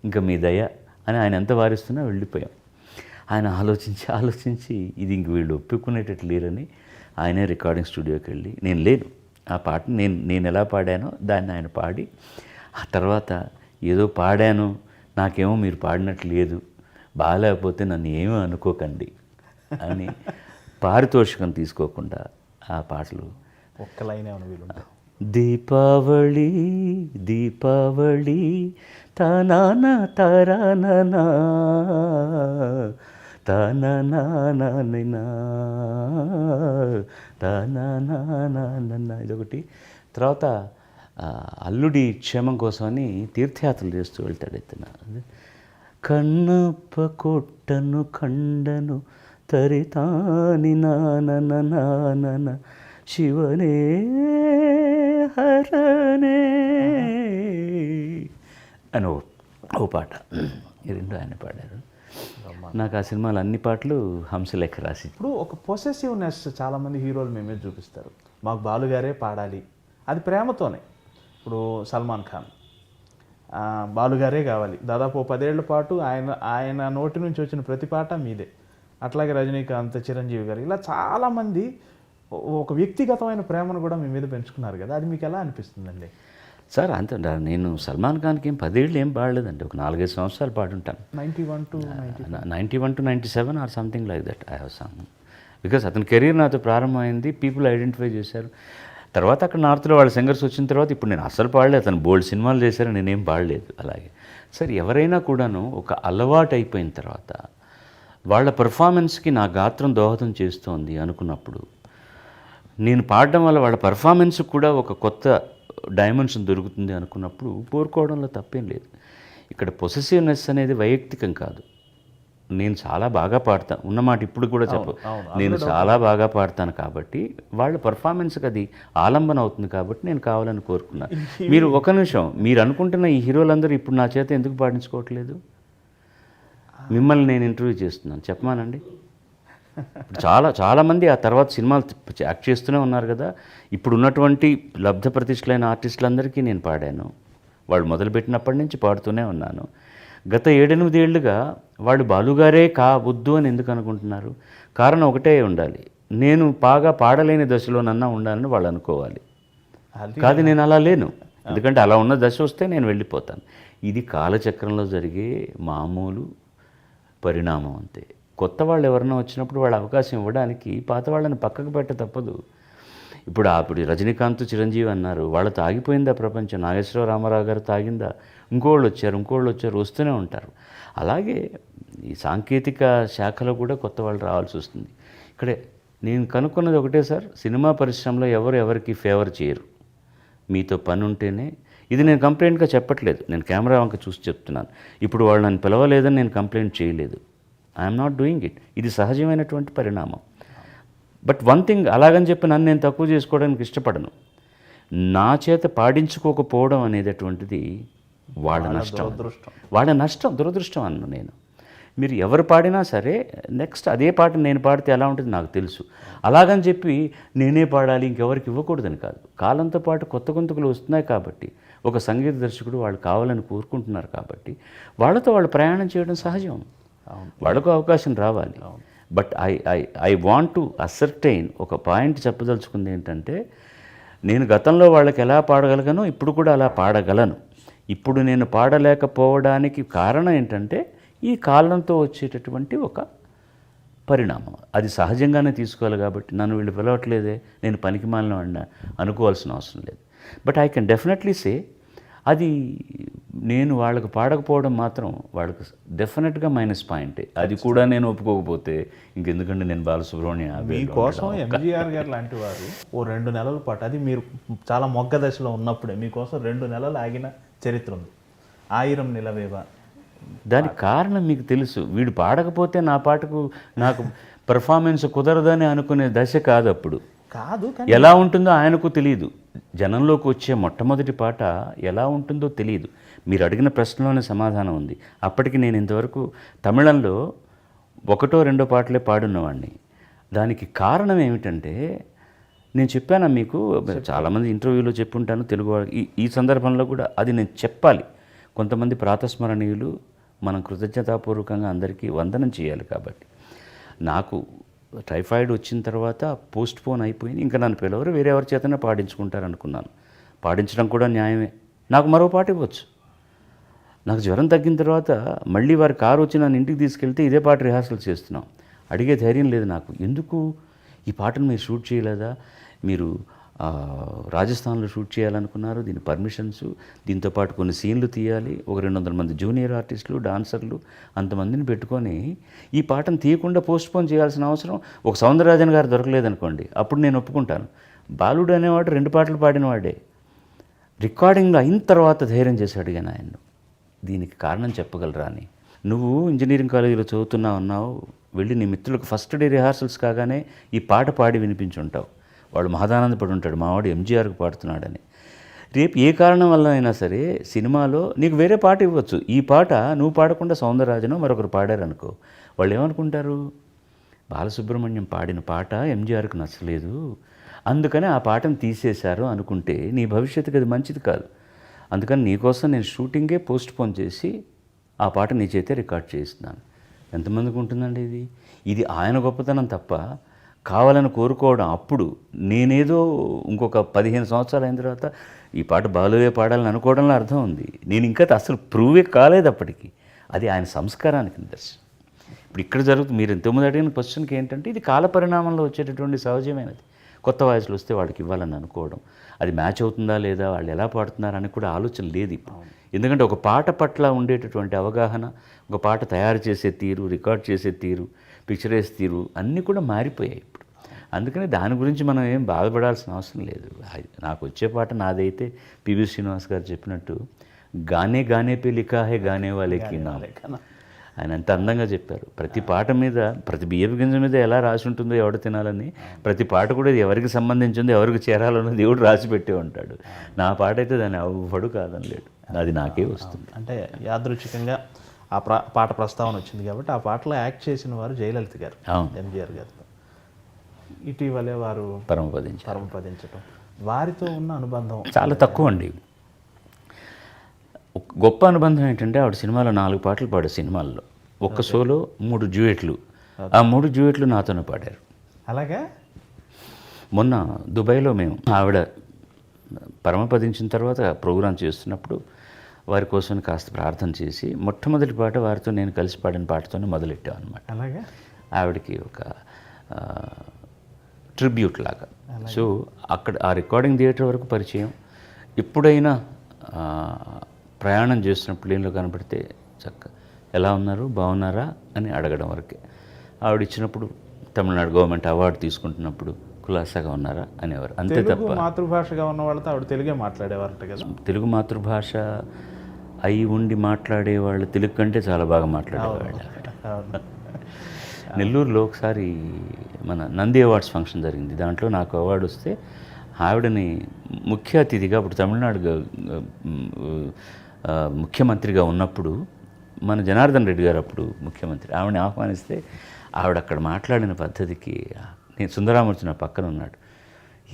ఇంకా మీ దయ అని ఆయన ఎంత వారిస్తున్నా వెళ్ళిపోయాం. ఆయన ఆలోచించి ఇది ఇంక వీళ్ళు ఒప్పుకునేటట్టు లేరని ఆయనే రికార్డింగ్ స్టూడియోకి వెళ్ళి, నేను లేను, ఆ పాటను నేను ఎలా పాడానో దాన్ని ఆయన పాడి, ఆ తర్వాత ఏదో పాడాను, నాకేమో మీరు పాడినట్టు లేదు, బాగాలేకపోతే నన్ను ఏమీ అనుకోకండి అని పారితోషికం తీసుకోకుండా ఆ పాటలు ఒక్క లైన్ ఏమైనా వీలుంటాయి. దీపావళి దీపావళి తనాన తరాననా తననా తననా ఇదొకటి. తర్వాత అల్లుడి క్షేమం కోసమని తీర్థయాత్రలు చేస్తూ వెళ్తాడు ఎత్తున. కన్నప్ప కొట్టను ఖండను తరితాని నానన శివనే హరనే అని ఓ పాట, ఈ 2 ఆయన పాడారు. నాకు ఆ సినిమాలో అన్ని పాటలు హంసలేఖ రాసి. ఇప్పుడు ఒక పొసెసివ్నెస్ చాలామంది హీరోలు మేమే చూపిస్తారు, మాకు బాలుగారే పాడాలి, అది ప్రేమతోనే. ఇప్పుడు సల్మాన్ ఖాన్ బాలుగారే కావాలి, దాదాపు 10 ఏళ్ల పాటు ఆయన నోటి నుంచి వచ్చిన ప్రతి పాట మీదే. అట్లాగే రజనీకాంత్, చిరంజీవి గారు, ఇలా చాలామంది ఒక వ్యక్తిగతమైన ప్రేమను కూడా మీ మీద పెంచుకున్నారు కదా, అది మీకు ఎలా అనిపిస్తుందండి? సార్ అంతే, నేను సల్మాన్ ఖాన్కి 10 ఏళ్ళు ఏం పాడలేదండి, ఒక 4-5 సంవత్సరాలు పాడుంటాను. 91 to 97 or something like that I have song. Because అతని కెరీర్ నాతో ప్రారంభమైంది, పీపుల్ ఐడెంటిఫై చేశారు. తర్వాత అక్కడ నార్త్లో వాళ్ళ సింగర్స్ వచ్చిన తర్వాత ఇప్పుడు నేను అస్సలు పాడలేదు, అతను బోల్డ్ సినిమాలు చేశారు, నేనేం పాడలేదు. అలాగే సార్, ఎవరైనా కూడాను ఒక అలవాటు అయిపోయిన తర్వాత వాళ్ళ పెర్ఫార్మెన్స్కి నా గాత్రం దోహదం చేస్తోంది అనుకున్నప్పుడు, నేను పాడడం వల్ల వాళ్ళ పెర్ఫార్మెన్స్కి కూడా ఒక కొత్త డైమెన్షన్ దొరుకుతుంది అనుకున్నప్పుడు కోరుకోవడంలో తప్పేం లేదు. ఇక్కడ పొసెసివ్నెస్ అనేది వైయక్తికం కాదు. నేను చాలా బాగా పాడతాను ఉన్నమాట, ఇప్పుడు కూడా నేను చాలా బాగా పాడతాను కాబట్టి వాళ్ళ పర్ఫార్మెన్స్కి అది ఆలంబన అవుతుంది కాబట్టి నేను కావాలని కోరుకున్నాను. మీరు ఒక నిమిషం, మీరు అనుకుంటున్న ఈ హీరోలందరూ ఇప్పుడు నా చేత ఎందుకు పాడించుకోవట్లేదు? మిమ్మల్ని నేను ఇంటర్వ్యూ చేస్తున్నాను, చెప్పమానండి. చాలామంది ఆ తర్వాత సినిమాలు యాక్ట్ చేస్తూనే ఉన్నారు కదా. ఇప్పుడు ఉన్నటువంటి లబ్ధ ప్రతిష్ఠులైన ఆర్టిస్టులందరికీ నేను పాడాను, వాళ్ళు మొదలుపెట్టినప్పటి నుంచి పాడుతూనే ఉన్నాను. గత 7-8 ఏళ్ళుగా వాళ్ళు బాలుగారే కావద్దు అని ఎందుకు అనుకుంటున్నారు? కారణం ఒకటే ఉండాలి, నేను బాగా పాడలేని దశలోనన్నా ఉండాలని వాళ్ళు అనుకోవాలి. కాదు, నేను అలా లేను, ఎందుకంటే అలా ఉన్న దశ వస్తే నేను వెళ్ళిపోతాను. ఇది కాలచక్రంలో జరిగే మామూలు పరిణామం అంతే. కొత్త వాళ్ళు ఎవరైనా వచ్చినప్పుడు వాళ్ళ అవకాశం ఇవ్వడానికి పాత వాళ్ళని పక్కకు పెట్ట తప్పదు. ఇప్పుడు రజనీకాంత్, చిరంజీవి అన్నారు, వాళ్ళతో ఆగిపోయిందా ప్రపంచం? నాగేశ్వరరావు, రామారావు గారు తాగిందా? ఇంకోళ్ళు వచ్చారు వస్తూనే ఉంటారు. అలాగే ఈ సాంకేతిక శాఖలో కూడా కొత్త వాళ్ళు రావాల్సి వస్తుంది. ఇక్కడే నేను కనుక్కున్నది ఒకటే సార్, సినిమా పరిశ్రమలో ఎవరు ఎవరికి ఫేవర్ చేయరు. మీతో పని ఉంటేనే, ఇది నేను కంప్లైంట్గా చెప్పట్లేదు, నేను కెమెరా వంక చూసి చెప్తున్నాను. ఇప్పుడు వాళ్ళు నన్ను పిలవలేదని నేను కంప్లైంట్ చేయలేదు. I'm not doing it. ఇది సహజమైనటువంటి పరిణామం. బట్ వన్ థింగ్, అలాగని చెప్పి నన్ను నేను తక్కువ చేసుకోవడానికి ఇష్టపడను. నా చేత పాడించుకోకపోవడం అనేటటువంటిది వాళ్ళ నష్టం, వాళ్ళ నష్టం, దురదృష్టం అన్న నేను. మీరు ఎవరు పాడినా సరే నెక్స్ట్ అదే పాట నేను పాడితే ఎలా ఉంటుంది నాకు తెలుసు. అలాగని చెప్పి నేనే పాడాలి ఇంకెవరికి ఇవ్వకూడదని కాదు. కాలంతో పాటు కొత్త గొంతుకులు వస్తున్నాయి కాబట్టి, ఒక సంగీత దర్శకుడు వాళ్ళు కావాలని కోరుకుంటున్నారు కాబట్టి వాళ్ళతో వాళ్ళు ప్రయాణం చేయడం సహజం. వాళ్ళకు అవకాశం రావాలి. But I want to ascertain, ఒక పాయింట్ చెప్పదలుచుకుంది ఏంటంటే, నేను గతంలో వాళ్ళకి ఎలా పాడగలిగానో ఇప్పుడు కూడా అలా పాడగలను. ఇప్పుడు నేను పాడలేకపోవడానికి కారణం ఏంటంటే ఈ కాలంతో వచ్చేటటువంటి ఒక పరిణామం. అది సహజంగానే తీసుకోవాలి. కాబట్టి నన్ను వీళ్ళు పిలవట్లేదే, నేను పనికి మాలిన వాడినా అనుకోవాల్సిన అవసరం లేదు. But I can definitely say, అది నేను వాళ్ళకు పాడకపోవడం మాత్రం వాళ్ళకు డెఫినెట్గా మైనస్ పాయింటే. అది కూడా నేను ఒప్పుకోకపోతే ఇంకెందుకంటే నేను బాలసుబ్రహ్మణ్యం మీకోసం ఎంజీఆర్ గారు లాంటి వారు ఓ 2 నెలల పాటు, అది మీరు చాలా మొగ్గ దశలో ఉన్నప్పుడే మీకోసం 2 నెలలు ఆగిన చరిత్ర ఉంది. ఆయిరం నిలవేవా. దానికి కారణం మీకు తెలుసు. వీడు పాడకపోతే నా పాటకు నాకు పెర్ఫార్మెన్స్ కుదరదని అనుకునే దశ కాదు అప్పుడు. కాదు, ఎలా ఉంటుందో ఆయనకు తెలియదు. జనంలోకి వచ్చే మొట్టమొదటి పాట ఎలా ఉంటుందో తెలియదు. మీరు అడిగిన ప్రశ్నలోనే సమాధానం ఉంది. అప్పటికి నేను ఇంతవరకు తమిళంలో 1, 2 పాటలే పాడున్నవాడిని. దానికి కారణం ఏమిటంటే, నేను చెప్పాను మీకు, చాలామంది ఇంటర్వ్యూలో చెప్పుంటాను తెలుగు ఈ సందర్భంలో కూడా అది నేను చెప్పాలి. కొంతమంది ప్రాతస్మరణీయులు మనం కృతజ్ఞతాపూర్వకంగా అందరికీ వందనం చేయాలి. కాబట్టి నాకు టైఫాయిడ్ వచ్చిన తర్వాత పోస్ట్ పోన్ అయిపోయింది. ఇంకా నన్ను పిలవరు, వేరే ఎవరి చేతనే పాడించుకుంటారు అనుకున్నాను. పాడించడం కూడా న్యాయమే. నాకు మరో పాట ఇవ్వచ్చు. నాకు జ్వరం తగ్గిన తర్వాత మళ్ళీ వారి కారు వచ్చి నన్ను ఇంటికి తీసుకెళ్తే ఇదే పాట రిహార్సల్ చేస్తున్నాం. అడిగే ధైర్యం లేదు నాకు. ఎందుకు ఈ పాటను మీరు షూట్ చేయలేదా? మీరు రాజస్థాన్లో షూట్ చేయాలనుకున్నారు, దీని పర్మిషన్స్, దీంతోపాటు కొన్ని సీన్లు తీయాలి, ఒక 200 మంది జూనియర్ ఆర్టిస్టులు, డాన్సర్లు, అంతమందిని పెట్టుకొని ఈ పాటను తీయకుండా పోస్ట్పోన్ చేయాల్సిన అవసరం. ఒక సౌందరరాజన్ గారు దొరకలేదనుకోండి, అప్పుడు నేను ఒప్పుకుంటాను. బాలుడు అనేవాడు 2 పాటలు పాడినవాడే. రికార్డింగ్లో అయిన తర్వాత ధైర్యం చేసి అడిగాను ఆయన్ను, దీనికి కారణం చెప్పగలరా అని. నువ్వు ఇంజనీరింగ్ కాలేజీలో చదువుతున్నావు అన్నావు, వెళ్ళి నీ మిత్రులకు ఫస్ట్ డే రిహార్సల్స్ కాగానే ఈ పాట పాడి వినిపించుంటావు. వాడు మహదానందపడి ఉంటాడు, మావాడు ఎంజీఆర్కి పాడుతున్నాడని. రేపు ఏ కారణం వల్ల అయినా సరే సినిమాలో నీకు వేరే పాట ఇవ్వచ్చు. ఈ పాట నువ్వు పాడకుండా సౌందరరాజను మరొకరు పాడారనుకో, వాళ్ళు ఏమనుకుంటారు? బాలసుబ్రహ్మణ్యం పాడిన పాట ఎంజీఆర్కి నచ్చలేదు, అందుకని ఆ పాటను తీసేశారు అనుకుంటే నీ భవిష్యత్తుకి అది మంచిది కాదు. అందుకని నీకోసం నేను షూటింగే పోస్ట్పోన్ చేసి ఆ పాట నీ చేతే రికార్డ్ చేస్తున్నాను. ఎంతమందికి ఉంటుందండి ఇది? ఇది ఆయన గొప్పతనం తప్ప కావాలని కోరుకోవడం. అప్పుడు నేనేదో ఇంకొక 15 సంవత్సరాలు అయిన తర్వాత ఈ పాట బాలువే పాడాలని అనుకోవడంలో అర్థం ఉంది. నేను ఇంకా అసలు ప్రూవే కాలేదు అప్పటికి. అది ఆయన సంస్కారానికి నిదర్శనం. ఇప్పుడు ఇక్కడ జరుగుతుంది. మీరు ఇంతకుముందు అడిగిన క్వశ్చన్కి ఏంటంటే, ఇది కాల పరిణామంలో వచ్చేటటువంటి సహజమైనది. కొత్త వాయిస్లు వస్తే వాళ్ళకి ఇవ్వాలని అనుకోవడం, అది మ్యాచ్ అవుతుందా లేదా, వాళ్ళు ఎలా పాడుతున్నారని కూడా ఆలోచన లేదు ఇప్పుడు. ఎందుకంటే ఒక పాట పట్ల ఉండేటటువంటి అవగాహన, ఒక పాట తయారు చేసే తీరు, రికార్డ్ చేసే తీరు, పిక్చరైజ్ తీరు అన్నీ కూడా మారిపోయాయి ఇప్పుడు. అందుకని దాని గురించి మనం ఏం బాధపడాల్సిన అవసరం లేదు. నాకు వచ్చే పాట నాదైతే పివి శ్రీనివాస్ గారు చెప్పినట్టు గానే గానే పే లిఖా హై గానే వాలేకి నామ్. ఆయన ఎంత అందంగా చెప్పారు. ప్రతి పాట మీద, ప్రతి బియ్యపు గింజ మీద ఎలా రాసి ఉంటుందో ఎవడు తినాలని, ప్రతి పాట కూడా ఎవరికి సంబంధించిందో, ఎవరికి చేరాలన్నో దేవుడు రాసి పెట్టే ఉంటాడు. నా పాట అయితే దాన్ని అవ్వడు కాదని లేడు, అది నాకే వస్తుంది. అంటే యాదృచ్ఛికంగా ఆ పాట ప్రస్తావన వచ్చింది కాబట్టి ఆ పాటలో యాక్ట్ చేసిన వారు జయలలిత గారు, ఎంజీఆర్ గారు. ఇటీవలే వారు పరమపదించటం, వారితో ఉన్న అనుబంధం చాలా తక్కువ అండి. గొప్ప అనుబంధం ఏంటంటే, ఆవిడ సినిమాలో 4 పాటలు పాడే సినిమాల్లో ఒక్క షోలో 3 డ్యూయెట్లు, ఆ 3 డ్యూయెట్లు నాతోనే పాడారు. అలాగా మొన్న దుబాయ్లో మేము ఆవిడ పరమపదించిన తర్వాత ప్రోగ్రాం చేస్తున్నప్పుడు వారి కోసం కాస్త ప్రార్థన చేసి మొట్టమొదటి పాట వారితో నేను కలిసి పాడిన పాటతోనే మొదలెట్టాం అనమాట. అలాగే ఆవిడకి ఒక ట్రిబ్యూట్ లాగా. సో అక్కడ ఆ రికార్డింగ్ థియేటర్ వరకు పరిచయం. ఎప్పుడైనా ప్రయాణం చేస్తున్న ప్లేన్లో కనబడితే ఎలా ఉన్నారు, బాగున్నారా అని అడగడం వరకే. ఆవిడ ఇచ్చినప్పుడు తమిళనాడు గవర్నమెంట్ అవార్డు తీసుకుంటున్నప్పుడు కులాసాగా ఉన్నారా అనేవారు, అంతే తెలుగు తప్ప. మాతృభాషగా ఉన్న వాళ్ళతో ఆవిడ తెలుగే మాట్లాడేవారట కదా. తెలుగు మాతృభాష అయి ఉండి మాట్లాడే వాళ్ళు తెలుగు కంటే చాలా బాగా మాట్లాడేవాళ్ళు. అవును. నెల్లూరులో ఒకసారి మన నంది అవార్డ్స్ ఫంక్షన్ జరిగింది. దాంట్లో నాకు అవార్డు వస్తే ఆవిడని ముఖ్య అతిథిగా, అప్పుడు తమిళనాడు ముఖ్యమంత్రిగా ఉన్నప్పుడు మన జనార్దన్ రెడ్డి గారు అప్పుడు ముఖ్యమంత్రి, ఆవిడని ఆహ్వానిస్తే ఆవిడ అక్కడ మాట్లాడిన పద్ధతికి నేను సుందరామూర్తి నా పక్కన ఉన్నాడు.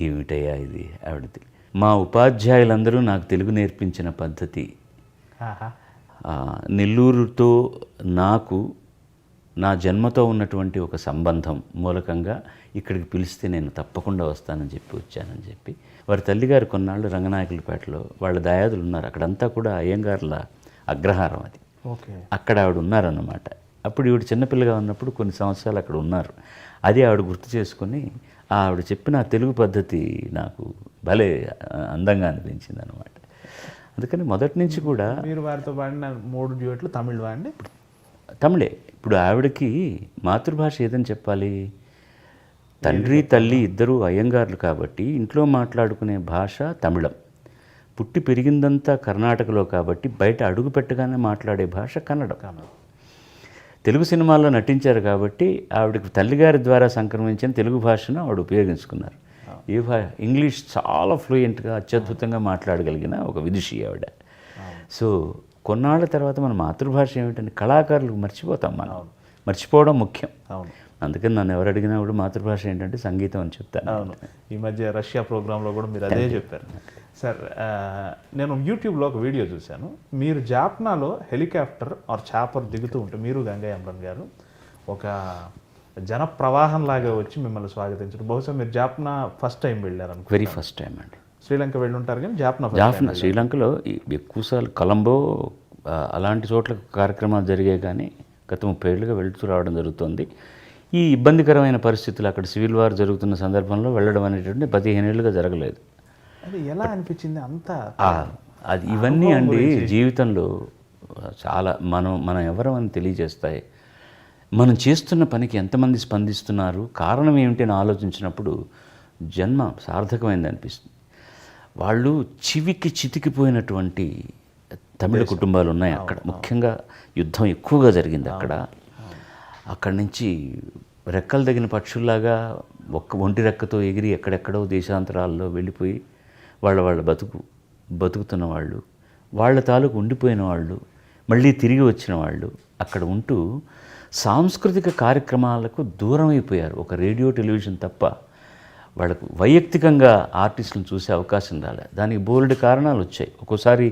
ఏమిటయ్యా ఇది ఆవిడది. మా ఉపాధ్యాయులందరూ నాకు తెలుగు నేర్పించిన పద్ధతి, ఆహా. నెల్లూరుతో నాకు నా జన్మతో ఉన్నటువంటి ఒక సంబంధం మూలకంగా ఇక్కడికి పిలిస్తే నేను తప్పకుండా వస్తానని చెప్పి వచ్చానని చెప్పి. వారి తల్లిగారు కొన్నాళ్ళు రంగనాయకులపేటలో వాళ్ళ దాయాదులు ఉన్నారు, అక్కడంతా కూడా అయ్యంగార్ల అగ్రహారం అది. ఓకే. అక్కడ ఆవిడ ఉన్నారన్నమాట. అప్పుడు ఈవిడ చిన్నపిల్లగా ఉన్నప్పుడు కొన్ని సంవత్సరాలు అక్కడ ఉన్నారు. అది ఆవిడ గుర్తు చేసుకొని ఆవిడ చెప్పిన తెలుగు పద్ధతి నాకు భలే అందంగా అనిపించింది అనమాట. అందుకని మొదటి నుంచి కూడా మీరు వారితో పాడిన 3 డ్యూయట్లు తమిళ్ వాడిని. తమిళే. ఇప్పుడు ఆవిడకి మాతృభాష ఏదని చెప్పాలి, తండ్రి తల్లి ఇద్దరూ అయ్యంగార్లు కాబట్టి ఇంట్లో మాట్లాడుకునే భాష తమిళం. పుట్టి పెరిగిందంతా కర్ణాటకలో కాబట్టి బయట అడుగు పెట్టగానే మాట్లాడే భాష కన్నడం. తెలుగు సినిమాల్లో నటించారు కాబట్టి ఆవిడకి తల్లిగారి ద్వారా సంక్రమించిన తెలుగు భాషను ఆవిడ ఉపయోగించుకున్నారు. ఇంగ్లీష్ చాలా ఫ్లూయెంట్గా అత్యద్భుతంగా మాట్లాడగలిగిన ఒక విదుషి ఆవిడ. సో కొన్నాళ్ళ తర్వాత మన మాతృభాష ఏమిటంటే కళాకారులకు మర్చిపోతాం మనం. మర్చిపోవడం ముఖ్యం. అవును. అందుకని నన్ను ఎవరు అడిగినా కూడా మాతృభాష ఏంటంటే సంగీతం అని చెప్తాను. అవును. ఈ మధ్య రష్యా ప్రోగ్రాంలో కూడా మీరు అదే చెప్పారు. సార్, నేను యూట్యూబ్లో ఒక వీడియో చూశాను. మీరు జాప్నాలో హెలికాప్టర్ ఆర్ చాపర్ దిగుతూ ఉంటే మీరు గంగా అమరన్ గారు ఒక జన ప్రవాహం లాగా వచ్చి మిమ్మల్ని స్వాగతించడం. బహుశా మీరు జాప్నా ఫస్ట్ టైం వెళ్ళారు అనుకో. వెరీ ఫస్ట్ టైం అండి. శ్రీలంక వెళ్ళి ఉంటారు కానీ జాప్నా శ్రీలంకలో ఎక్కువసార్లు కొలంబో అలాంటి చోట్ల కార్యక్రమాలు జరిగాయి కానీ గత 30 ఏళ్ళుగా వెళుతూ రావడం జరుగుతుంది. ఈ ఇబ్బందికరమైన పరిస్థితులు అక్కడ సివిల్ వార్ జరుగుతున్న సందర్భంలో వెళ్ళడం అనేటువంటి 15 ఏళ్ళుగా జరగలేదు. అది ఎలా అనిపించింది అంతా? అది ఇవన్నీ అండి జీవితంలో చాలా మనం ఎవరం అని తెలియజేస్తాయి. మనం చేస్తున్న పనికి ఎంతమంది స్పందిస్తున్నారు, కారణం ఏమిటి అని ఆలోచించినప్పుడు జన్మ సార్థకమైంది అనిపిస్తుంది. వాళ్ళు చివికి చితికిపోయినటువంటి తమిళ కుటుంబాలు ఉన్నాయి అక్కడ. ముఖ్యంగా యుద్ధం ఎక్కువగా జరిగింది అక్కడ. అక్కడి నుంచి రెక్కలు తగిన పక్షుల్లాగా ఒంటి రెక్కతో ఎగిరి ఎక్కడెక్కడో దేశాంతరాల్లో వెళ్ళిపోయి వాళ్ళ బతుకుతున్న వాళ్ళు, వాళ్ళ తాలూకు ఉండిపోయిన వాళ్ళు, మళ్ళీ తిరిగి వచ్చిన వాళ్ళు అక్కడ ఉంటూ సాంస్కృతిక కార్యక్రమాలకు దూరం అయిపోయారు. ఒక రేడియో టెలివిజన్ తప్ప వాళ్ళకు వైయక్తికంగా ఆర్టిస్టులను చూసే అవకాశం రాలేదు. దానికి బోలెడు కారణాలు వచ్చాయి. ఒక్కోసారి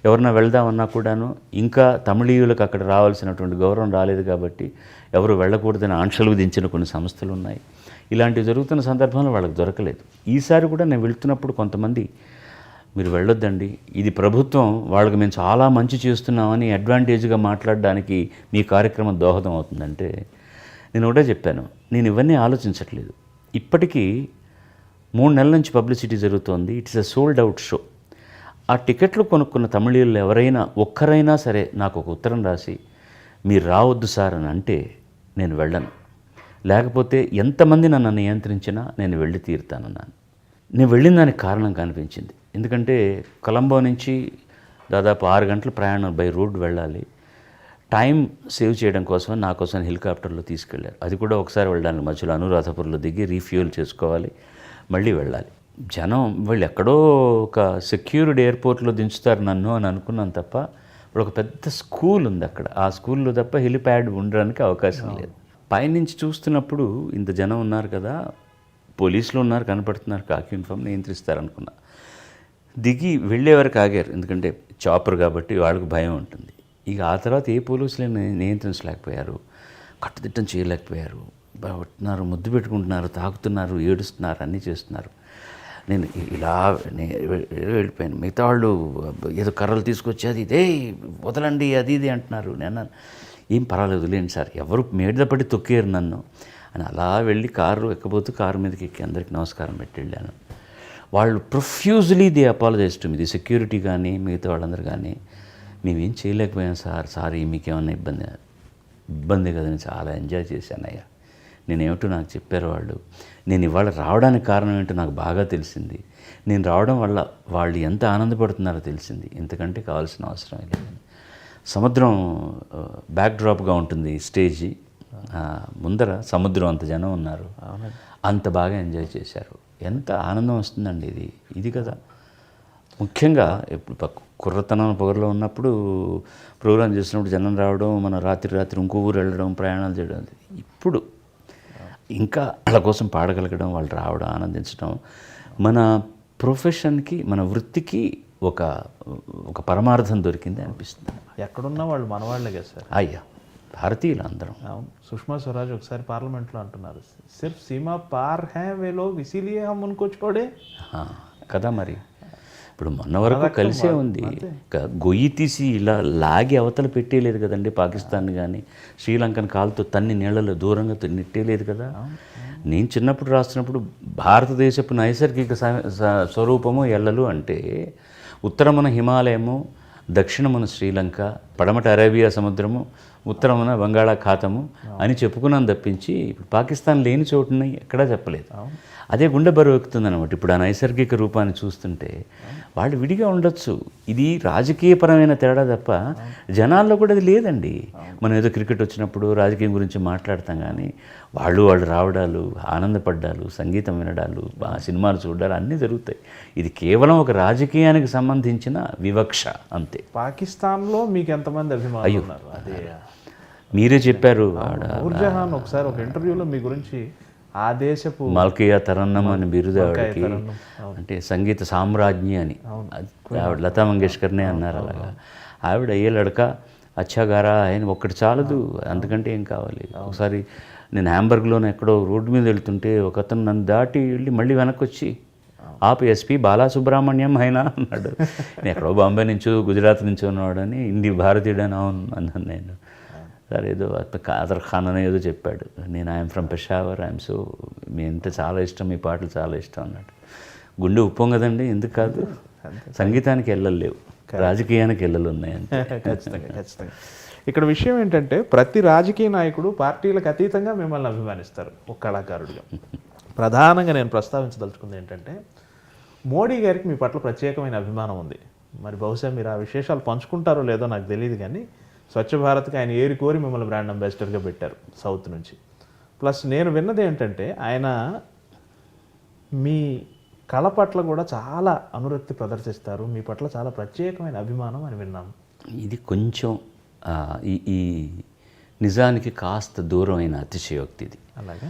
ఎవరన్నా వెళ్దామన్నా కూడాను ఇంకా తమిళీయులకు అక్కడ రావాల్సినటువంటి గౌరవం రాలేదు కాబట్టి ఎవరు వెళ్ళకూడదని ఆంక్షలు విధించిన కొన్ని సంస్థలు ఉన్నాయి. ఇలాంటివి జరుగుతున్న సందర్భంలో వాళ్ళకి దొరకలేదు. ఈసారి కూడా నేను వెళ్తున్నప్పుడు కొంతమంది మీరు వెళ్ళొద్దండి, ఇది ప్రభుత్వం, వాళ్ళకి మేము చాలా మంచి చేస్తున్నామని అడ్వాంటేజ్గా మాట్లాడడానికి మీ కార్యక్రమం దోహదం అవుతుందంటే నేను ఒకటే చెప్పాను, నేను ఇవన్నీ ఆలోచించట్లేదు. ఇప్పటికీ 3 నెలల నుంచి పబ్లిసిటీ జరుగుతోంది. It's a sold out show. ఆ టికెట్లు కొనుక్కున్న తమిళీయులు ఎవరైనా ఒక్కరైనా సరే నాకు ఒక ఉత్తరం రాసి మీరు రావద్దు సార్ అని అంటే నేను వెళ్ళను. లేకపోతే ఎంతమంది నన్ను నియంత్రించినా నేను వెళ్ళి తీరుతానన్నాను. నేను వెళ్ళిన దానికి కారణం కనిపించింది. ఎందుకంటే కొలంబో నుంచి దాదాపు 6 గంటల ప్రయాణం బై రోడ్ వెళ్ళాలి. టైం సేవ్ చేయడం కోసం నా కోసం హెలికాప్టర్లో తీసుకెళ్ళారు. అది కూడా ఒకసారి వెళ్ళడానికి మధ్యలో అనురాధపురంలో దిగి రీఫ్యూయల్ చేసుకోవాలి, మళ్ళీ వెళ్ళాలి. జనం వాళ్ళు ఎక్కడో ఒక సెక్యూర్డ్ ఎయిర్పోర్ట్లో దించుతారు నన్ను అని అనుకున్నాను తప్ప ఇప్పుడు ఒక పెద్ద స్కూల్ ఉంది అక్కడ. ఆ స్కూల్లో తప్ప హెలిప్యాడ్ ఉండడానికి అవకాశం లేదు. పైనుంచి చూస్తున్నప్పుడు ఇంత జనం ఉన్నారు కదా, పోలీసులు ఉన్నారు కనపడుతున్నారు, కాకి యూనిఫామ్ నియంత్రిస్తారనుకున్నా. దిగి వెళ్ళే వరకు ఆగారు, ఎందుకంటే చాపర్ కాబట్టి వాళ్ళకు భయం ఉంటుంది. ఇక ఆ తర్వాత ఏ పోలీసులు నియంత్రించలేకపోయారు, కట్టుదిట్టం చేయలేకపోయారు. పట్టున్నారు, ముద్దు పెట్టుకుంటున్నారు, తాకుతున్నారు, ఏడుస్తున్నారు, అన్నీ చేస్తున్నారు. నేను ఇలా వెళ్ళిపోయాను. మిగతా వాళ్ళు ఏదో కర్రలు తీసుకొచ్చి అది ఇదే వదలండి అది ఇది అంటున్నారు. నేను ఏం పర్వాలేదు వదిలేండి సార్, ఎవరు మీద పడి తొక్కారు నన్ను అని అలా వెళ్ళి కారు ఎక్కబోతూ కారు మీదకి ఎక్కి అందరికి నమస్కారం పెట్టి వెళ్ళాను. వాళ్ళు profusely they apologise to me, the security కానీ మిగతా వాళ్ళందరూ కానీ మేమేం చేయలేకపోయాం సారీ మీకేమన్నా ఇబ్బంది కదని చాలా ఎంజాయ్ చేశానయ్యా. నేనేమిటో నాకు చెప్పారు వాళ్ళు. నేను ఇవాళ రావడానికి కారణం ఏంటో నాకు బాగా తెలిసింది. నేను రావడం వల్ల వాళ్ళు ఎంత ఆనందపడుతున్నారో తెలిసింది. ఇంతకంటే కావాల్సిన అవసరం లేదు. సముద్రం బ్యాక్డ్రాప్గా ఉంటుంది స్టేజీ, ముందర సముద్రం అంత జనం ఉన్నారు. అంత బాగా ఎంజాయ్ చేశారు. ఎంత ఆనందం వస్తుందండి ఇది కదా ముఖ్యంగా. ఇప్పుడు కుర్రతనం పొగరలో ఉన్నప్పుడు ప్రోగ్రాం చేసినప్పుడు జనం రావడం, మన రాత్రి ఇంకో ఊరు వెళ్ళడం, ప్రయాణాలు చేయడం. ఇప్పుడు ఇంకా వాళ్ళ కోసం పాడగలగడం, వాళ్ళు రావడం, ఆనందించడం మన ప్రొఫెషన్కి, మన వృత్తికి ఒక పరమార్థం దొరికింది అనిపిస్తుంది. ఎక్కడున్నా వాళ్ళు మనవాళ్ళే కదా సార్. అయ్యా, భారతీయులు అందరం. అవును. సుష్మా స్వరాజ్ ఒకసారి పార్లమెంట్లో అంటున్నారు, సిర్ఫ్ సీమా పార్ హై వే లోగ్ ఇసీలియే హమ్ ఉన్కో ఛోడే. కదా మరి. ఇప్పుడు మొన్న వరకు కలిసే ఉంది. గొయ్యి తీసి ఇలా లాగి అవతల పెట్టేయలేదు కదండి పాకిస్తాన్ కానీ, శ్రీలంకను కాలుతో తన్ని నీళ్ళలో దూరంగా నెట్టేయలేదు కదా. నేను చిన్నప్పుడు రాస్తున్నప్పుడు భారతదేశపు నైసర్గిక స్వరూపము ఎల్లలు అంటే ఉత్తరమున హిమాలయము, దక్షిణమున శ్రీలంక, పడమట అరేబియా సముద్రము, ఉత్తరమున బంగాళాఖాతము అని చెప్పుకున్నాను తప్పించి పాకిస్తాన్ లేని చోటుని ఎక్కడా చెప్పలేదు. అదే గుండె బరువు ఎక్కుతుందన్నమాట. ఇప్పుడు ఆ నైసర్గిక రూపాన్ని చూస్తుంటే వాళ్ళు విడిగా ఉండొచ్చు. ఇది రాజకీయపరమైన తేడా తప్ప జనాల్లో కూడా అది లేదండి. మనం ఏదో క్రికెట్ వచ్చినప్పుడు రాజకీయం గురించి మాట్లాడతాం కానీ వాళ్ళు రావడాలు, ఆనందపడ్డాలు, సంగీతం వినడాలు, సినిమాలు చూడాలు అన్నీ జరుగుతాయి. ఇది కేవలం ఒక రాజకీయానికి సంబంధించిన వివక్ష అంతే. పాకిస్తాన్లో మీకు ఎంతమంది అభిమానులు ఉన్నారు? అదే మీరే చెప్పారు. నూర్జహాన్ ఒకసారి ఒక ఇంటర్వ్యూలో మీ గురించి ఆ దేశపు మల్కియా తరన్నం అని బిరుదు ఆవిడకి, అంటే సంగీత సామ్రాజ్ఞి అని. ఆవిడ లతా మంగేష్కర్నే అన్నారు అలాగా. ఆవిడ ఏ లడక అచ్చాగారా ఆయన ఒక్కటి చాలదు, అంతకంటే ఏం కావాలి. ఒకసారి నేను హ్యాంబర్గ్లోనే ఎక్కడో రోడ్డు మీద వెళ్తుంటే ఒక అతను నన్ను దాటి వెళ్ళి మళ్ళీ వెనక్కి వచ్చి ఆపు ఎస్పీ బాలసుబ్రహ్మణ్యం అయినా అన్నాడు. నేను ఎక్కడో బాంబే నుంచో గుజరాత్ నుంచో ఉన్నవాడని, హిందీ భారతీయుడని అవును అన్నాను నేను. సార్ ఏదో కాదర్ ఖాన్ అని ఏదో చెప్పాడు. నేను I'm from Peshawar, I'm so మీ అంటే చాలా ఇష్టం, మీ పాటలు చాలా ఇష్టం అన్నాడు. గుండె ఉప్పం కదండి, ఎందుకు కాదు. సంగీతానికి ఎల్లలు లేవు, రాజకీయానికి ఎల్లలు ఉన్నాయండి. ఖచ్చితంగా. ఇక్కడ విషయం ఏంటంటే ప్రతి రాజకీయ నాయకుడు పార్టీలకు అతీతంగా మిమ్మల్ని అభిమానిస్తారు ఒక కళాకారుడిగా. ప్రధానంగా నేను ప్రస్తావించదలుచుకుంది ఏంటంటే మోడీ గారికి మీ పట్ల ప్రత్యేకమైన అభిమానం ఉంది. మరి బహుశా మీరు ఆ విశేషాలు పంచుకుంటారో లేదో నాకు తెలియదు కానీ స్వచ్ఛ భారత్కి ఆయన ఏరి కోరి మిమ్మల్ని బ్రాండ్ అంబాసిడర్గా పెట్టారు సౌత్ నుంచి. ప్లస్ నేను విన్నది ఏంటంటే ఆయన మీ కళ పట్ల కూడా చాలా అనురక్తి ప్రదర్శిస్తారు, మీ పట్ల చాలా ప్రత్యేకమైన అభిమానం అని విన్నాము. ఇది కొంచెం ఈ నిజానికి కాస్త దూరమైన అతిశయోక్తి ఇది. అలాగే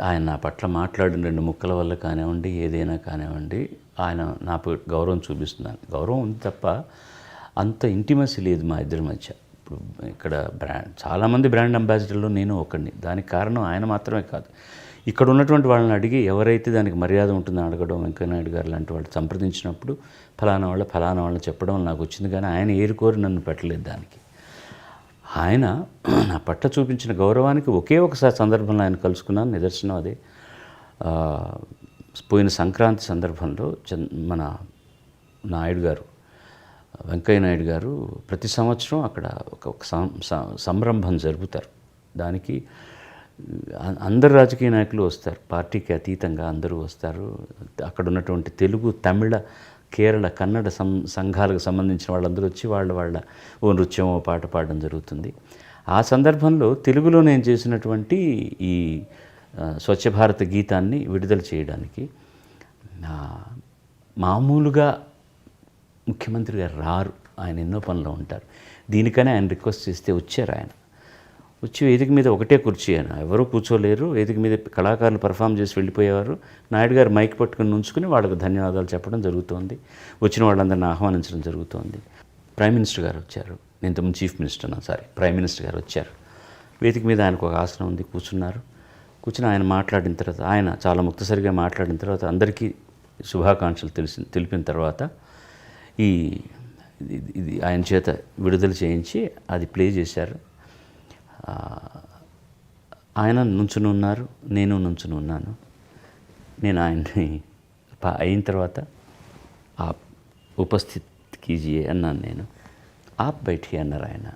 ఆయన నా పట్ల మాట్లాడిన 2 ముక్కల వల్ల కానివ్వండి, ఏదైనా కానివ్వండి, ఆయన నాకు గౌరవం చూపిస్తున్నాను. గౌరవం ఉంది తప్ప అంత ఇంటిమసీ లేదు మా ఇద్దరి మధ్య. ఇప్పుడు ఇక్కడ చాలామంది బ్రాండ్ అంబాసిడర్లు నేను ఒకడిని. దానికి కారణం ఆయన మాత్రమే కాదు, ఇక్కడ ఉన్నటువంటి వాళ్ళని అడిగి ఎవరైతే దానికి మర్యాద ఉంటుందో అడగడం, వెంకయ్యనాయుడు గారు లాంటి వాళ్ళు సంప్రదించినప్పుడు ఫలానా వాళ్ళని చెప్పడం నాకు వచ్చింది. కానీ ఆయన ఏరుకోరి నన్ను పెట్టలేదు దానికి. ఆయన నా పట్ల చూపించిన గౌరవానికి ఒకే ఒకసారి సందర్భంలో ఆయన కలుసుకున్నాను. నిదర్శనం అదే. పోయిన సంక్రాంతి సందర్భంలో మన నాయుడు గారు, వెంకయ్య నాయుడు గారు ప్రతి సంవత్సరం అక్కడ ఒక సంరంభం జరుపుతారు. దానికి అందరు రాజకీయ నాయకులు వస్తారు, పార్టీకి అతీతంగా అందరూ వస్తారు. అక్కడ ఉన్నటువంటి తెలుగు, తమిళ, కేరళ, కన్నడ సంఘాలకు సంబంధించిన వాళ్ళందరూ వచ్చి వాళ్ళ ఓ నృత్యం, ఓ పాట పాడడం జరుగుతుంది. ఆ సందర్భంలో తెలుగులో నేను చేసినటువంటి ఈ స్వచ్ఛ భారత్ గీతాన్ని విడుదల చేయడానికి మామూలుగా ముఖ్యమంత్రి గారు రారు, ఆయన ఎన్నో పనులు ఉంటారు. దీనికనే ఆయన రిక్వెస్ట్ చేస్తే వచ్చారు. ఆయన వచ్చి వేదిక మీద ఒకటే కుర్చీ, ఆయన ఎవరూ కూర్చోలేరు. వేదిక మీద కళాకారులు పర్ఫామ్ చేసి వెళ్ళిపోయేవారు. నాయుడు గారు మైక్ పట్టుకుని ఉంచుకుని వాళ్ళకు ధన్యవాదాలు చెప్పడం జరుగుతోంది. వచ్చిన వాళ్ళందరినీ ఆహ్వానించడం జరుగుతోంది. ప్రైమ్ మినిస్టర్ గారు వచ్చారు. నేను ఇంతకుముందు చీఫ్ మినిస్టర్ ప్రైమ్ మినిస్టర్ గారు వచ్చారు. వేదిక మీద ఆయనకు ఒక ఆసనం ఉంది, కూర్చున్నారు. కూర్చుని ఆయన మాట్లాడిన తర్వాత, ఆయన చాలా ముక్తసరిగా మాట్లాడిన తర్వాత, అందరికీ శుభాకాంక్షలు తెలిపిన తర్వాత ఇది ఆయన చేత విడుదల చేయించి అది ప్లే చేశారు. ఆయన నుంచుని ఉన్నారు, నేను నుంచుని ఉన్నాను. నేను ఆయన్ని అయిన తర్వాత ఆ ఉపస్థిత్ కీజియే అన్నాను నేను. ఆప్ బైఠి అన్నారు ఆయన.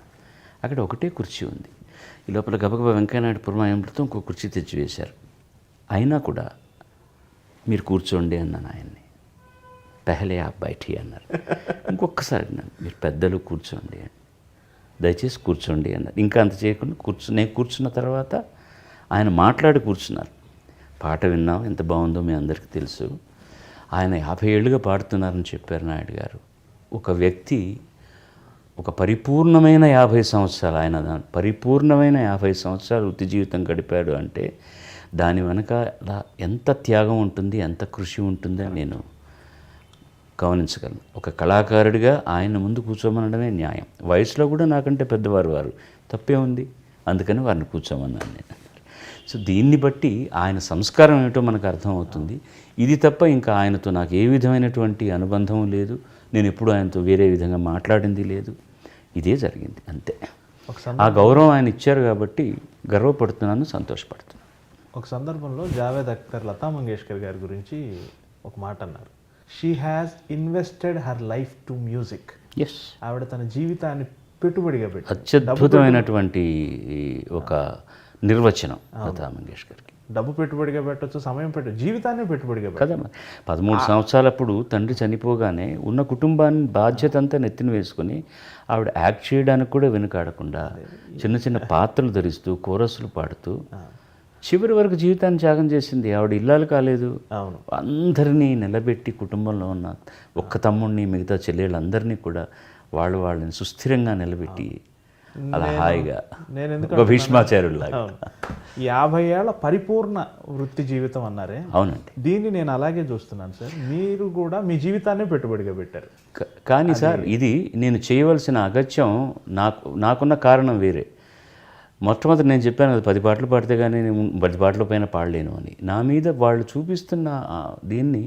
అక్కడ ఒకటే కుర్చీ ఉంది. ఈ లోపల గబగబా వెంకయ్యనాయుడు పురమాయంతో ఇంకో కుర్చీ తెచ్చివేశారు. అయినా కూడా మీరు కూర్చోండి అన్నాను ఆయన్ని. పెహలే ఆప్ బైఠి అన్నారు. ఇంకొకసారి అన్నాను, మీరు పెద్దలు కూర్చోండి అని, దయచేసి కూర్చోండి అన్నారు. ఇంకా అంత చేయకుండా నేను కూర్చున్న తర్వాత ఆయన మాట్లాడి కూర్చున్నారు. పాట విన్నాం, ఎంత బాగుందో మీ అందరికీ తెలుసు. ఆయన 50 ఏళ్ళుగా పాడుతున్నారని చెప్పారు నాయుడు గారు. ఒక వ్యక్తి ఒక పరిపూర్ణమైన 50 సంవత్సరాలు, ఆయన పరిపూర్ణమైన 50 సంవత్సరాలు వృత్తి జీవితం గడిపాడు అంటే దాని వెనక ఎంత త్యాగం ఉంటుంది, ఎంత కృషి ఉంటుందని నేను గమనించగలను. ఒక కళాకారుడిగా ఆయన ముందు కూర్చోమనడమే న్యాయం. వయసులో కూడా నాకంటే పెద్దవారు వారు, తప్పే ఉంది, అందుకని వారిని కూర్చోమన్నాను నేను. సో దీన్ని బట్టి ఆయన సంస్కారం ఏమిటో మనకు అర్థమవుతుంది. ఇది తప్ప ఇంకా ఆయనతో నాకు ఏ విధమైనటువంటి అనుబంధం లేదు. నేను ఎప్పుడు ఆయనతో వేరే విధంగా మాట్లాడింది లేదు. ఇదే జరిగింది అంతే. ఆ గౌరవం ఆయన ఇచ్చారు కాబట్టి గర్వపడుతున్నాను, సంతోషపడుతున్నాను. ఒక సందర్భంలో జావేద్ అఖ్తర్ లతా మంగేష్కర్ గారి గురించి ఒక మాట అన్నారు. She has invested her life to music. Yes, ఆవిడ తన జీవితాన్ని పెట్టుబడిగా పెట్టి అత్యద్భుతమైనటువంటి ఒక నిర్వచనం లతా మంగేష్కర్కి. డబ్బు పెట్టుబడిగా పెట్టచ్చు, సమయం జీవితాన్ని పెట్టుబడిగా కదా. 13 సంవత్సరాలప్పుడు తండ్రి చనిపోగానే ఉన్న కుటుంబాన్ని బాధ్యత అంతా నెత్తిన వేసుకొని ఆవిడ యాక్ట్ చేయడానికి కూడా వెనుకాడకుండా చిన్న చిన్న పాత్రలు ధరిస్తూ కోరస్లు పాడుతూ చివరి వరకు జీవితాన్ని త్యాగం చేసింది. ఆవిడ ఇల్లాలు కాలేదు. అవును, అందరినీ నిలబెట్టి కుటుంబంలో ఉన్న ఒక్క తమ్ముడిని, మిగతా చెల్లెళ్ళందరినీ కూడా వాళ్ళని సుస్థిరంగా నిలబెట్టి అలా హాయిగా ఒక భీష్మాచార్యుడిలాగా 50 ఏళ్ల పరిపూర్ణ వృత్తి జీవితం అన్నారే. అవునండి, దీన్ని నేను అలాగే చూస్తున్నాను సార్. మీరు కూడా మీ జీవితాన్నే పెట్టుబడిగా పెట్టారు. కానీ సార్ ఇది నేను చేయవలసిన అగత్యం నాకున్న కారణం వేరే. మొట్టమొదటి నేను చెప్పాను అది 10 పాటలు పాడితే కానీ నేను 10 పాటల పైన పాడలేను అని. నా మీద వాళ్ళు చూపిస్తున్న దీన్ని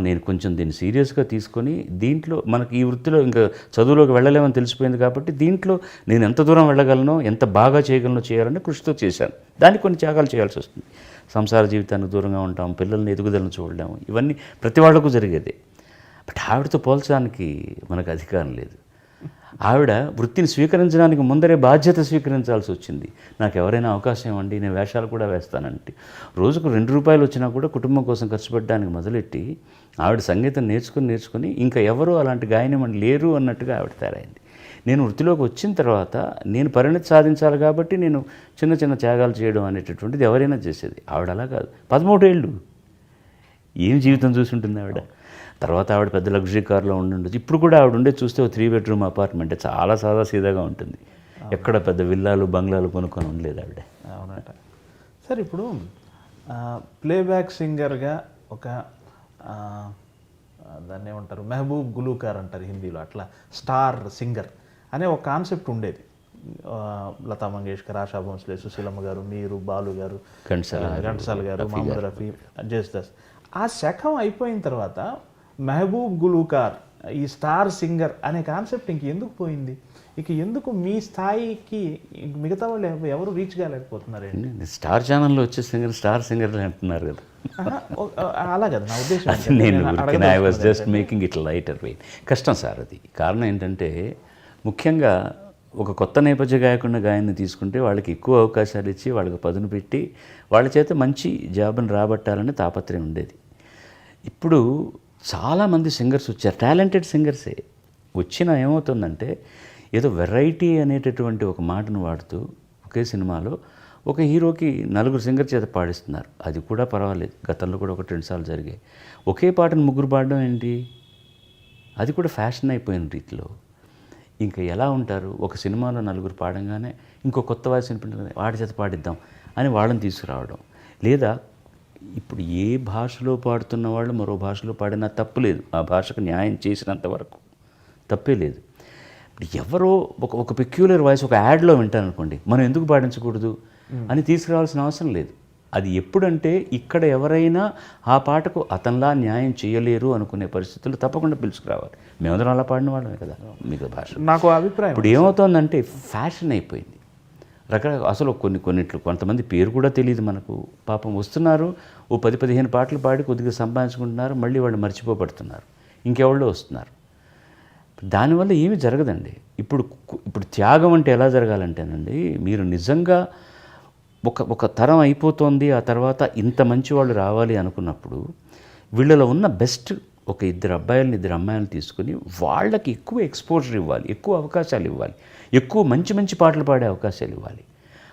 నేను కొంచెం దీన్ని సీరియస్గా తీసుకొని దీంట్లో మనకి ఈ వృత్తిలో ఇంకా చదువులోకి వెళ్ళలేమని తెలిసిపోయింది కాబట్టి దీంట్లో నేను ఎంత దూరం వెళ్ళగలనో, ఎంత బాగా చేయగలనో చేయాలని కృషితో చేశాను. దానికి కొన్ని త్యాగాలు చేయాల్సి వస్తుంది. సంసార జీవితానికి దూరంగా ఉంటాం, పిల్లల్ని ఎదుగుదలను చూడలేము, ఇవన్నీ ప్రతి వాళ్లకు జరిగేదే. బట్ ఆవిడతో పోల్చడానికి మనకు అధికారం లేదు. ఆవిడ వృత్తిని స్వీకరించడానికి ముందరే బాధ్యత స్వీకరించాల్సి వచ్చింది. నాకు ఎవరైనా అవకాశం ఇవ్వండి, నేను వేషాలు కూడా వేస్తానంటే రోజుకు 2 రూపాయలు వచ్చినా కూడా కుటుంబం కోసం ఖర్చు పెట్టడానికి మొదలెట్టి ఆవిడ సంగీతం నేర్చుకుని ఇంకా ఎవరూ అలాంటి గాయనమని లేరు అన్నట్టుగా ఆవిడ తయారైంది. నేను వృత్తిలోకి వచ్చిన తర్వాత నేను పరిణతి సాధించాలి కాబట్టి నేను చిన్న చిన్న త్యాగాలు చేయడం అనేటటువంటిది ఎవరైనా చేసేది. ఆవిడ అలా కాదు. 13 ఏళ్ళు ఏం జీవితం చూసి ఉంటుంది ఆవిడ. తర్వాత ఆవిడ పెద్ద లగ్జరీ కార్లో ఉండొచ్చు. ఇప్పుడు కూడా ఆవిడ ఉండే చూస్తే ఒక 3 బెడ్రూమ్ అపార్ట్మెంట్, చాలా సాదా సీదాగా ఉంటుంది. ఎక్కడ పెద్ద విల్లాలు బంగ్లాలు కొనుక్కొని ఉండలేదు ఆవిడ. అవునట సార్. ఇప్పుడు ప్లేబ్యాక్ సింగర్గా ఒక దాన్ని ఏమంటారు, మెహబూబ్ గులూకార్ అంటారు హిందీలో, అట్లా స్టార్ సింగర్ అనే ఒక కాన్సెప్ట్ ఉండేది. లతా మంగేష్కర్, ఆశా భోంస్లే, సుశీలమ్మ గారు, మీరు, బాలు గారు, ఘంటసాల గారు, మహమ్మద్ రఫీ, జేసుదాస్. ఆ శకం అయిపోయిన తర్వాత మెహబూబ్ గులూకార్, ఈ స్టార్ సింగర్ అనే కాన్సెప్ట్ ఇంక ఎందుకు పోయింది? ఇక ఎందుకు మీ స్థాయికి మిగతా వాళ్ళు ఎవరు రీచ్ కాలేకపోతున్నారండి? స్టార్ ఛానల్లో వచ్చే స్టార్ సింగర్లు అంటున్నారు కదా. అలా కదా నా ఉద్దేశం. నేను I was just making it lighter weight. కష్టం సార్ అది. కారణం ఏంటంటే ముఖ్యంగా ఒక కొత్త నేపథ్య గాయకుడిని గాయన్ని తీసుకుంటే వాళ్ళకి ఎక్కువ అవకాశాలు ఇచ్చి వాళ్ళకి పదును పెట్టి వాళ్ళ చేత మంచి జాబ్ని రాబట్టాలని తాపత్రయం ఉండేది. ఇప్పుడు చాలామంది సింగర్స్ వచ్చారు, టాలెంటెడ్ సింగర్సే వచ్చినా ఏమవుతుందంటే ఏదో వెరైటీ అనేటటువంటి ఒక మాటను వాడుతూ ఒకే సినిమాలో ఒక హీరోకి 4 సింగర్ చేత పాడిస్తున్నారు. అది కూడా పర్వాలేదు, గతంలో కూడా 1-2 సార్లు జరిగాయి. ఒకే పాటను 3 పాడడం ఏంటి? అది కూడా ఫ్యాషన్ అయిపోయిన రీతిలో. ఇంకా ఎలా ఉంటారు? ఒక సినిమాలో 4 పాడంగానే ఇంకో కొత్త వాయిస్ వినిపించగానే వాడి చేత పాడిద్దాం అని వాళ్ళని తీసుకురావడం. లేదా ఇప్పుడు ఏ భాషలో పాడుతున్న వాళ్ళు మరో భాషలో పాడినా తప్పులేదు, ఆ భాషకు న్యాయం చేసినంత వరకు తప్పే లేదు. ఇప్పుడు ఎవరో ఒక పెక్యులర్ వాయిస్ ఒక యాడ్లో వింటాను అనుకోండి, మనం ఎందుకు పాడించకూడదు అని తీసుకురావాల్సిన అవసరం లేదు. అది ఎప్పుడంటే ఇక్కడ ఎవరైనా ఆ పాటకు అతనిలా న్యాయం చేయలేరు అనుకునే పరిస్థితులు తప్పకుండా పిలుచుకురావాలి. మేమందరం అలా పాడిన వాళ్ళమే కదా మిగతా భాష. నాకు అభిప్రాయం. ఇప్పుడు ఏమవుతోందంటే ఫ్యాషన్ అయిపోయింది. రకరకాల అసలు కొన్నిట్లు కొంతమంది పేరు కూడా తెలియదు మనకు. పాపం వస్తున్నారు, ఓ 10-15 పాటలు పాడి కొద్దిగా సంపాదించుకుంటున్నారు, మళ్ళీ వాళ్ళు మర్చిపోబడుతున్నారు, ఇంకెవళ్ళో వస్తున్నారు. దానివల్ల ఏమీ జరగదండి. ఇప్పుడు త్యాగం అంటే ఎలా జరగాలంటేనండి, మీరు నిజంగా ఒక తరం అయిపోతుంది, ఆ తర్వాత ఇంత మంచి వాళ్ళు రావాలి అనుకున్నప్పుడు వీళ్ళలో ఉన్న బెస్ట్ ఒక 2 అబ్బాయిలని 2 అమ్మాయిలను తీసుకుని వాళ్ళకి ఎక్కువ ఎక్స్పోజర్ ఇవ్వాలి, ఎక్కువ అవకాశాలు ఇవ్వాలి, ఎక్కువ మంచి మంచి పాటలు పాడే అవకాశాలు ఇవ్వాలి.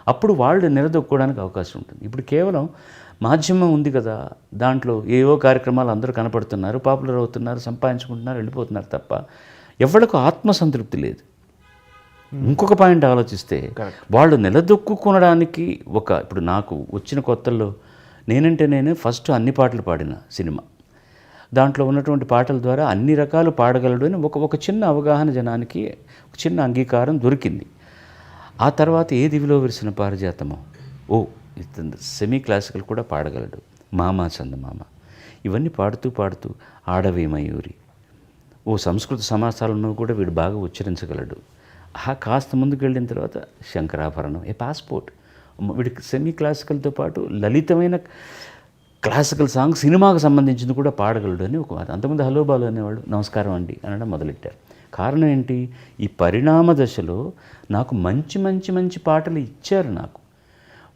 అప్పుడు వాళ్ళు నిలదొక్కుకోవడానికి అవకాశం ఉంటుంది. ఇప్పుడు కేవలం మాధ్యమం ఉంది కదా, దాంట్లో ఏవో కార్యక్రమాలు అందరూ కనపడుతున్నారు, పాపులర్ అవుతున్నారు, సంపాదించుకుంటున్నారు, వెళ్ళిపోతున్నారు తప్ప ఎవరికి ఆత్మసంతృప్తి లేదు. ఇంకొక పాయింట్ ఆలోచిస్తే వాళ్ళు నిలదొక్కుకోవడానికి ఇప్పుడు నాకు వచ్చిన కొత్తల్లో నేనంటే నేనే ఫస్ట్ అన్ని పాటలు పాడిన సినిమా. దాంట్లో ఉన్నటువంటి పాటల ద్వారా అన్ని రకాలు పాడగలడు అని ఒక చిన్న అవగాహన జనానికి, ఒక చిన్న అంగీకారం దొరికింది. ఆ తర్వాత ఏ దివిలో విరిసిన పారిజాతమో, ఇతను సెమీ క్లాసికల్ కూడా పాడగలడు, మామ చందమామ, ఇవన్నీ పాడుతూ ఆడవే మయూరి, సంస్కృత సమాసాలను కూడా వీడు బాగా ఉచ్చరించగలడు. కాస్త ముందుకు వెళ్ళిన తర్వాత శంకరాభరణం, పాస్పోర్ట్, వీడికి సెమీ క్లాసికల్తో పాటు లలితమైన క్లాసికల్ సాంగ్ సినిమాకు సంబంధించింది కూడా పాడగలడు అని ఒక మాట. అంతకుముందు హలో బాలు అనేవాడు, నమస్కారం అండి అనడం మొదలెట్టారు. కారణం ఏంటి? ఈ పరిణామ దశలో నాకు మంచి మంచి మంచి పాటలు ఇచ్చారు. నాకు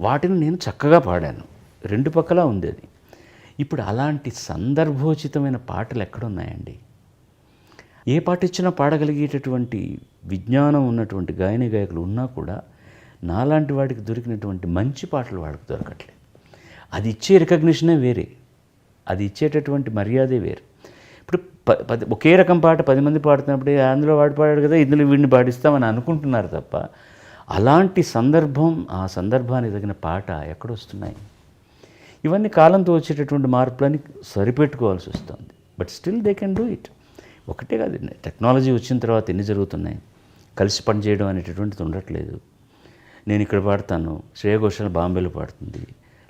వాటిని నేను చక్కగా పాడాను, 2 పక్కలా ఉంది అది. ఇప్పుడు అలాంటి సందర్భోచితమైన పాటలు ఎక్కడున్నాయండి? ఏ పాట ఇచ్చినా పాడగలిగేటటువంటి విజ్ఞానం ఉన్నటువంటి గాయని గాయకులు ఉన్నా కూడా నాలాంటి వాడికి దొరికినటువంటి మంచి పాటలు వాడికి దొరకట్లేదు. అది ఇచ్చే రికగ్నిషనే వేరే, అది ఇచ్చేటటువంటి మర్యాదే వేరే. ఇప్పుడు ఒకే రకం పాట 10 మంది పాడుతున్నప్పుడు అందులో వాడు పాడాడు కదా, ఇందులో వీడిని పాడిస్తామని అనుకుంటున్నారు తప్ప అలాంటి సందర్భం, ఆ సందర్భానికి తగిన పాట ఎక్కడొస్తున్నాయి? ఇవన్నీ కాలంతో వచ్చేటటువంటి మార్పులని సరిపెట్టుకోవాల్సి వస్తుంది. But still they can do it. ఒకటే కాదు, టెక్నాలజీ వచ్చిన తర్వాత ఎన్ని జరుగుతున్నాయి. కలిసి పనిచేయడం అనేటటువంటిది ఉండట్లేదు. నేను ఇక్కడ పాడతాను, శ్రేయ ఘోషాల్ బాంబేలో పాడుతుంది,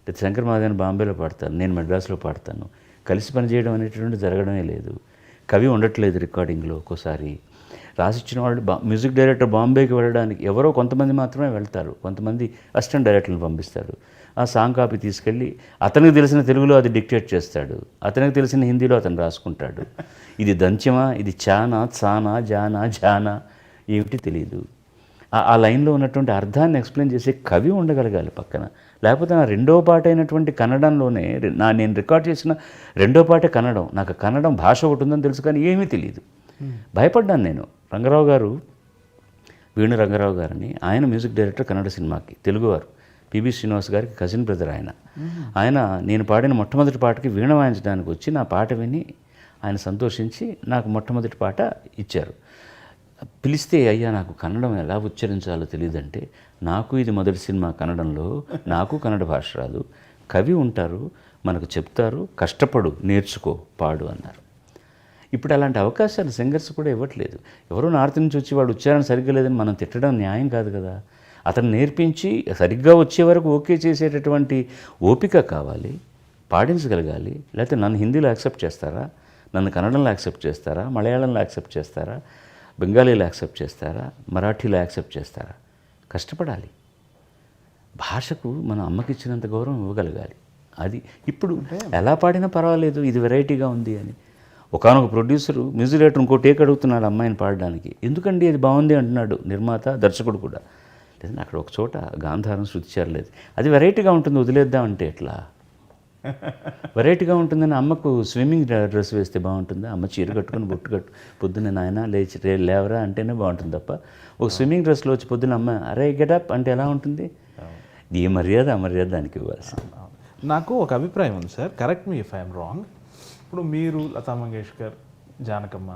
లేదా శంకర్ మహాదేవన్ బాంబేలో పాడతాను, నేను మద్రాసులో పాడతాను. కలిసి పనిచేయడం అనేటటువంటి జరగడమే లేదు. కవి ఉండట్లేదు రికార్డింగ్లో. ఒక్కోసారి రాసిచ్చిన వాళ్ళు మ్యూజిక్ డైరెక్టర్ బాంబేకి వెళ్ళడానికి ఎవరో కొంతమంది మాత్రమే వెళ్తారు, కొంతమంది అసిస్టెంట్ డైరెక్టర్ని పంపిస్తాడు. ఆ సాంగ్ కాపీ తీసుకెళ్ళి అతనికి తెలిసిన తెలుగులో అది డిక్టేట్ చేస్తాడు, అతనికి తెలిసిన హిందీలో అతను రాసుకుంటాడు. ఇది దంత్యమా, ఇది చానా, చానా, జానా, జానా ఏమిటి తెలియదు. ఆ లైన్లో ఉన్నటువంటి అర్థాన్ని ఎక్స్ప్లెయిన్ చేసే కవి ఉండగలగాలి పక్కన. లేకపోతే నా 2వ పాట అయినటువంటి కన్నడంలోనే నేను రికార్డ్ చేసిన 2వ పాటే కన్నడం. నాకు కన్నడం భాష ఒకటి ఉందని తెలుసు, కానీ ఏమీ తెలియదు. భయపడ్డాను నేను. రంగారావు గారు, వేణు రంగారావు గారని, ఆయన మ్యూజిక్ డైరెక్టర్ కన్నడ సినిమాకి, తెలుగువారు, పిబి శ్రీనివాస్ గారికి కజిన్ బ్రదర్ ఆయన నేను పాడిన మొట్టమొదటి పాటకి వీణ వాయించడానికి వచ్చి నా పాట విని ఆయన సంతోషించి నాకు మొట్టమొదటి పాట ఇచ్చారు. పిలిస్తే, అయ్యా నాకు కన్నడం ఎలా ఉచ్చరించాలో తెలియదంటే, నాకు ఇది మొదటి సినిమా కన్నడంలో, నాకు కన్నడ భాష రాదు, కవి ఉంటారు మనకు చెప్తారు, కష్టపడు, నేర్చుకో, పాడు అన్నారు. ఇప్పుడు అలాంటి అవకాశాలు సింగర్స్ కూడా ఇవ్వట్లేదు. ఎవరో నార్త్ నుంచి వచ్చి వాడు ఉచ్చారణ సరిగ్గా లేదని మనం తిట్టడం న్యాయం కాదు కదా. అతను నేర్పించి సరిగ్గా వచ్చే వరకు ఓకే చేసేటటువంటి ఓపిక కావాలి, పాడించగలగాలి. లేకపోతే నన్ను హిందీలో యాక్సెప్ట్ చేస్తారా, నన్ను కన్నడంలో యాక్సెప్ట్ చేస్తారా, మలయాళంలో యాక్సెప్ట్ చేస్తారా, బెంగాలీలో యాక్సెప్ట్ చేస్తారా, మరాఠీలో యాక్సెప్ట్ చేస్తారా? కష్టపడాలి. భాషకు మన అమ్మకి ఇచ్చినంత గౌరవం ఇవ్వగలగాలి. అది ఇప్పుడు ఎలా పాడినా పర్వాలేదు, ఇది వెరైటీగా ఉంది అని. ఒకానొక ప్రొడ్యూసరు మ్యూజిక్ డైరెక్టర్ ఇంకో టేక్ అడుగుతున్నాడు అమ్మాయిని పాడడానికి. ఎందుకండి అది బాగుంది అంటున్నాడు నిర్మాత, దర్శకుడు కూడా. లేదంటే అక్కడ ఒక చోట గాంధారం శృతి చేరలేదు, అది వెరైటీగా ఉంటుంది, వదిలేద్దామంటే ఎట్లా? వెరైటీగా ఉంటుందని అమ్మకు స్విమ్మింగ్ డ్రెస్ వేస్తే బాగుంటుందా? అమ్మ చీర కట్టుకుని బొట్టు పొద్దున్న నాయన లేవరా అంటేనే బాగుంటుంది తప్ప ఒక స్విమ్మింగ్ డ్రెస్లో వచ్చి పొద్దున్న అమ్మ అరే గెటప్ అంటే ఎలా ఉంటుంది? ఏ మర్యాద అమర్యాద దానికి ఇవ్వాల్సింది. నాకు ఒక అభిప్రాయం ఉంది sir, correct me if I'm wrong. ఇప్పుడు మీరు లతా మంగేష్కర్, జానకమ్మ,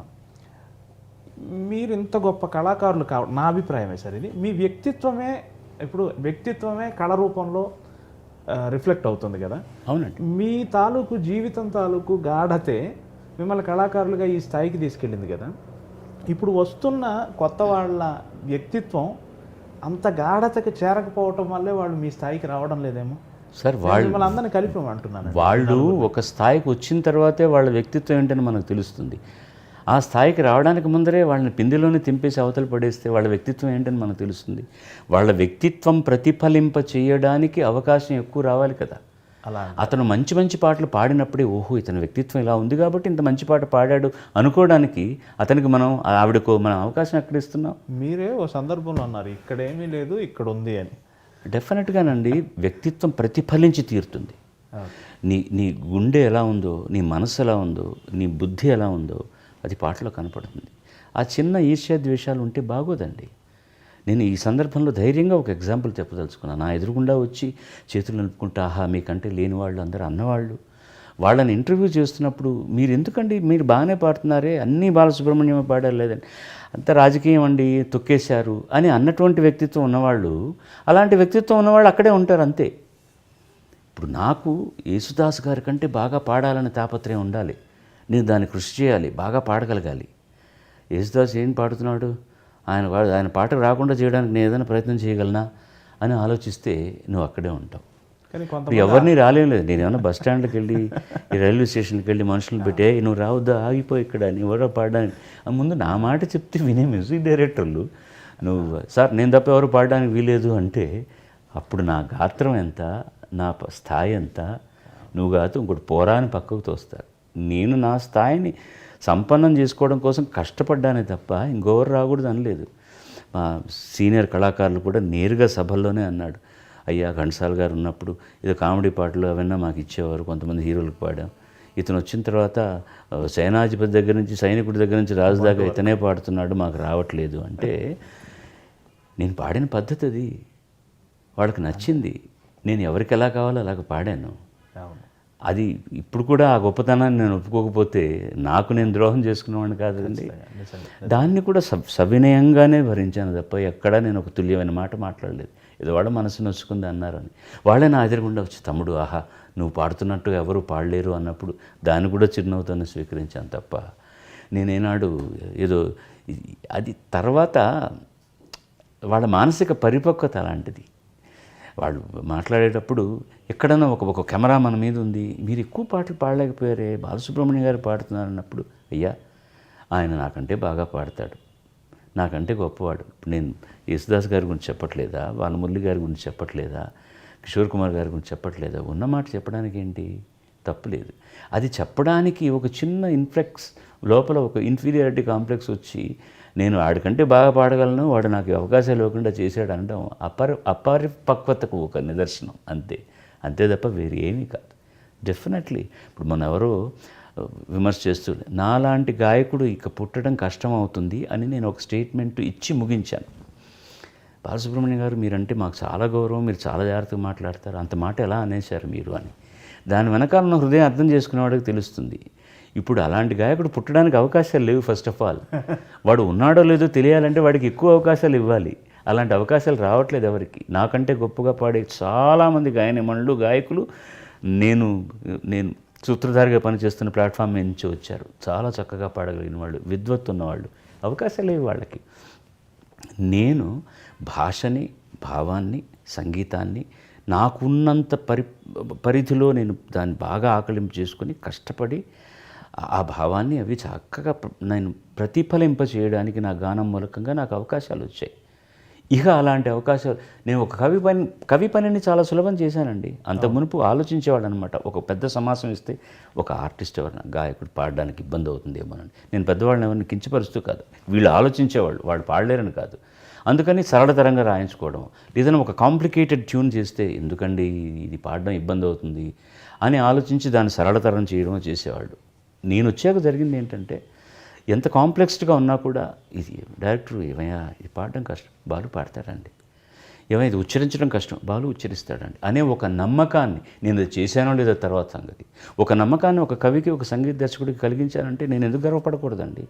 మీరు ఇంత గొప్ప కళాకారులు నా అభిప్రాయమే సార్ ఇది. మీ వ్యక్తిత్వమే కళ రూపంలో రిఫ్లెక్ట్ అవుతుంది కదా. అవునండి. మీ తాలూకు జీవితం తాలూకు గాఢతే మిమ్మల్ని కళాకారులుగా ఈ స్థాయికి తీసుకెళ్ళింది కదా. ఇప్పుడు వస్తున్న కొత్త వాళ్ళ వ్యక్తిత్వం అంత గాఢతకి చేరకపోవటం వల్లే వాళ్ళు మీ స్థాయికి రావడం లేదేమో సార్. మిమ్మల్ని అందరినీ కలిపి అంటున్నాను. వాళ్ళు ఒక స్థాయికి వచ్చిన తర్వాతే వాళ్ళ వ్యక్తిత్వం ఏంటని మనకు తెలుస్తుంది. ఆ స్థాయికి రావడానికి ముందరే వాళ్ళని పిందెలోనే తింపేసి అవతల పడేస్తే వాళ్ళ వ్యక్తిత్వం ఏంటని మనకు తెలుస్తుంది. వాళ్ళ వ్యక్తిత్వం ప్రతిఫలింప చేయడానికి అవకాశం ఎక్కువ రావాలి కదా. అలా అతను మంచి మంచి పాటలు పాడినప్పుడే ఓహో ఇతని వ్యక్తిత్వం ఇలా ఉంది కాబట్టి ఇంత మంచి పాట పాడాడు అనుకోవడానికి అతనికి మనం ఆవిడకు మనం అవకాశం ఎక్కడ ఇస్తున్నాం? మీరే ఓ సందర్భంలో అన్నారు ఇక్కడేమీ లేదు ఇక్కడ ఉంది అని. డెఫినెట్గానండి వ్యక్తిత్వం ప్రతిఫలించి తీరుతుంది. నీ గుండె ఎలా ఉందో, నీ మనసు ఎలా ఉందో, నీ బుద్ధి ఎలా ఉందో అది పాటలో కనపడుతుంది. ఆ చిన్న ఈర్ష్య ద్వేషాలు ఉంటే బాగోదండి. నేను ఈ సందర్భంలో ధైర్యంగా ఒక ఎగ్జాంపుల్ చెప్పదలుచుకున్నాను. నా ఎదురుగుండా వచ్చి చేతులు నిలుపుకుంటా ఆహా మీకంటే లేని వాళ్ళు అందరూ అన్నవాళ్ళు వాళ్ళని ఇంటర్వ్యూ చేస్తున్నప్పుడు మీరు ఎందుకండి మీరు బాగానే పాడుతున్నారే అన్నీ బాలసుబ్రహ్మణ్యం పాడారు లేదని అంత రాజకీయం అండి తొక్కేశారు అని అన్నటువంటి వ్యక్తిత్వం ఉన్నవాళ్ళు అలాంటి వ్యక్తిత్వం ఉన్నవాళ్ళు అక్కడే ఉంటారు అంతే. ఇప్పుడు నాకు యేసుదాస్ గారి కంటే బాగా పాడాలని తాపత్రయం ఉండాలి. నేను దాన్ని కృషి చేయాలి, బాగా పాడగలగాలి. యేసుదాస్ ఏం పాడుతున్నాడు, ఆయన పాటకు రాకుండా చేయడానికి నేను ఏదైనా ప్రయత్నం చేయగలనా అని ఆలోచిస్తే నువ్వు అక్కడే ఉంటావు. కానీ ఎవరిని రాలేం లేదు. నేను ఏమన్నా బస్ స్టాండ్కి వెళ్ళి ఈ రైల్వే స్టేషన్కి వెళ్ళి మనుషులను పెట్టే నువ్వు రావద్దా ఆగిపోయి ఇక్కడ అని ఎవరో పాడడానికి ముందు నా మాట చెప్తే వినే మ్యూజిక్ డైరెక్టర్లు నువ్వు సార్ నేను తప్ప ఎవరు పాడడానికి వీలేదు అంటే అప్పుడు నా గాత్రం ఎంత, నా స్థాయి ఎంత, నువ్వు కాదు ఇంకోటి పోరా అని పక్కకు తోస్తారు. నేను నా స్థాయిని సంపన్నం చేసుకోవడం కోసం కష్టపడ్డానే తప్ప ఇంకొవరు రాకూడదు అనలేదు. మా సీనియర్ కళాకారులు కూడా నేరుగా సభల్లోనే అన్నాడు, అయ్యా ఘంటసాల గారు ఉన్నప్పుడు ఏదో కామెడీ పాటలు అవన్నీ మాకు ఇచ్చేవారు, కొంతమంది హీరోలకు పాడాం. ఇతను వచ్చిన తర్వాత సేనాధిపతి దగ్గర నుంచి సైనికుడి దగ్గర నుంచి రాజు దాకా ఇతనే పాడుతున్నాడు, మాకు రావట్లేదు అంటే నేను పాడిన పద్ధతి అది వాళ్ళకి నచ్చింది. నేను ఎవరికి ఎలా కావాలో అలాగ పాడాను. అది ఇప్పుడు కూడా ఆ గొప్పతనాన్ని నేను ఒప్పుకోకపోతే నాకు నేను ద్రోహం చేసుకునేవాడిని కాదండి. దాన్ని కూడా సవినయంగానే భరించాను తప్ప ఎక్కడా నేను ఒక తుల్యమైన మాట మాట్లాడలేదు. ఏదో వాళ్ళ మనసు నొచ్చుకుంది అన్నారని వాళ్ళే నా ఎదురుగుండా వచ్చి తమ్ముడు ఆహా నువ్వు పాడుతున్నట్టు ఎవరు పాడలేరు అన్నప్పుడు దాన్ని కూడా చిరునవ్వుతోనే స్వీకరించాను తప్ప నేనేనాడు ఏదో అది తర్వాత వాళ్ళ మానసిక పరిపక్వత అలాంటిది. వాళ్ళు మాట్లాడేటప్పుడు ఎక్కడైనా ఒక కెమెరా మన మీద ఉంది, మీరు ఎక్కువ పాటలు పాడలేకపోయారే బాలసుబ్రహ్మణ్యం గారు పాడుతున్నారు అన్నప్పుడు అయ్యా ఆయన నాకంటే బాగా పాడతాడు, నాకంటే గొప్పవాడు. ఇప్పుడు నేను యేసుదాస్ గారి గురించి చెప్పట్లేదా, బాలమురళి గారి గురించి చెప్పట్లేదా, కిషోర్ కుమార్ గారి గురించి చెప్పట్లేదా? ఉన్నమాట చెప్పడానికి ఏంటి తప్పులేదు. అది చెప్పడానికి ఒక చిన్న ఇన్ఫ్లెక్స్ లోపల ఒక ఇన్ఫీరియారిటీ కాంప్లెక్స్ వచ్చి నేను వాడికంటే బాగా పాడగలను, వాడు నాకు అవకాశాలు ఇవ్వకుండా చేశాడు అనడం అపరిపక్వతకు ఒక నిదర్శనం అంతే తప్ప వేరే ఏమీ కాదు. డెఫినెట్లీ ఇప్పుడు మన ఎవరో విమర్శ చేస్తూ నాలాంటి గాయకుడు ఇక పుట్టడం కష్టం అవుతుంది అని నేను ఒక స్టేట్మెంట్ ఇచ్చి ముగించాను. బాలసుబ్రహ్మణ్యం గారు మీరంటే మాకు చాలా గౌరవం, మీరు చాలా జాగ్రత్తగా మాట్లాడతారు, అంత మాట ఎలా అనేశారు మీరు అని. దాని వెనకాల ఉన్న హృదయం అర్థం చేసుకునేవాడికి తెలుస్తుంది. ఇప్పుడు అలాంటి గాయకుడు పుట్టడానికి అవకాశాలు లేవు. ఫస్ట్ ఆఫ్ ఆల్ వాడు ఉన్నాడో లేదో తెలియాలంటే వాడికి ఎక్కువ అవకాశాలు ఇవ్వాలి. అలాంటి అవకాశాలు రావట్లేదు ఎవరికి. నాకంటే గొప్పగా పాడే చాలామంది గాయనిమణులు గాయకులు నేను సూత్రధారిగా పనిచేస్తున్న ప్లాట్ఫామ్ నుంచి వచ్చారు. చాలా చక్కగా పాడగలిగిన వాళ్ళు, విద్వత్తు ఉన్నవాళ్ళు. అవకాశాలు లేవు వాళ్ళకి. నేను భాషని, భావాన్ని, సంగీతాన్ని నాకున్నంత పరిధిలో నేను దాన్ని బాగా ఆకలింపు చేసుకొని కష్టపడి ఆ భావాన్ని అవి చక్కగా నేను ప్రతిఫలింప చేయడానికి నా గానం మూలకంగా నాకు అవకాశాలు వచ్చాయి. ఇక అలాంటి అవకాశాలు నేను ఒక కవి పనిని చాలా సులభం చేశానండి. అంత మునుపు ఆలోచించేవాడు అనమాట. ఒక పెద్ద సమాసం ఇస్తే ఒక ఆర్టిస్ట్ ఎవరైనా గాయకుడు పాడడానికి ఇబ్బంది అవుతుందేమోనని. నేను పెద్దవాళ్ళని ఎవరిని కించపరుస్తూ కాదు, వీళ్ళు ఆలోచించేవాళ్ళు, వాళ్ళు పాడలేరని కాదు. అందుకని సరళతరంగా రాయించుకోవడం, ఏదైనా ఒక కాంప్లికేటెడ్ ట్యూన్ చేస్తే ఎందుకండి ఇది పాడడం ఇబ్బంది అవుతుంది అని ఆలోచించి దాన్ని సరళతరం చేయడం చేసేవాళ్ళు. నేను వచ్చాక జరిగింది ఏంటంటే ఎంత కాంప్లెక్స్డ్గా ఉన్నా కూడా ఇది డైరెక్టర్ ఏమయ్యా ఇది పాడడం కష్టం, బాలు పాడతాడండి, ఏమైనా ఇది ఉచ్చరించడం కష్టం, బాలు ఉచ్చరిస్తాడండి అనే ఒక నమ్మకాన్ని నేను అది చేశానో లేదో తర్వాత సంగతి. ఒక నమ్మకాన్ని ఒక కవికి, ఒక సంగీత దర్శకుడికి కలిగించానంటే నేను ఎందుకు గర్వపడకూడదండి?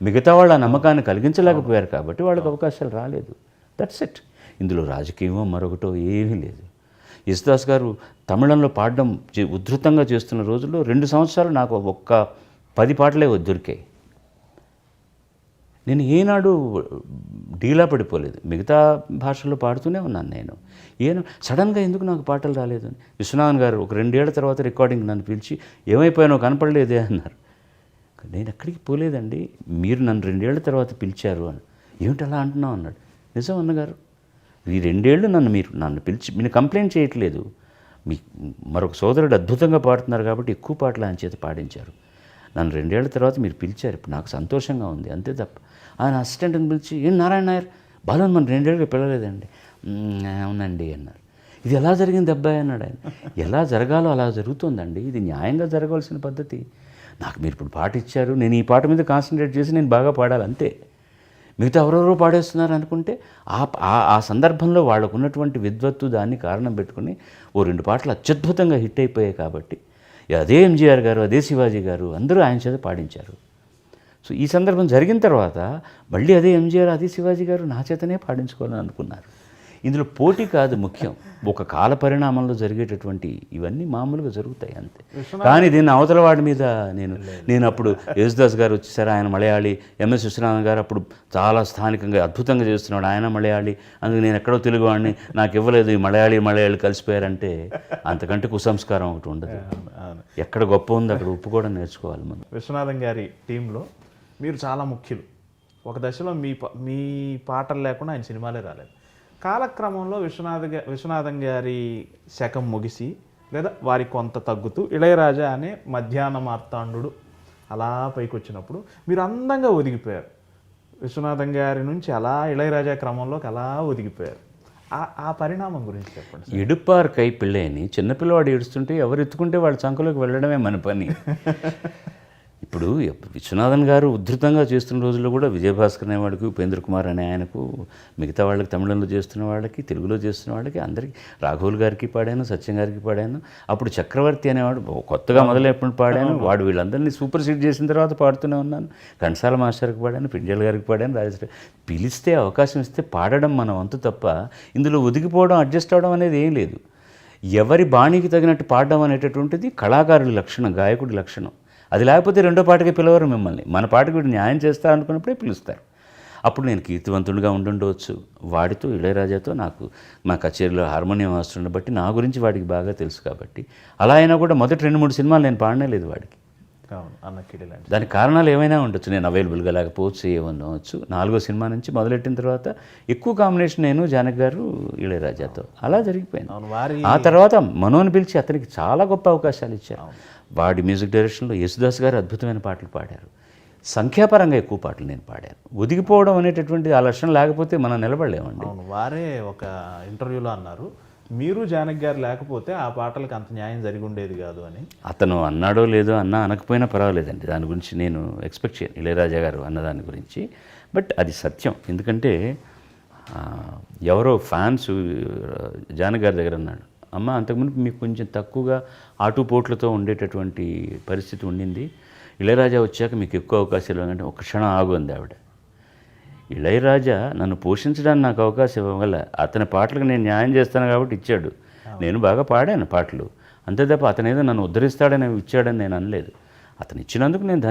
మిగతా వాళ్ళు ఆ నమ్మకాన్ని కలిగించలేకపోయారు కాబట్టి వాళ్ళకి అవకాశాలు రాలేదు. That's it. ఇందులో రాజకీయమో మరొకటో ఏమీ లేదు. యేసుదాస్ గారు తమిళంలో పాడడం ఉధృతంగా చేస్తున్న రోజుల్లో 2 సంవత్సరాలు నాకు ఒక్క 10 పాటలే దొరికాయి. నేను ఏనాడు డీలా పడిపోలేదు. మిగతా భాషల్లో పాడుతూనే ఉన్నాను నేను. సడన్గా ఎందుకు నాకు పాటలు రాలేదు అని విశ్వనాథన్ గారు ఒక 2 ఏళ్ల తర్వాత రికార్డింగ్ నన్ను పిలిచి ఏమైపోయానో కనపడలేదే అన్నారు. నేను ఎక్కడికి పోలేదండి, మీరు నన్ను 2 ఏళ్ల తర్వాత పిలిచారు అని. ఏమిటి అలా అంటున్నావు అన్నాడు. నిజం అన్నగారు, ఈ 2 ఏళ్ళు మీరు నన్ను పిలిచి మీరు కంప్లైంట్ చేయట్లేదు, మీ మరొక సోదరుడు అద్భుతంగా పాడుతున్నారు కాబట్టి ఎక్కువ పాటలు ఆయన చేత పాడించారు. నన్ను 2 ఏళ్ల తర్వాత మీరు పిలిచారు, ఇప్పుడు నాకు సంతోషంగా ఉంది అంతే తప్ప. ఆయన అసిస్టెంట్ని పిలిచి ఏం నారాయణ నాయర్ బాలు మనం 2 ఏళ్ళకి పిలవలేదండి. అవునండి అన్నారు. ఇది ఎలా జరిగింది అబ్బాయి అన్నాడు ఆయన. ఎలా జరగాలో అలా జరుగుతుందండి, ఇది న్యాయంగా జరగాల్సిన పద్ధతి. నాకు మీరు ఇప్పుడు పాట ఇచ్చారు, నేను ఈ పాట మీద కాన్సన్ట్రేట్ చేసి నేను బాగా పాడాలి అంతే. మిగతా ఎవరెవరో పాడేస్తున్నారు అనుకుంటే ఆ సందర్భంలో వాళ్ళకు ఉన్నటువంటి విద్వత్తు దాన్ని కారణం పెట్టుకుని ఓ 2 పాటలు అత్యద్భుతంగా హిట్ అయిపోయాయి కాబట్టి అదే ఎంజీఆర్ గారు, అదే శివాజీ గారు అందరూ ఆయన చేత పాడించారు. సో ఈ సందర్భం జరిగిన తర్వాత మళ్ళీ అదే ఎంజీఆర్, అదే శివాజీ గారు నా చేతనే పాడించుకోవాలని అనుకున్నారు. ఇందులో పోటీ కాదు ముఖ్యం, ఒక కాల పరిణామంలో జరిగేటటువంటి ఇవన్నీ మామూలుగా జరుగుతాయి అంతే. కానీ దీన్ని అవతల వాడి మీద నేను అప్పుడు యేసుదాస్ గారు వచ్చేసారు, ఆయన మలయాళీ, ఎంఎస్ విశ్వనాథన్ గారు అప్పుడు చాలా స్థానికంగా అద్భుతంగా చేస్తున్నాడు, ఆయన మలయాళీ, అందుకు నేను ఎక్కడో తెలుగువాడిని, నాకు ఇవ్వలేదు, ఈ మలయాళీ కలిసిపోయారంటే అంతకంటే కుసంస్కారం ఒకటి ఉండదు. ఎక్కడ గొప్ప ఉంది అక్కడ ఒప్పుకోవడం నేర్చుకోవాలి మనం. విశ్వనాథన్ గారి టీంలో మీరు చాలా ముఖ్యులు. ఒక దశలో మీ పాటలు లేకుండా ఆయన సినిమాలే రాలేదు. కాలక్రమంలో విశ్వనాథన్ గారి శకం ముగిసి లేదా వారి కొంత తగ్గుతూ ఇళయరాజా అనే మధ్యాహ్న మార్తాండు అలా పైకి వచ్చినప్పుడు మీరు అందంగా ఒదిగిపోయారు. విశ్వనాథన్ గారి నుంచి అలా ఇళయరాజా క్రమంలోకి అలా ఒదిగిపోయారు. ఆ పరిణామం గురించి చెప్పండి. ఎడుపార్ కై పిల్లని చిన్నపిల్లవాడు ఏడుస్తుంటే ఎవరు ఎత్తుకుంటే వాళ్ళ చంకలోకి వెళ్ళడమే మన పని. ఇప్పుడు విశ్వనాథన్ గారు ఉద్ధృతంగా చేస్తున్న రోజుల్లో కూడా విజయభాస్కర్ అనేవాడికి, ఉపేంద్ర కుమార్ అనే ఆయనకు, మిగతా వాళ్ళకి, తమిళంలో చేస్తున్న వాళ్ళకి, తెలుగులో చేస్తున్న వాళ్ళకి అందరికీ, రాఘవుల్ గారికి పాడాను, సత్యం గారికి పాడాను. అప్పుడు చక్రవర్తి అనేవాడు కొత్తగా మొదలైనప్పుడు పాడాను. వాడు వీళ్ళందరినీ సూపర్ సీట్ చేసిన తర్వాత పాడుతూనే ఉన్నాను. ఘంటసాల మాస్టర్కి పాడాను, పింజల్ గారికి పాడాను, రాజశ్రీ. పిలిస్తే అవకాశం ఇస్తే పాడడం మన వంతు తప్ప ఇందులో ఒదిగిపోవడం, అడ్జస్ట్ అవడం అనేది ఏం లేదు. ఎవరి బాణీకి తగినట్టు పాడడం అనేటటువంటిది కళాకారుడి లక్షణం, గాయకుడి లక్షణం. అది లేకపోతే రెండో పాటకి పిలవరు మిమ్మల్ని. మన పాటకి వీడు న్యాయం చేస్తా అనుకున్నప్పుడే పిలుస్తారు. అప్పుడు నేను కీర్తివంతుడిగా ఉండుండవచ్చు. వాడితో ఇళయరాజాతో నాకు మా కచేరీలో హార్మోనియం వాస్తుండే బట్టి నా గురించి వాడికి బాగా తెలుసు కాబట్టి అలా అయినా కూడా మొదటి 2-3 సినిమాలు నేను పాడనే లేదు వాడికి. దానికి కారణాలు ఏమైనా ఉండొచ్చు, నేను అవైలబుల్గా లేకపోవచ్చు, ఏమనవచ్చు. 4వ సినిమా నుంచి మొదలెట్టిన తర్వాత ఎక్కువ కాంబినేషన్ నేను, జానకి గారు, ఇళయరాజాతో అలా జరిగిపోయింది. ఆ తర్వాత మనోని పిలిచి అతనికి చాలా గొప్ప అవకాశాలు ఇచ్చారు. వాడి మ్యూజిక్ డైరెక్షన్లో యేసుదాస్ గారు అద్భుతమైన పాటలు పాడారు. సంఖ్యాపరంగా ఎక్కువ పాటలు నేను పాడాను. ఒదిగిపోవడం అనేటటువంటి ఆ లక్షణం లేకపోతే మనం నిలబడలేమండి. వారే ఒక ఇంటర్వ్యూలో అన్నారు, మీరు జానకి గారు లేకపోతే ఆ పాటలకు అంత న్యాయం జరిగి ఉండేది కాదు అని. అతను అన్నాడో లేదో అనకపోయినా పర్వాలేదండి, దాని గురించి నేను ఎక్స్పెక్ట్ చేయను, ఇళయరాజా గారు అన్నదాని గురించి. బట్ అది సత్యం. ఎందుకంటే ఎవరో ఫ్యాన్స్ జానకి గారి దగ్గర అన్నాడు, అమ్మ అంతకుముందు మీకు కొంచెం తక్కువగా ఆటుపోట్లతో ఉండేటటువంటి పరిస్థితి ఉండింది, ఇళయరాజా వచ్చాక మీకు ఎక్కువ అవకాశాలు అంటే ఒక క్షణం ఆగు అంది ఆవిడ. ఇళయరాజా నన్ను పోషించడానికి నాకు అవకాశం ఇవ్వగల, అతని పాటలకు నేను న్యాయం చేస్తాను కాబట్టి ఇచ్చాడు. నేను బాగా పాడాను పాటలు అంతే తప్ప అతను ఏదో నన్ను ఉద్ధరిస్తాడని ఇచ్చాడని నేను అనలేదు. అతను ఇచ్చినందుకు నేను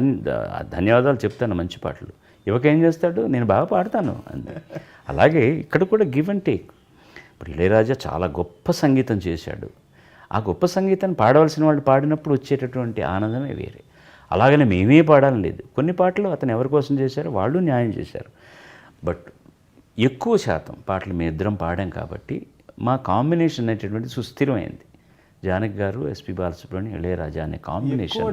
ధన్యవాదాలు చెప్తాను. మంచి పాటలు ఇవ్వకేం చేస్తాడు, నేను బాగా పాడతాను అంతే. అలాగే ఇక్కడ కూడా గివ్ అండ్ టేక్. ఇప్పుడు ఇళయరాజా చాలా గొప్ప సంగీతం చేశాడు. ఆ గొప్ప సంగీతాన్ని పాడవలసిన వాళ్ళు పాడినప్పుడు వచ్చేటటువంటి ఆనందమే వేరే. అలాగనే మేమే పాడాలని లేదు. కొన్ని పాటలు అతను ఎవరి కోసం చేశారో వాళ్ళు న్యాయం చేశారు. బట్ ఎక్కువ శాతం పాటలు మేము ఇద్దరం పాడాం కాబట్టి మా కాంబినేషన్ అనేటటువంటి సుస్థిరమైంది. జానకి గారు, ఎస్పి బాలసుబ్రహ్మణ్యం, ఇళయరాజా అనే కాంబినేషన్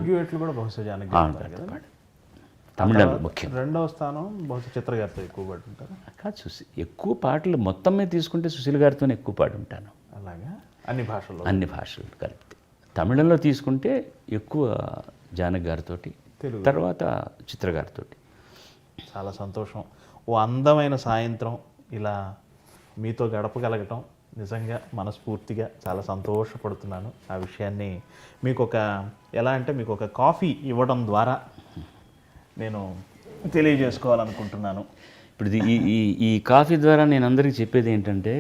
తమిళంలో ముఖ్యం. రెండవ స్థానం బహుశా చిత్ర గారితో ఎక్కువ పాడుంటారు. కాదు, ఎక్కువ పాటలు మొత్తం మీద తీసుకుంటే సుశీల్ గారితోనే ఎక్కువ పాడుంటాను. అలాగా అన్ని భాషలు కలిపి. తమిళంలో తీసుకుంటే ఎక్కువ జానకి గారితో, తర్వాత చిత్ర గారితో. చాలా సంతోషం. ఓ అందమైన సాయంత్రం ఇలా మీతో గడపగలగటం నిజంగా మనస్ఫూర్తిగా చాలా సంతోషపడుతున్నాను. ఆ విషయాన్ని మీకు ఒక కాఫీ ఇవ్వడం ద్వారా నేను తెలియజేసుకోవాలనుకుంటున్నాను. ఇప్పుడు ఈ కాఫీ ద్వారా నేను అందరికీ చెప్పేది ఏంటంటే,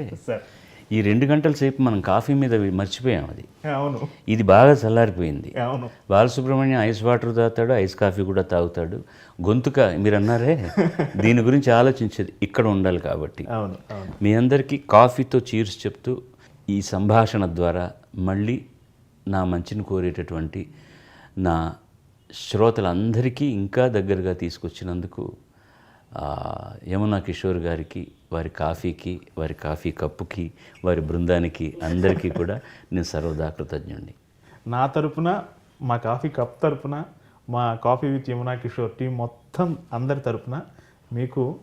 ఈ 2 గంటల సేపు మనం కాఫీ మీద మర్చిపోయాం. అది అవును, ఇది బాగా చల్లారిపోయింది. అవును, బాలసుబ్రహ్మణ్యం ఐస్ వాటర్ తాగుతాడు, ఐస్ కాఫీ కూడా తాగుతాడు. గొంతుక మీరు అన్నారే, దీని గురించి ఆలోచించేది ఇక్కడ ఉండాలి కాబట్టి. అవును, మీ అందరికీ కాఫీతో చీర్స్ చెప్తూ ఈ సంభాషణ ద్వారా మళ్ళీ నా మంచిని కోరేటటువంటి నా శ్రోతలందరికీ ఇంకా దగ్గరగా తీసుకొచ్చినందుకు యమునా కిషోర్ గారికి, వారి కాఫీకి, వారి కాఫీ కప్పుకి, వారి బృందానికి అందరికీ కూడా నేను సర్వదా కృతజ్ఞుడిని. నా తరపున, మా కాఫీ కప్ తరపున, మా coffee with Yamuna Kishore team మొత్తం అందరి తరపున మీకు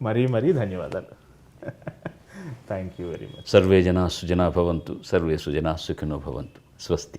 మరీ మరీ ధన్యవాదాలు. Thank you very much. Survey జనా సుజనా భవంతు, సర్వే సుజనా సుఖినో భవంతు. స్వస్తి.